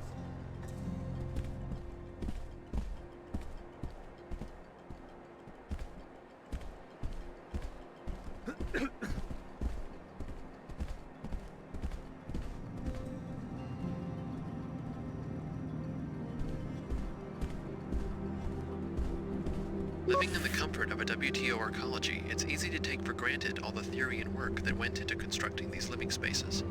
Living in the comfort of a WTO arcology, it's easy to take for granted all the theory and work that went into constructing these living spaces.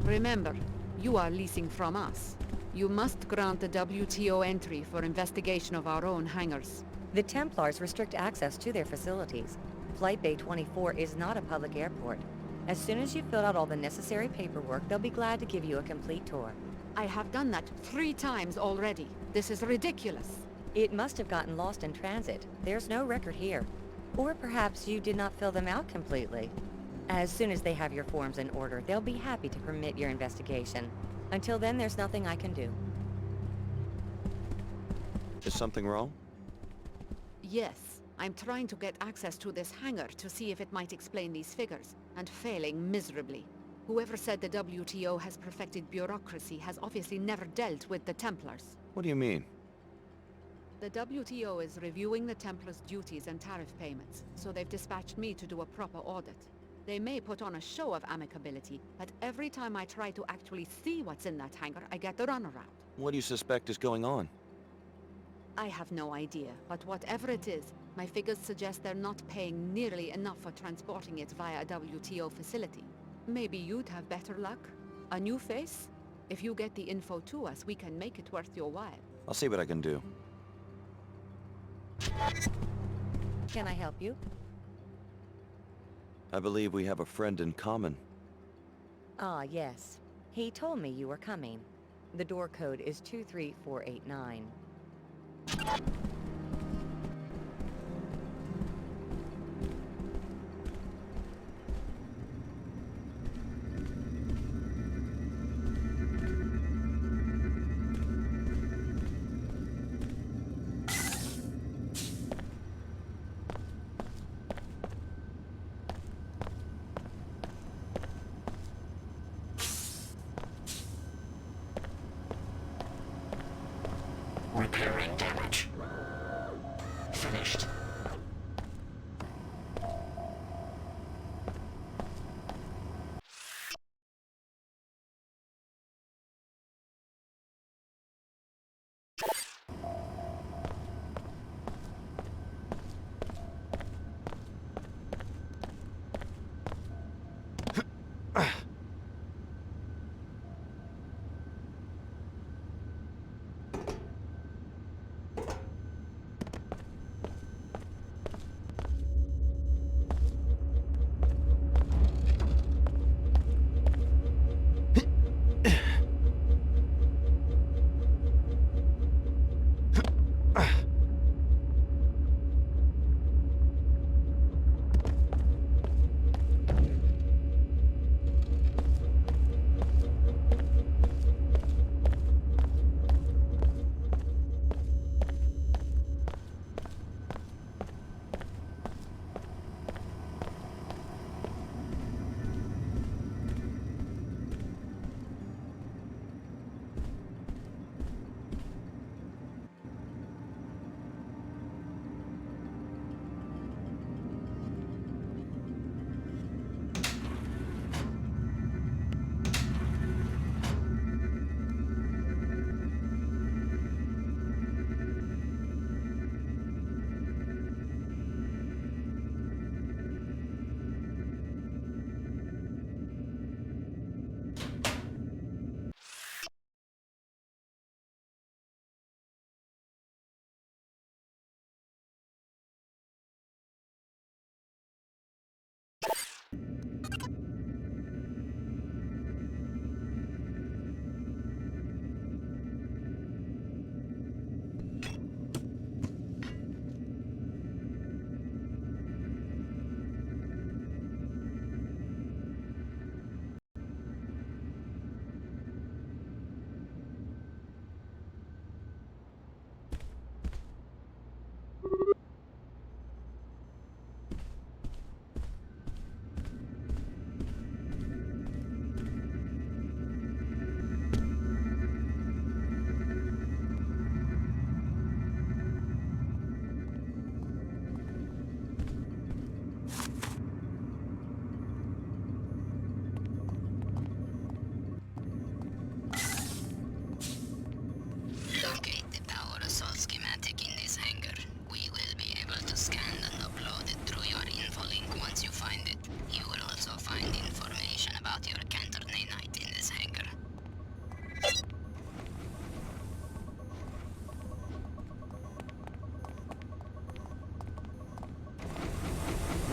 Remember, you are leasing from us. You must grant the WTO entry for investigation of our own hangars. The Templars restrict access to their facilities. Flight Bay 24 is not a public airport. As soon as you've filled out all the necessary paperwork, they'll be glad to give you a complete tour. I have done that 3 times already. This is ridiculous. It must have gotten lost in transit. There's no record here. Or perhaps you did not fill them out completely. As soon as they have your forms in order, they'll be happy to permit your investigation. Until then, there's nothing I can do. Is something wrong? Yes. I'm trying to get access to this hangar to see if it might explain these figures, and failing miserably. Whoever said the WTO has perfected bureaucracy has obviously never dealt with the Templars. What do you mean? The WTO is reviewing the Templars' duties and tariff payments, so they've dispatched me to do a proper audit. They may put on a show of amicability, but every time I try to actually see what's in that hangar, I get the runaround. What do you suspect is going on? I have no idea, but whatever it is, my figures suggest they're not paying nearly enough for transporting it via a WTO facility. Maybe you'd have better luck? A new face? If you get the info to us, we can make it worth your while. I'll see what I can do. Can I help you? I believe we have a friend in common. Ah, yes. He told me you were coming. The door code is 23489. Repairing damage.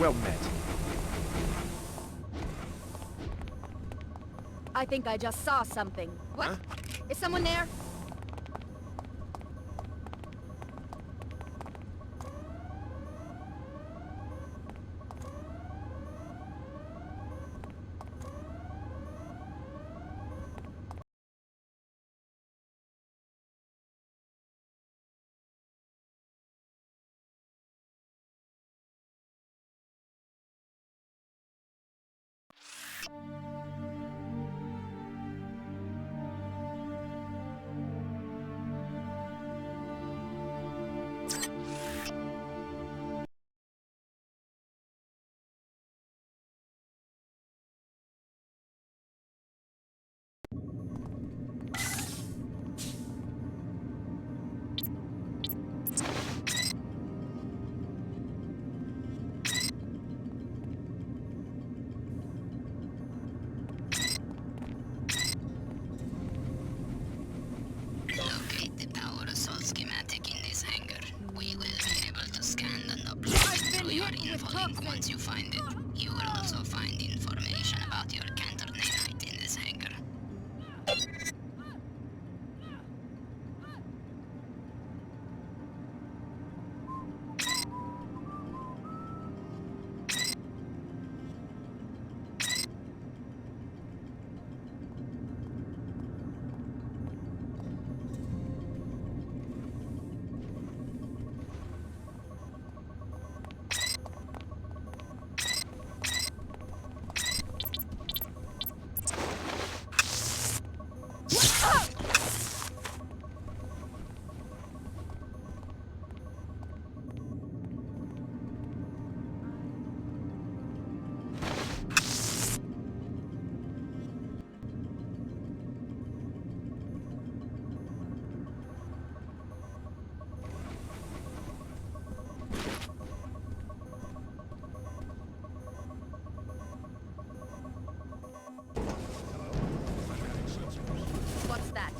Well met. I think I just saw something. What? Huh? Is someone there? Locate the power assault schematic in this hangar. We will be able to scan the Nobler through your infolink once you find it. You will also find information about your counter nanite in this hangar. What's that?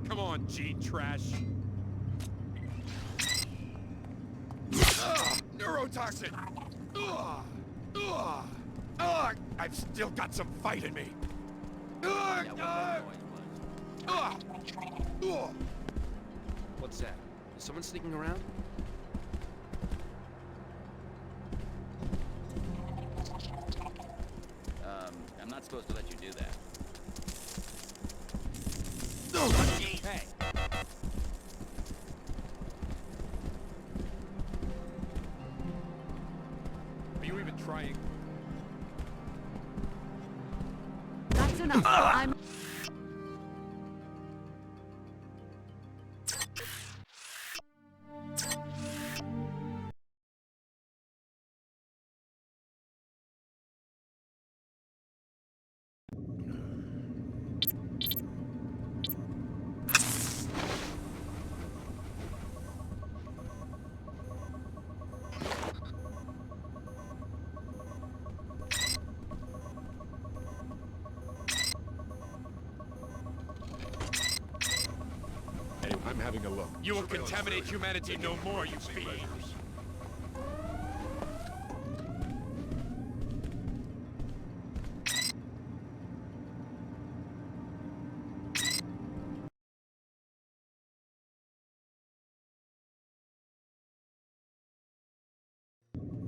Come on, G-Trash. Neurotoxin! I've still got some fight in me. What's that? Is someone sneaking around? I'm not supposed to let you do that. Hey! Are you even trying? That's enough. I'm... Hey, I'm having a look. You will contaminate humanity no more, you fiend.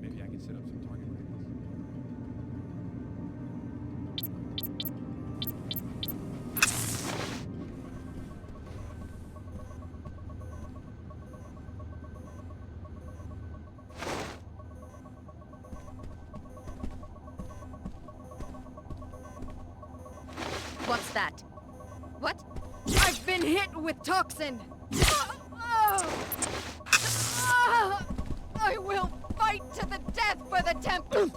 Maybe I can set up some target practice. What's that? What? I've been hit with toxin! I will fight to the death for the temple!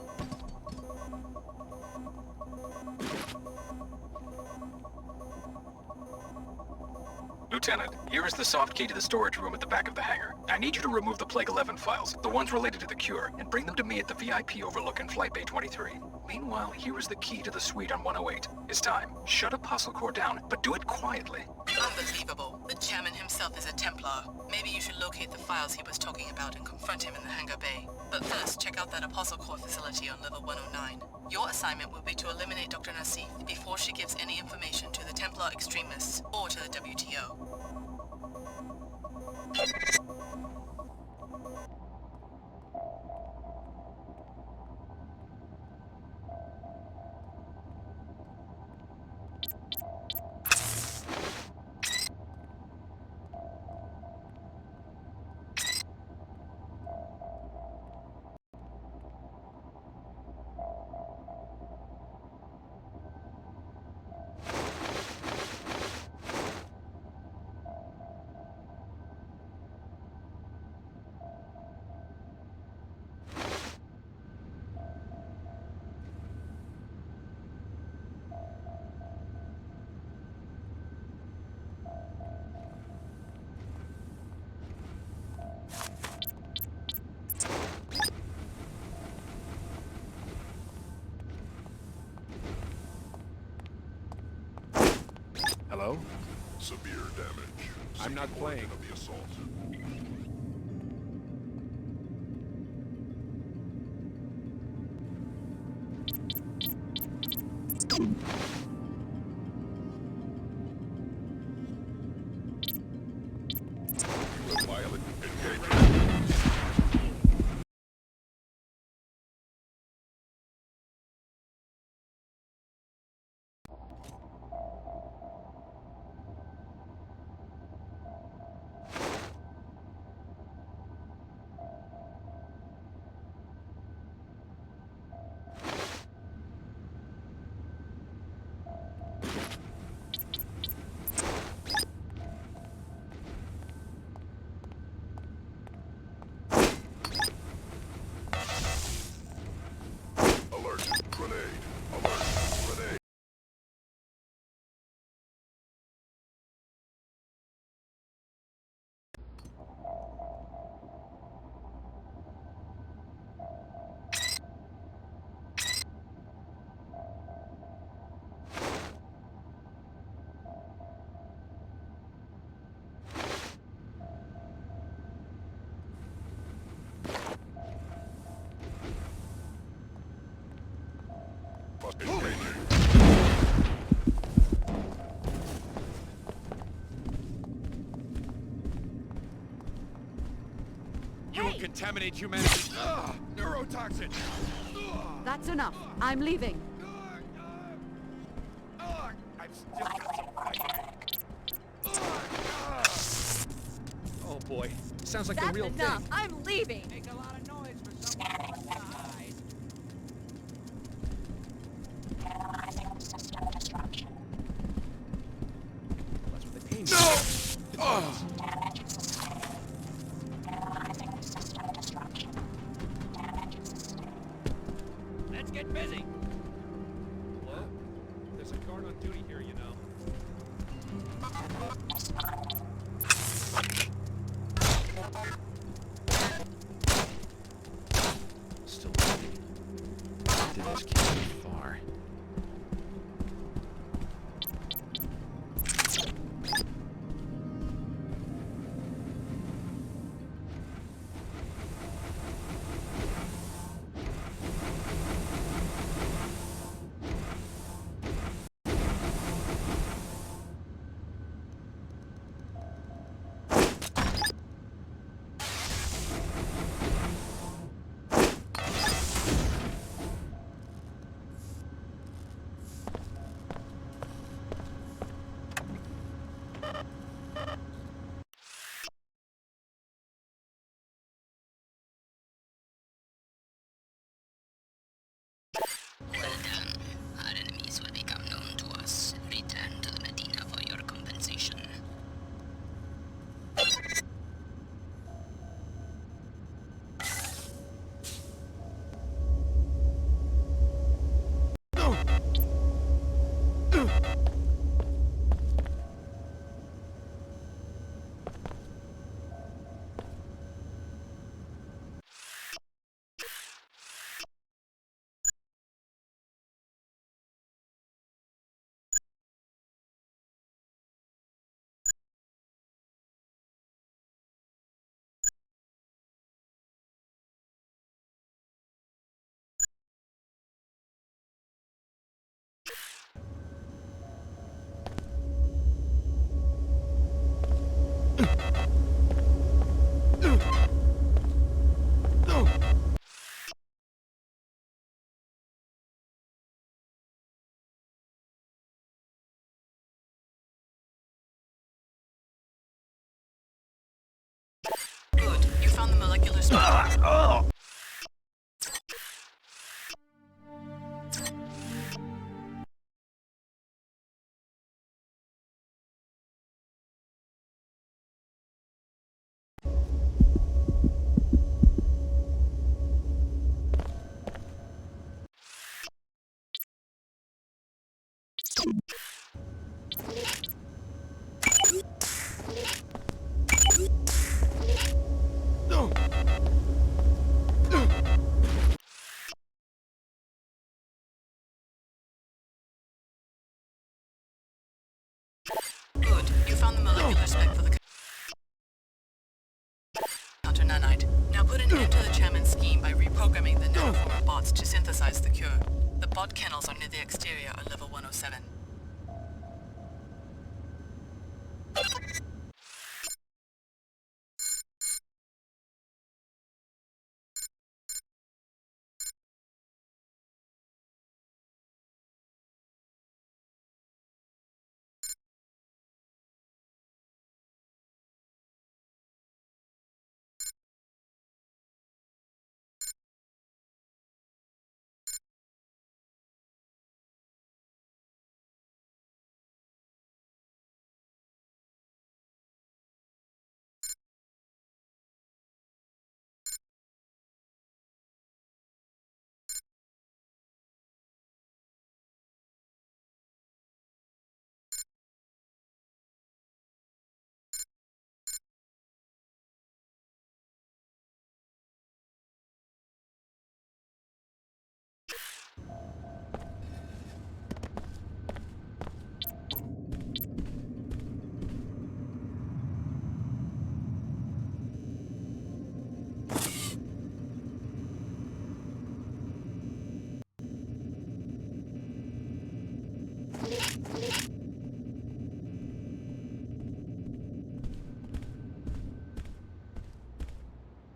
Lieutenant, here is the soft key to the storage room at the back of the hangar. I need you to remove the Plague 11 files, the ones related to the cure, and bring them to me at the VIP overlook in Flight Bay 23. Meanwhile, here is the key to the suite on 108. It's time. Shut a puzzle core down, but do it quietly. Unbelievable. The chairman himself is a Templar. Maybe you should locate the files he was talking about and confront him in the hangar bay. But first, check out that Apostle Core facility on level 109. Your assignment will be to eliminate Dr. Nassif before she gives any information to the Templar extremists or to the WTO. Hello? Severe damage. I'm not playing. Of the assault. Violent engagement. You will contaminate humanity. Neurotoxin! That's enough. I'm leaving. I've still got Oh boy. Sounds like That's the real enough. thing. I'm leaving. Make a lot of noise for someone who wants to hide. That's what they pay me. Let's get busy. Hello? There's a guard on duty here, you know. Still waiting. Did this keep me far? Good. You found the molecular spectrum. Good. You found the molecular spec for the counter nanite. Now put an end to the chairman's scheme by reprogramming the nanoformer bots to synthesize the cure. The bot kennels are near the exterior on level 107.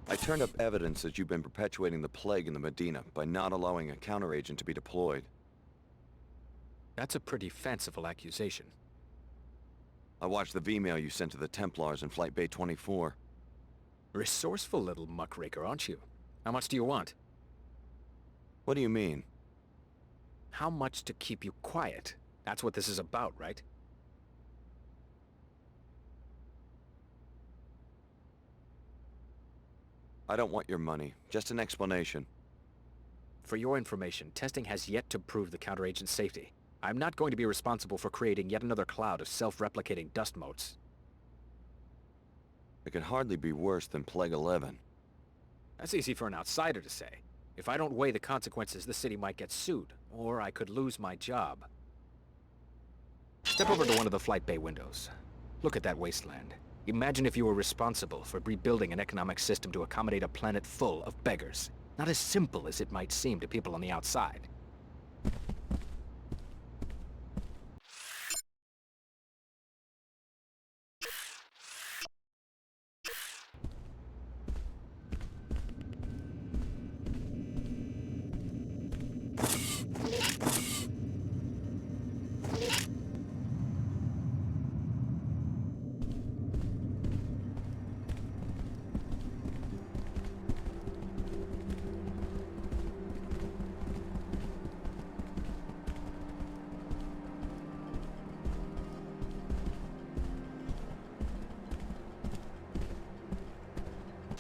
I turned up evidence that you've been perpetuating the plague in the Medina by not allowing a counteragent to be deployed. That's a pretty fanciful accusation. I watched the V-mail you sent to the Templars in Flight Bay 24. Resourceful little muckraker, aren't you? How much do you want? What do you mean? How much to keep you quiet? That's what this is about, right? I don't want your money, just an explanation. For your information, testing has yet to prove the counteragent's safety. I'm not going to be responsible for creating yet another cloud of self-replicating dust motes. It could hardly be worse than Plague 11. That's easy for an outsider to say. If I don't weigh the consequences, the city might get sued, or I could lose my job. Step over to one of the flight bay windows. Look at that wasteland. Imagine if you were responsible for rebuilding an economic system to accommodate a planet full of beggars. Not as simple as it might seem to people on the outside.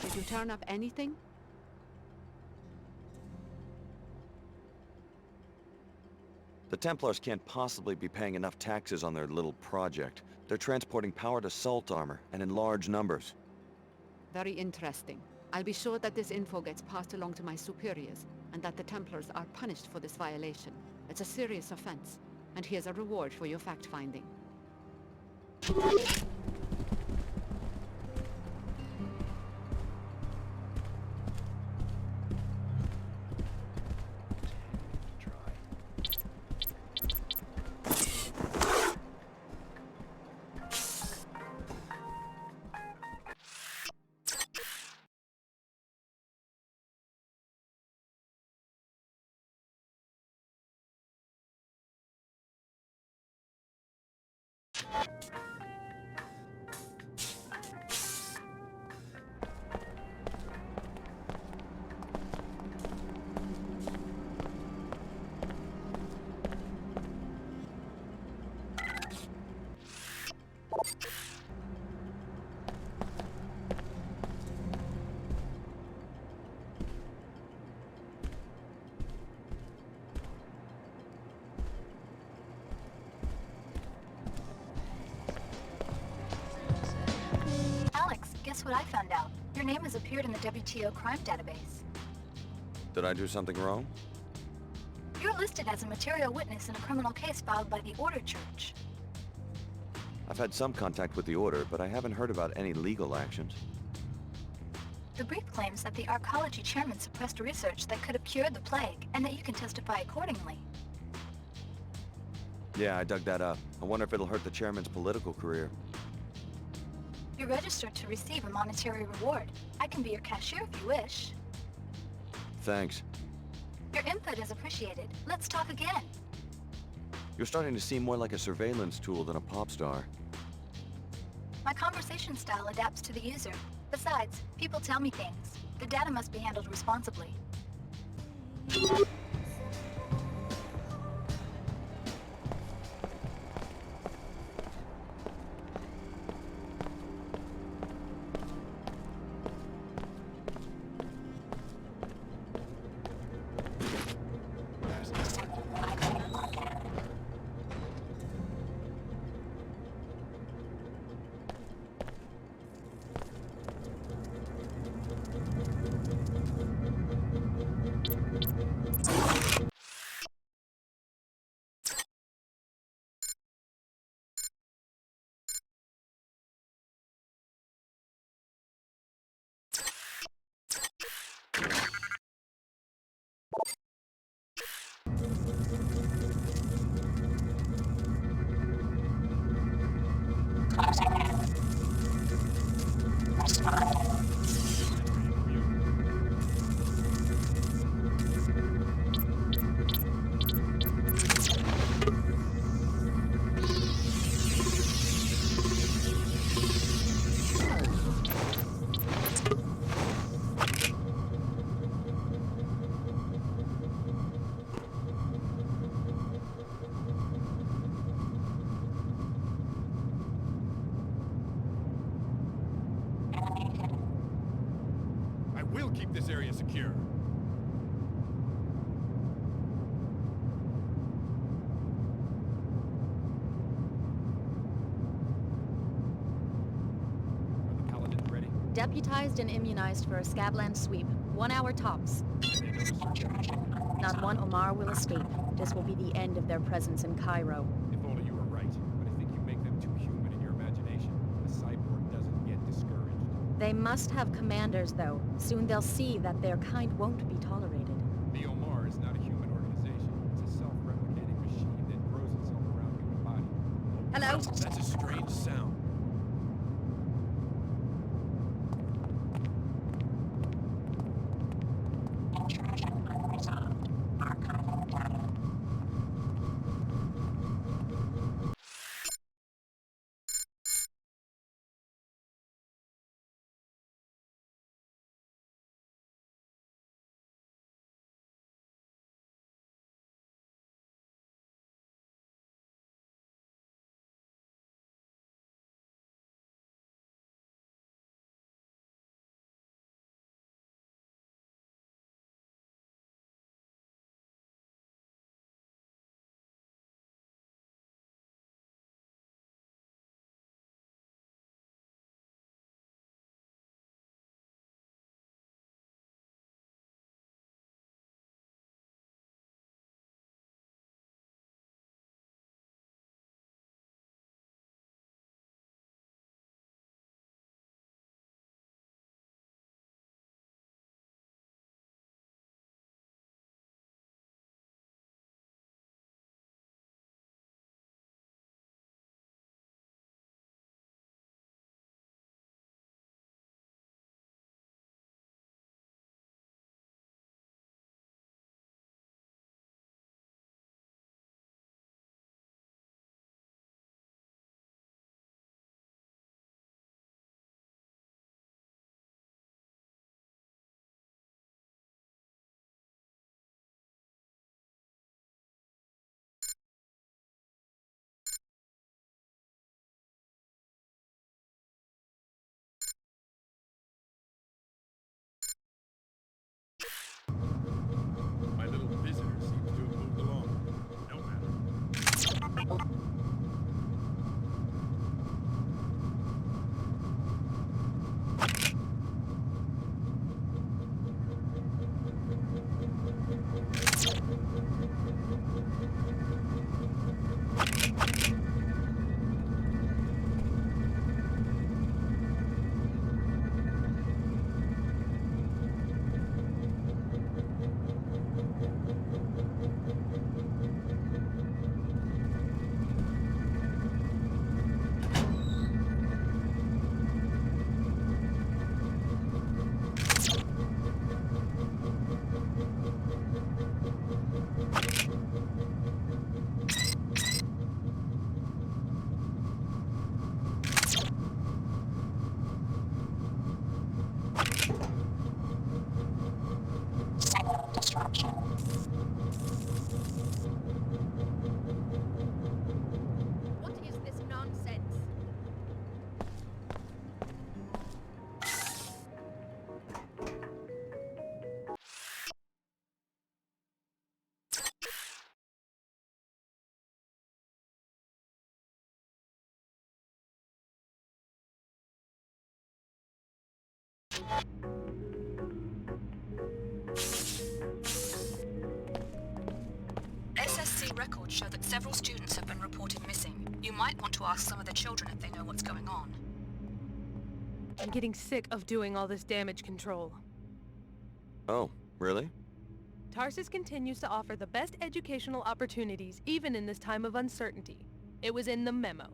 Did you turn up anything? The Templars can't possibly be paying enough taxes on their little project. They're transporting powered assault armor, and in large numbers. Very interesting. I'll be sure that this info gets passed along to my superiors, and that the Templars are punished for this violation. It's a serious offense, and here's a reward for your fact-finding. Alex, guess what I found out? Your name has appeared in the WTO crime database. Did I do something wrong? You're listed as a material witness in a criminal case filed by the Order Church. I've had some contact with the Order, but I haven't heard about any legal actions. The brief claims that the Arcology chairman suppressed research that could have cured the plague, and that you can testify accordingly. Yeah, I dug that up. I wonder if it'll hurt the chairman's political career. You're registered to receive a monetary reward. I can be your cashier if you wish. Thanks. Your input is appreciated. Let's talk again. You're starting to seem more like a surveillance tool than a pop star. My conversation style adapts to the user. Besides, people tell me things. The data must be handled responsibly. We'll keep this area secure. Are the Paladins ready? Deputized and immunized for a Scabland sweep. 1 hour tops. Not one Omar will escape. This will be the end of their presence in Cairo. If only you were right, but I think you make them too human in your imagination. The cyborg doesn't get discouraged. They must have commanders, though. Soon they'll see that their kind won't be tolerated. The Omar is not a human organization. It's a self-replicating machine that grows itself around human body. Hello? That's a strange sound. SSC records show that several students have been reported missing. You might want to ask some of the children if they know what's going on. I'm getting sick of doing all this damage control. Oh, really? Tarsus continues to offer the best educational opportunities, even in this time of uncertainty. It was in the memo.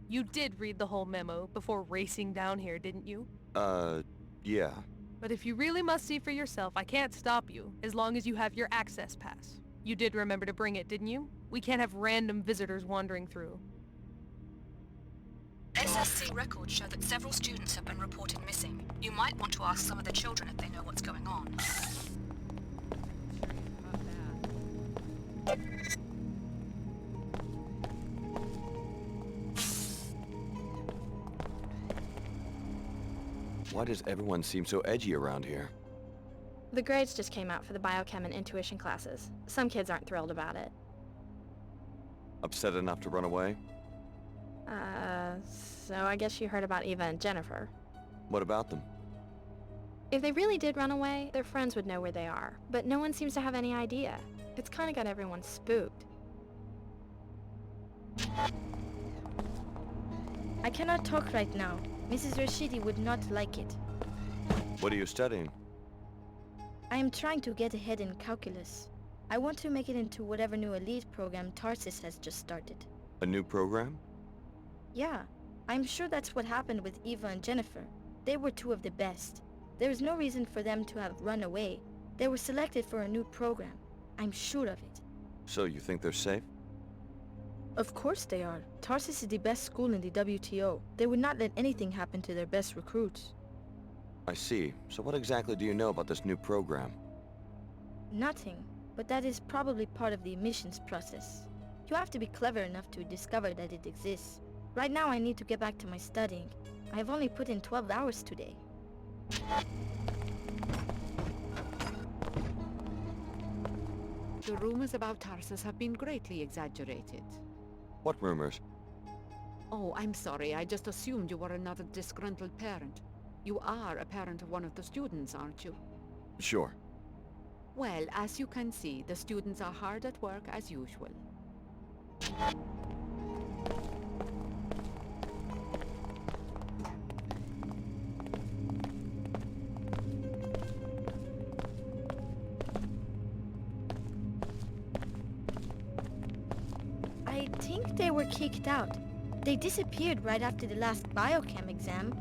You did read the whole memo before racing down here, didn't you? Yeah. But if you really must see for yourself, I can't stop you, as long as you have your access pass. You did remember to bring it, didn't you? We can't have random visitors wandering through. SSC records show that several students have been reported missing. You might want to ask some of the children if they know what's going on. Why does everyone seem so edgy around here? The grades just came out for the biochem and intuition classes. Some kids aren't thrilled about it. Upset enough to run away? So I guess you heard about Eva and Jennifer. What about them? If they really did run away, their friends would know where they are. But no one seems to have any idea. It's kind of got everyone spooked. I cannot talk right now. Mrs. Rashidi would not like it. What are you studying? I am trying to get ahead in calculus. I want to make it into whatever new elite program Tarsus has just started. A new program? Yeah, I'm sure that's what happened with Eva and Jennifer. They were two of the best. There is no reason for them to have run away. They were selected for a new program. I'm sure of it. So you think they're safe? Of course they are. Tarsus is the best school in the WTO. They would not let anything happen to their best recruits. I see. So what exactly do you know about this new program? Nothing, but that is probably part of the admissions process. You have to be clever enough to discover that it exists. Right now I need to get back to my studying. I have only put in 12 hours today. The rumors about Tarsus have been greatly exaggerated. What rumors? Oh, I'm sorry. I just assumed you were another disgruntled parent. You are a parent of one of the students, aren't you? Sure. Well, as you can see, the students are hard at work as usual. I think they were kicked out. They disappeared right after the last biochem exam.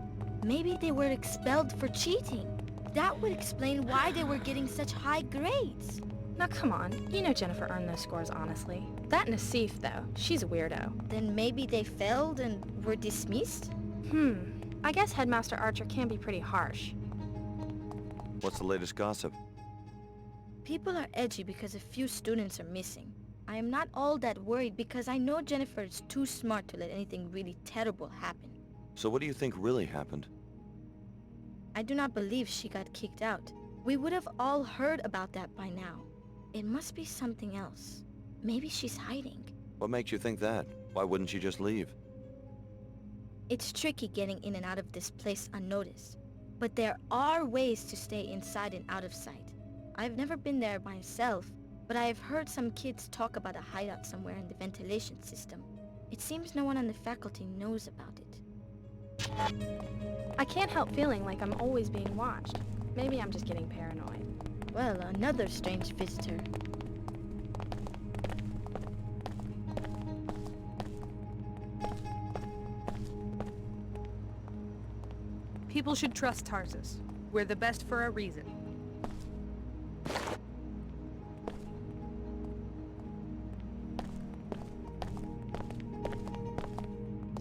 Maybe they were expelled for cheating. That would explain why they were getting such high grades. Now come on, you know Jennifer earned those scores honestly. That Nassif though, she's a weirdo. Then maybe they failed and were dismissed? I guess Headmaster Archer can be pretty harsh. What's the latest gossip? People are edgy because a few students are missing. I am not all that worried because I know Jennifer is too smart to let anything really terrible happen. So what do you think really happened? I do not believe she got kicked out. We would have all heard about that by now. It must be something else. Maybe she's hiding. What makes you think that? Why wouldn't she just leave? It's tricky getting in and out of this place unnoticed. But there are ways to stay inside and out of sight. I've never been there myself, but I have heard some kids talk about a hideout somewhere in the ventilation system. It seems no one on the faculty knows about it. I can't help feeling like I'm always being watched. Maybe I'm just getting paranoid. Well, another strange visitor. People should trust Tarsus. We're the best for a reason.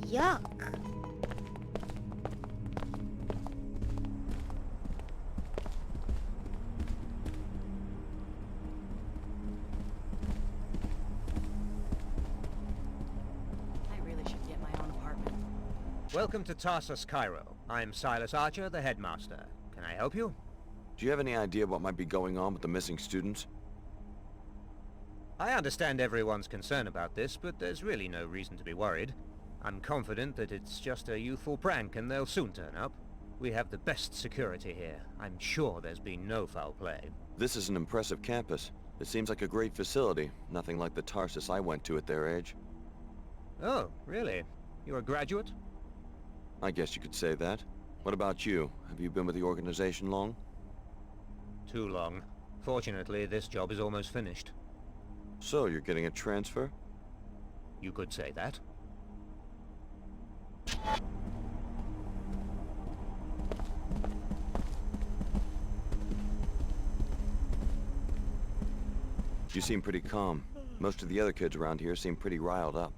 Yuck. I really should get my own apartment. Welcome to Tarsus, Cairo. I'm Silas Archer, the headmaster. Can I help you? Do you have any idea what might be going on with the missing students? I understand everyone's concern about this, but there's really no reason to be worried. I'm confident that it's just a youthful prank and they'll soon turn up. We have the best security here. I'm sure there's been no foul play. This is an impressive campus. It seems like a great facility. Nothing like the Tarsus I went to at their age. Oh, really? You're a graduate? I guess you could say that. What about you? Have you been with the organization long? Too long. Fortunately, this job is almost finished. So, you're getting a transfer? You could say that. You seem pretty calm. Most of the other kids around here seem pretty riled up.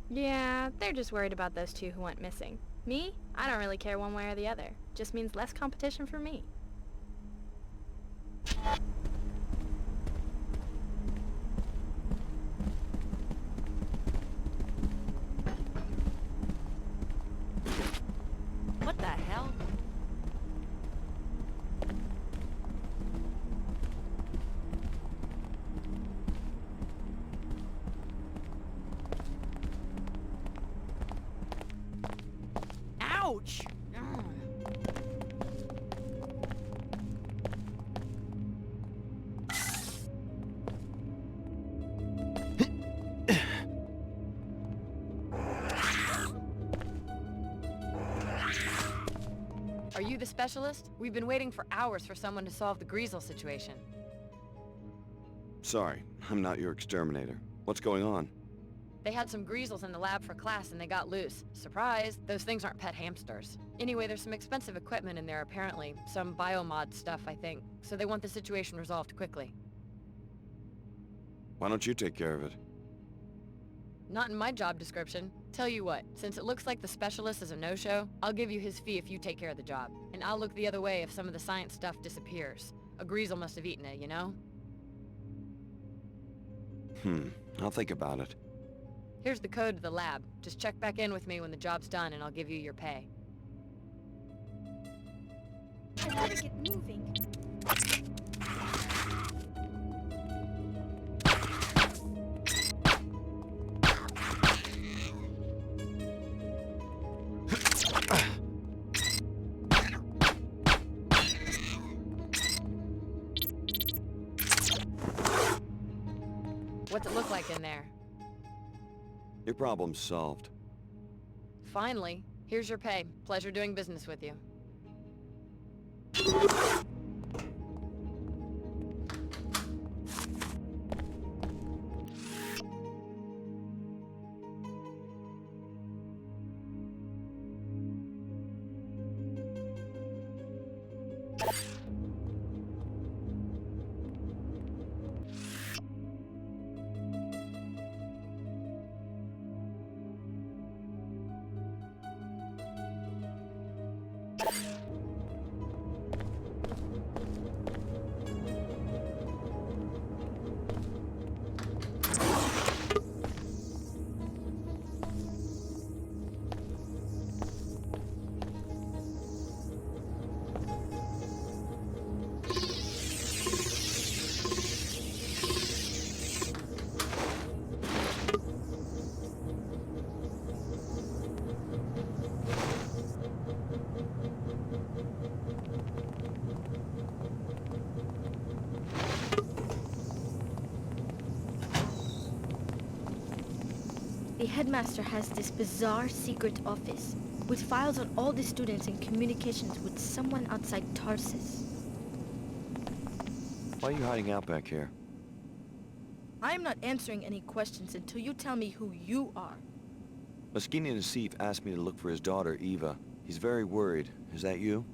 Yeah, they're just worried about those two who went missing. Me? I don't really care one way or the other. Just means less competition for me. What the hell? Ouch! Are you the specialist? We've been waiting for hours for someone to solve the Greasel situation. Sorry, I'm not your exterminator. What's going on? They had some Greasels in the lab for class and they got loose. Surprise! Those things aren't pet hamsters. Anyway, there's some expensive equipment in there apparently. Some biomod stuff, I think. So they want the situation resolved quickly. Why don't you take care of it? Not in my job description. Tell you what, since it looks like the specialist is a no-show, I'll give you his fee if you take care of the job. And I'll look the other way if some of the science stuff disappears. A Greasel must have eaten it, you know? I'll think about it. Here's the code to the lab. Just check back in with me when the job's done and I'll give you your pay. I gotta get moving. What's it look like in there? Your problem's solved. Finally. Here's your pay. Pleasure doing business with you. The headmaster has this bizarre secret office with files on all the students and communications with someone outside Tarsus. Why are you hiding out back here? I am not answering any questions until you tell me who you are. Moschini Nassif asked me to look for his daughter, Eva. He's very worried. Is that you?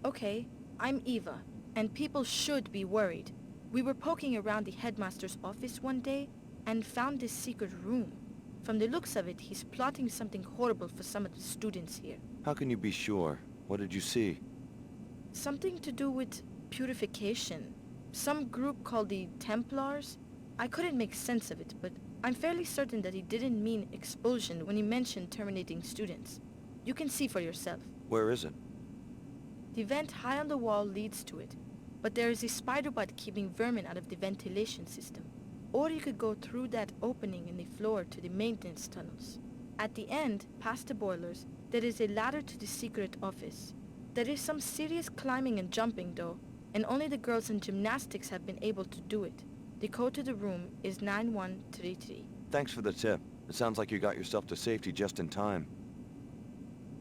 Okay, I'm Eva, and people should be worried. We were poking around the headmaster's office one day and found this secret room. From the looks of it, he's plotting something horrible for some of the students here. How can you be sure? What did you see? Something to do with purification. Some group called the Templars. I couldn't make sense of it, but I'm fairly certain that he didn't mean expulsion when he mentioned terminating students. You can see for yourself. Where is it? The vent high on the wall leads to it, but there is a spider bite keeping vermin out of the ventilation system. Or you could go through that opening in the floor to the maintenance tunnels. At the end, past the boilers, There is a ladder to the secret office. There is some serious climbing and jumping though, and only the girls in gymnastics have been able to do it. The code to the room is 9133. Thanks for the tip. It sounds like you got yourself to safety just in time.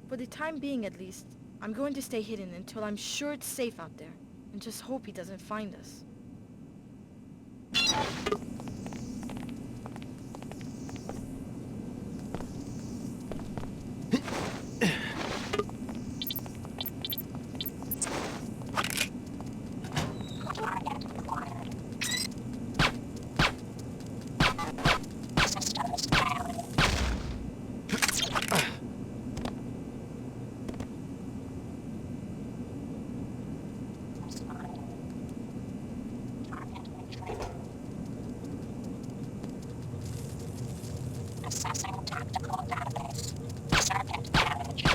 For the time being at least, I'm going to stay hidden until I'm sure it's safe out there, and just hope he doesn't find us. Assessing tactical database. Circuit damage.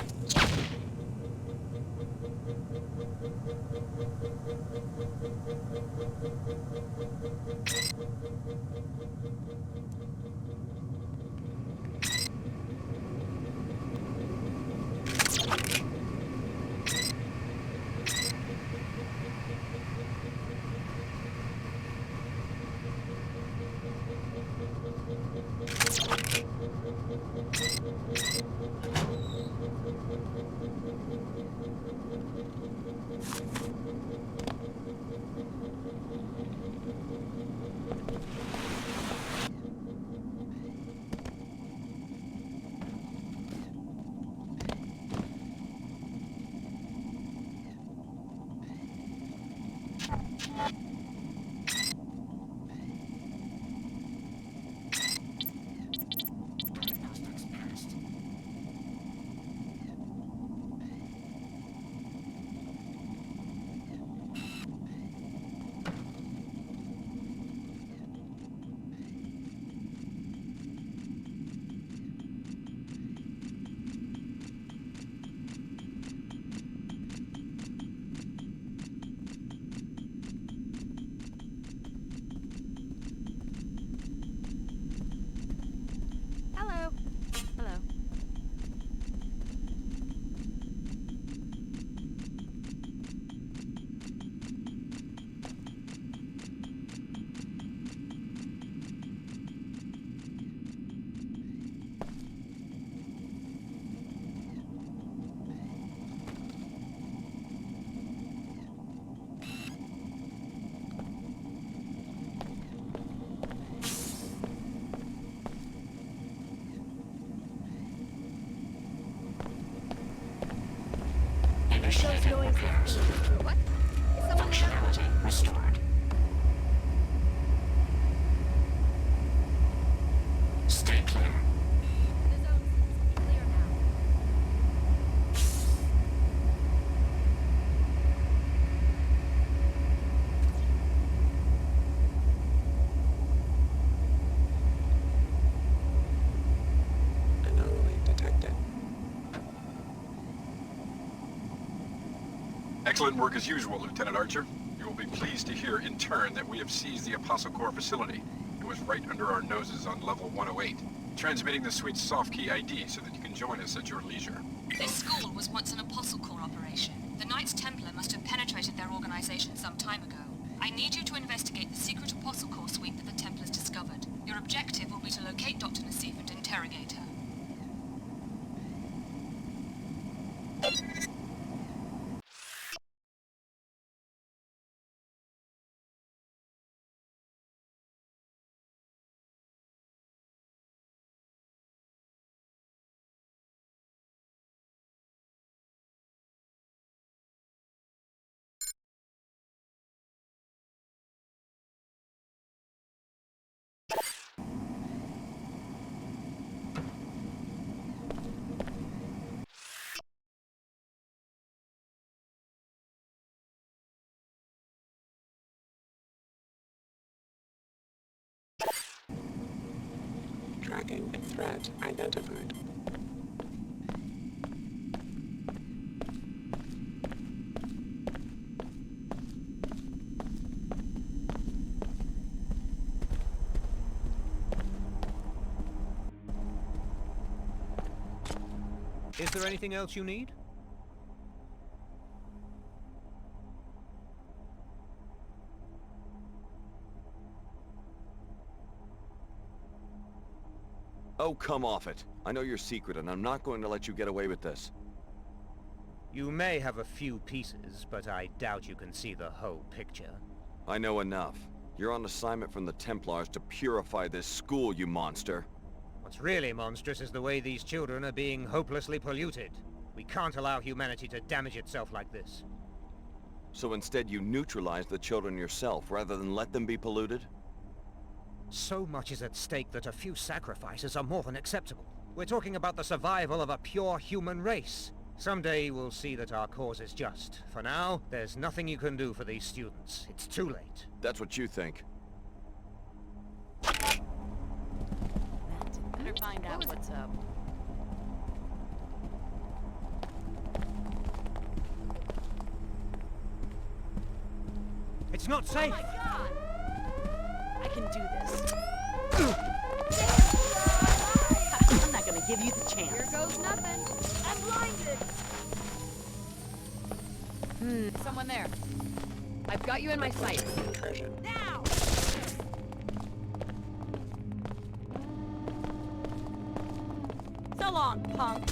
Hello. Hello. Initiating repairs. What? Functionality restored. Stay clear. Anomaly detected. Excellent work as usual, Lieutenant Archer. You will be pleased to hear in turn that we have seized the Apostle Corps facility. It was right under our noses on level 108. Transmitting the suite's soft key ID so that you can join us at your leisure. This school was once an Apostle Corps operation. The Knights Templar must have penetrated their organization some time ago. I need you to investigate the secret Apostle Corps suite that the Templars discovered. Your objective will be to locate Dr. Nassif and interrogate her. Tracking and threat identified. Is there anything else you need? Oh, come off it. I know your secret, and I'm not going to let you get away with this. You may have a few pieces, but I doubt you can see the whole picture. I know enough. You're on assignment from the Templars to purify this school, you monster. What's really monstrous is the way these children are being hopelessly polluted. We can't allow humanity to damage itself like this. So instead you neutralize the children yourself, rather than let them be polluted? So much is at stake that a few sacrifices are more than acceptable. We're talking about the survival of a pure human race. Someday we'll see that our cause is just. For now, there's nothing you can do for these students. It's too late. That's what you think. Better find out what's up. It's not safe! Oh my God! I can do this. I'm not gonna give you the chance. Here goes nothing. I'm blinded. Someone there. I've got you in my sight. Now! So long, punk.